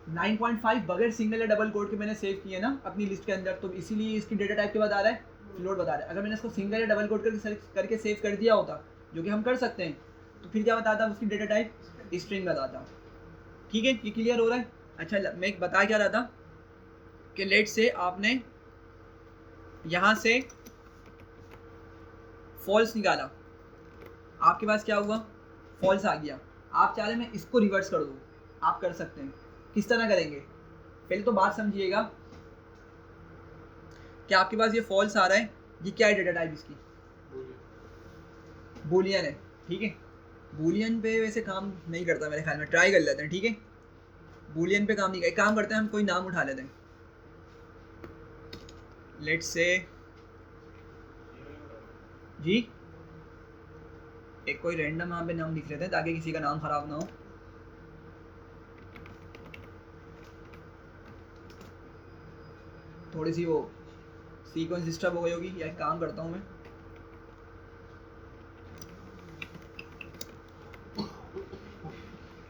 9.5 बगैर सिंगल या डबल कोड के मैंने सेव किए ना अपनी लिस्ट के अंदर, तो इसीलिए इसकी डेटा टाइप के बाद आ रहा है फ्लोट बता रहा है। अगर मैंने इसको सिंगल या डबल कोड करके सेव कर दिया होता, जो कि हम कर सकते हैं, तो फिर क्या बताता, उसकी डेटा टाइप स्ट्रिंग बताता, ठीक है। ये क्लियर हो रहा है। अच्छा, मैं एक बता क्या रहा था कि लेट से आपने यहाँ से फॉल्स निकाला, आपके पास क्या हुआ, फॉल्स आ गया। आप चाह रहे मैं इसको रिवर्स कर दूँ, आप कर सकते हैं। किस तरह करेंगे, पहले तो बात समझिएगा कि आपके पास ये फॉल्स आ रहा है, ये क्या है डेटा टाइप इसकी, बूलियन है, ठीक है। बूलियन पे वैसे काम नहीं करता मेरे ख्याल में, ट्राई कर लेते हैं, ठीक है। बूलियन पे काम नहीं, एक काम करते हैं, हम कोई नाम उठा लेते हैं। लेट्स से जी, एक कोई रैंडम यहाँ पे नाम लिख लेते हैं ताकि किसी का नाम ख़राब ना हो। थोड़ी सी वो सीक्वेंस डिस्टर्ब हो गई होगी, या एक काम करता हूँ मैं,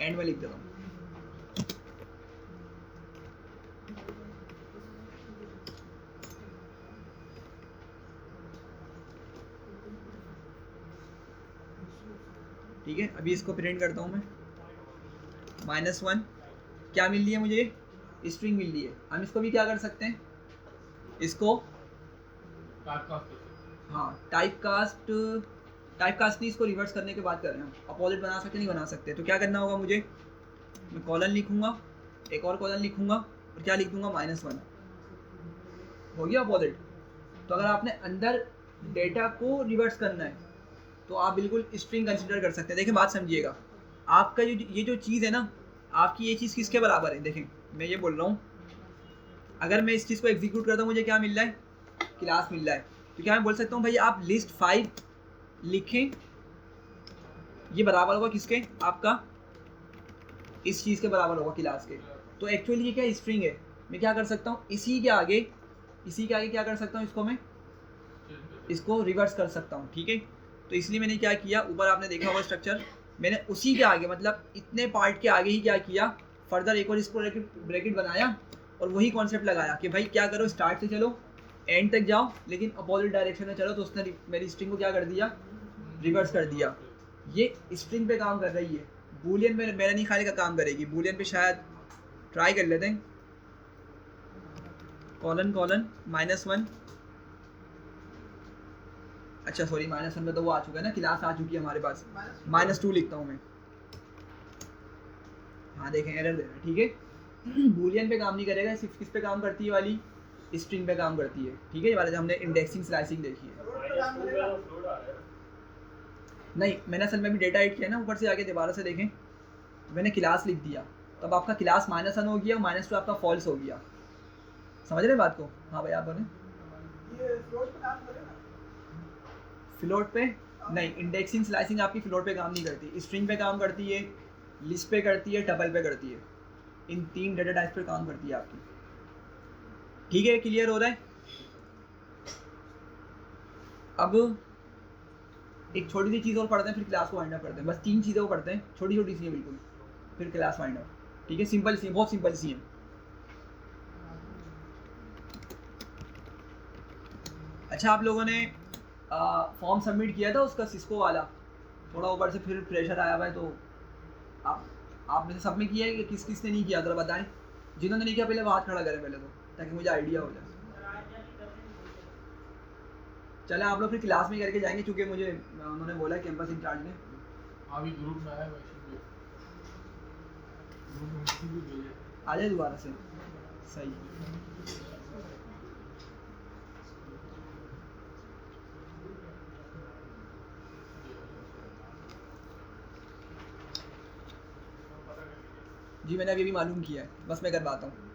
एंड में लिख देता हूँ। ठीक है, अभी इसको प्रिंट करता हूँ मैं। -1 क्या मिल रही है मुझे, स्ट्रिंग मिल रही है। हम इसको भी क्या कर सकते हैं, इसको हाँ टाइप कास्ट नहीं, इसको रिवर्स करने के बाद कर रहे हैं हम। अपोजिट बना सकते नहीं बना सकते, तो क्या करना होगा मुझे, मैं कॉलन लिखूंगा, एक और कॉलन लिखूंगा और क्या लिख दूंगा -1, हो गया अपोजिट। तो अगर आपने अंदर डेटा को रिवर्स करना है तो आप बिल्कुल स्ट्रिंग कंसिडर कर सकते हैं। देखें बात समझिएगा, आपका ये जो चीज़ है ना, आपकी ये चीज़ किसके बराबर है। देखें मैं ये बोल रहा हूँ, अगर मैं इस चीज़ को एग्जीक्यूट करता हूँ मुझे क्या मिल रहा है, क्लास मिल रहा है। तो क्या मैं बोल सकता हूँ भाई आप लिस्ट 5 लिखें, ये बराबर होगा किसके, आपका इस चीज़ के बराबर होगा क्लास के। तो एक्चुअली ये क्या स्ट्रिंग है, मैं क्या कर सकता हूँ इसी के आगे क्या कर सकता हूँ, इसको मैं इसको रिवर्स कर सकता हूँ। ठीक है, तो इसलिए मैंने क्या किया, ऊपर आपने देखा होगा स्ट्रक्चर, मैंने उसी के आगे मतलब इतने पार्ट के आगे ही क्या किया, फर्दर एक और इसको ब्रैकेट बनाया और वही कॉन्सेप्ट लगाया कि भाई क्या करो, स्टार्ट से चलो एंड तक जाओ लेकिन अपोजिट डायरेक्शन में चलो। तो उसने मेरी स्ट्रिंग को क्या कर दिया, रिवर्स कर दिया। ये स्ट्रिंग पे काम कर रही है, बूलियन में मेरा नहीं खाने का काम करेगी। बूलियन पे शायद ट्राई कर लेते हैं, कॉलन -1, अच्छा सॉरी -1 में तो वो आ चुका है ना, क्लास आ चुकी है हमारे पास। -2 लिखता हूँ मैं, हाँ देखें एरर दे रहा है। ठीक है, बूलियन पे काम नहीं करेगा, सिर्फ किस पे काम करती है वाली, स्ट्रिंग पे काम करती है। ठीक है, ये वाले हमने इंडेक्सिंग स्लाइसिंग देखी है। नहीं मैंने असल में भी डेटा एड किया ना, ऊपर से आके दोबारा से देखें, मैंने क्लास लिख दिया, तब आपका क्लास -1 हो गया, -2 आपका फॉल्स हो गया। समझ रहे बात को। हाँ भाई आप बोलें। फ्लोट पे नहीं, इंडेक्सिंग स्लाइसिंग आपकी फ्लोट पे काम नहीं करती, स्ट्रिंग पे काम करती है, लिस्ट पे करती है, टपल पे करती है। इन 3 डेटा टाइप्स पे काम करती है आपकी। ठीक है, क्लियर हो रहा है। अब एक छोटी सी चीज़ और पढ़ते हैं, फिर क्लास को वाइंड अप करते हैं। बस 3 चीज़ें वो पढ़ते हैं, छोटी छोटी सी हैं बिल्कुल, फिर क्लास वाइंड अप। ठीक है, सिंपल सी, बहुत सिंपल सी है। अच्छा आप लोगों ने फॉर्म सबमिट किया था उसका, सिस्को वाला, थोड़ा ऊपर से फिर प्रेशर आया हुआ है, तो आपने से सबमिट किया है कि किस ने नहीं किया, जरा बताएं। जिन्होंने नहीं किया पहले वो हाथ खड़ा करें पहले, तो ताकि मुझे आइडिया हो जाए। चले आप लोग फिर क्लास में करके जाएंगे, क्योंकि मुझे उन्होंने बोला कैंपस इंचार्ज ने। अभी ग्रुप में आया, आ जाए दोबारा से, सही। जी मैंने अभी मालूम किया है, बस मैं करवाता हूँ।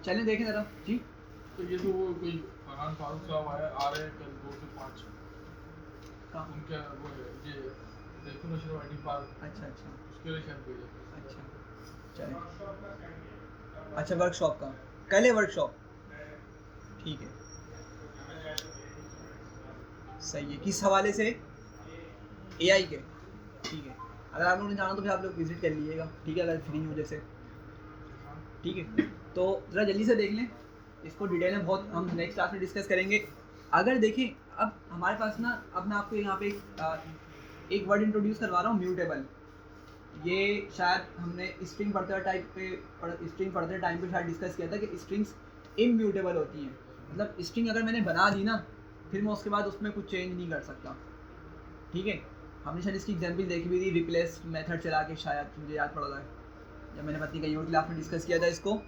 चलें देखें जरा जी। तो ये तो वो कोई फरहान फारूक साहब आ रहे हैं कल 2 से 5 कहाँ? उनका वो है ये देखो नशर वाइडी पार्क। अच्छा अच्छा उसके लिए शायद भेजा। अच्छा चलें। अच्छा वर्कशॉप का कल है वर्कशॉप, ठीक है सही है। किस हवाले से, एआई के, ठीक है। अगर आप लोगों ने जाना तो फिर आप लोग विजिट कर लीजिएगा, ठीक है, अगर फ्री हो जैसे, ठीक है। तो ज़रा जल्दी से देख लें इसको, डिटेल में बहुत हम नेक्स्ट क्लास में डिस्कस करेंगे। अगर देखें अब हमारे पास ना, अब मैं आपको यहाँ पे एक वर्ड इंट्रोड्यूस करवा रहा हूँ, म्यूटेबल। ये शायद हमने स्ट्रिंग पढ़ते टाइम पे शायद डिस्कस किया था कि स्ट्रिंग्स इम्यूटेबल होती हैं। मतलब स्ट्रिंग अगर मैंने बना दी ना, फिर मैं उसके बाद उसमें कुछ चेंज नहीं कर सकता, ठीक है। हमने शायद इसकी एग्जाम्पल देखी भी थी, रिप्लेस मेथड चला के, शायद मुझे याद पड़ रहा है, जब मैंने पत्नी कहीं और क्लास में डिस्कस किया था इसको।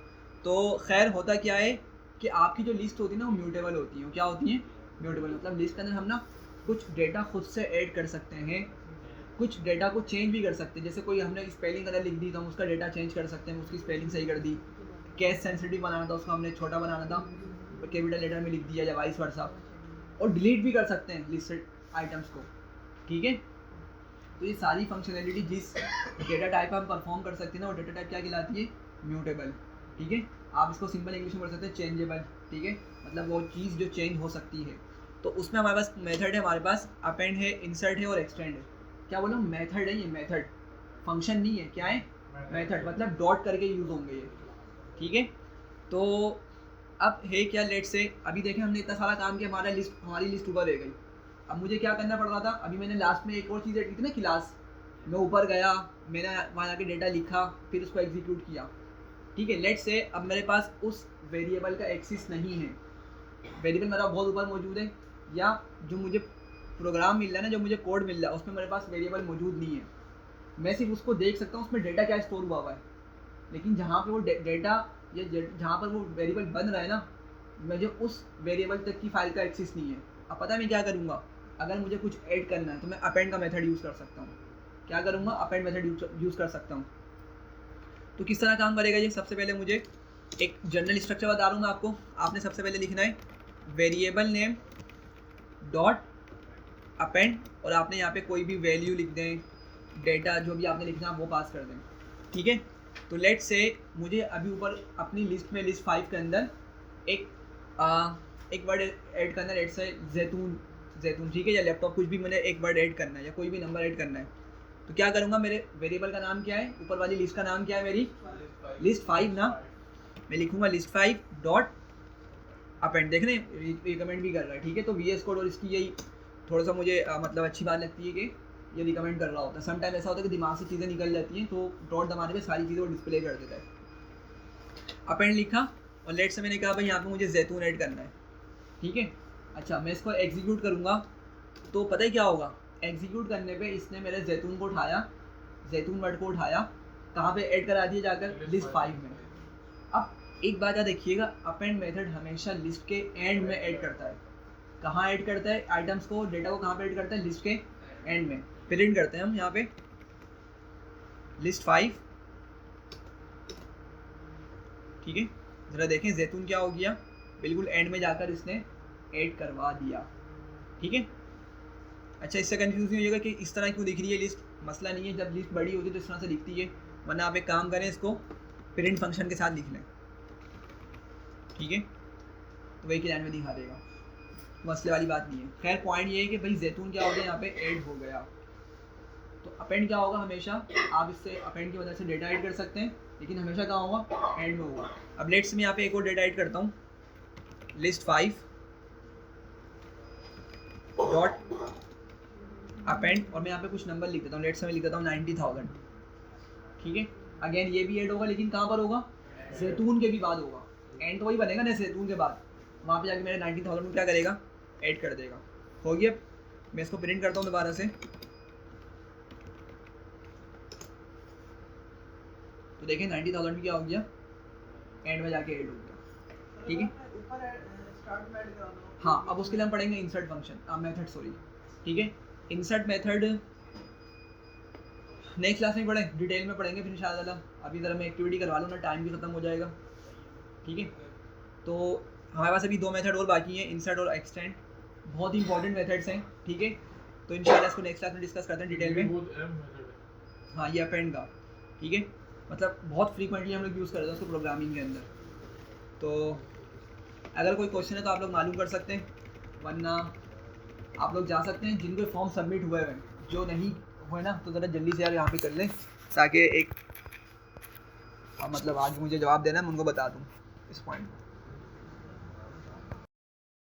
तो खैर होता क्या है कि आपकी जो लिस्ट होती है ना वो म्यूटेबल होती है। वो क्या होती है, म्यूटेबल। मतलब लिस्ट के अंदर हम ना कुछ डेटा खुद से ऐड कर सकते हैं, कुछ डेटा को चेंज भी कर सकते हैं। जैसे कोई हमने स्पेलिंग अगर लिख दी तो हम उसका डेटा चेंज कर सकते हैं, उसकी स्पेलिंग सही कर दी। केस सेंसिटिव बनाना था उसको हमने छोटा बनाना था, कैपिटल लेटर में लिख दिया या वाइस वर्सा। और डिलीट भी कर सकते हैं लिस्टेड आइटम्स को, ठीक है। तो ये सारी फंक्शनैलिटी जिस डेटा टाइप हम परफॉर्म कर सकते हैं ना, वो डेटा टाइप क्या कहलाती है? म्यूटेबल। ठीक है, आप इसको सिंपल इंग्लिश में बोल सकते हैं चेंजेबल। ठीक है, मतलब वो चीज़ जो चेंज हो सकती है। तो उसमें हमारे पास मेथड है, हमारे पास अपेंड है, इंसर्ट है और एक्सटेंड है। क्या बोला? मेथड है, ये मेथड, फंक्शन नहीं है। क्या है? मेथड, मतलब डॉट करके यूज़ होंगे ये। ठीक है, तो अब है क्या, लेट से अभी देखें हमने इतना सारा काम किया, हमारी लिस्ट ऊपर रह गई। अब मुझे क्या करना पड़ रहा था? अभी मैंने लास्ट में एक और चीज़ ऐड की थी ना, क्लास। मैं ऊपर गया, मैंने वहाँ जाके डेटा लिखा, फिर उसको एग्जीक्यूट किया। ठीक है, लेट से अब मेरे पास उस वेरिएबल का एक्सेस नहीं है, वेरिएबल मेरा बहुत ऊपर मौजूद है, या जो मुझे प्रोग्राम मिल रहा है ना, जो मुझे कोड मिल रहा है, उसमें मेरे पास वेरिएबल मौजूद नहीं है। मैं सिर्फ उसको देख सकता हूँ उसमें डेटा क्या स्टोर हुआ है, लेकिन जहाँ पे वो डेटा या जहाँ पर वो वेरिएबल बन रहा है ना, मुझे उस वेरिएबल तक की फाइल का एक्सेस नहीं है। अब पता है मैं क्या करूँगा? अगर मुझे कुछ ऐड करना है तो मैं अपेंड का मेथड यूज़ कर सकता हूँ। क्या करूँगा? अपेंड मेथड यूज़ कर सकता हूँ। तो किस तरह काम करेगा ये? सबसे पहले मुझे एक जनरल स्ट्रक्चर बता दूँ मैं आपको। आपने सबसे पहले लिखना है वेरिएबल नेम डॉट अपेंड, और आपने यहाँ पे कोई भी वैल्यू लिख दें, डेटा जो भी आपने लिखना है वो पास कर दें। ठीक है, तो लेट से मुझे अभी ऊपर अपनी लिस्ट में, लिस्ट 5 के अंदर एक वर्ड ऐड करना है, लेट से जैतून। ठीक है, या लैपटॉप, कुछ भी मैंने एक वर्ड ऐड करना है या कोई भी नंबर ऐड करना है। तो क्या करूँगा? मेरे वेरिएबल का नाम क्या है? ऊपर वाली लिस्ट का नाम क्या है? मेरी लिस्ट 5 ना। मैं लिखूँगा लिस्ट 5 डॉट अपेंड। देख रहे हैं रिकमेंड भी कर रहा है। ठीक है, तो VS कोड और इसकी यही थोड़ा सा मुझे मतलब अच्छी बात लगती है कि ये रिकमेंड कर रहा होता है। समटाइम ऐसा होता है कि दिमाग से चीज़ें निकल जाती हैं, तो डॉट दबाने पे सारी चीज़ें वो डिस्प्ले कर देता है। अपेंड लिखा, और लेट से मैंने कहा भाई यहाँ पे मुझे जैतून ऐड करना है। ठीक है, अच्छा मैं इसको एग्जीक्यूट करूँगा तो पता ही क्या होगा? एग्जीक्यूट करने पे इसने मेरे जैतून को उठाया, जैतून वर्ड को उठाया, कहाँ पे ऐड करा दिया? जाकर लिस्ट 5 में। अब एक बात याद देखिएगा, अपेंड मेथड हमेशा लिस्ट के एंड में ऐड करता है। कहाँ ऐड करता है? आइटम्स को, डेटा को कहाँ पे ऐड करता है? लिस्ट के एंड में। प्रिंट करते हैं हम यहाँ पे लिस्ट 5। ठीक है, ज़रा देखें जैतून क्या हो गया, बिल्कुल एंड में जाकर इसने ऐड करवा दिया। ठीक है, अच्छा इससे कंफ्यूज नहीं होइएगा कि इस तरह क्यों दिख रही है लिस्ट। मसला नहीं है, जब लिस्ट बड़ी होती है तो इस तरह से दिखती है, वरना आप एक काम करें, इसको प्रिंट फंक्शन के साथ लिख लें। ठीक है, तो वही की लाइन में दिखा देगा, मसले वाली बात नहीं है। खैर पॉइंट ये है कि भाई जैतून क्या हो गया, यहाँ पे ऐड हो गया। तो अपेंड क्या होगा? हमेशा आप इससे अपेंड की वजह से डेटा ऐड कर सकते हैं, लेकिन हमेशा क्या होगा? एंड में होगा। अब लेट्स मैं यहाँ पे एक और डेटा ऐड करता हूँ, लिस्ट 5 डॉट अपेंड, और मैं यहाँ पे कुछ नंबर लिख देता हूँ। लेट्स मैं लिख देता हूँ 90,000। ठीक है, अगेन ये भी ऐड होगा, लेकिन कहाँ पर होगा? जैतून के भी बाद होगा। एंड तो वही बनेगा ना जैतून के बाद, वहाँ पे जाके मेरे 90,000 में क्या करेगा? ऐड कर देगा। हो गया, मैं इसको प्रिंट करता हूँ दोबारा से। तो देखें 90,000 भी क्या हो गया? एंड में जाके ऐड हो गया। ठीक है, हाँ, अब उसके लिए हम पढ़ेंगे इंसर्ट फंक्शन, मेथड सॉरी। ठीक है, इंसर्ट मेथड नेक्स्ट क्लास में पढ़ें, डिटेल में पढ़ेंगे फिर इंशाल्लाह। अभी ज़रा मैं एक्टिविटी करवा लूँ ना, टाइम भी ख़त्म हो जाएगा। ठीक है, तो हमारे पास अभी 2 मेथड और बाकी हैं, इंसर्ट और एक्सटेंड। बहुत ही इंपॉर्टेंट मेथड्स हैं। ठीक है, तो इंशाल्लाह इसको नेक्स्ट क्लास में डिस्कस करते हैं डिटेल में। हाँ, ये अपेंड का। ठीक है, मतलब बहुत फ्रीक्वेंटली हम लोग यूज़ करते हैं उसको प्रोग्रामिंग के अंदर। तो अगर कोई क्वेश्चन है तो आप लोग मालूम कर सकते हैं, वरना आप लोग जा सकते हैं। जिनको फॉर्म सबमिट हुए हैं, जो नहीं हुए ना, तो ज़रा जल्दी से यार यहाँ पे कर लें, ताकि एक मतलब आज मुझे जवाब देना है, मैं उनको बता दूँ इस पॉइंट।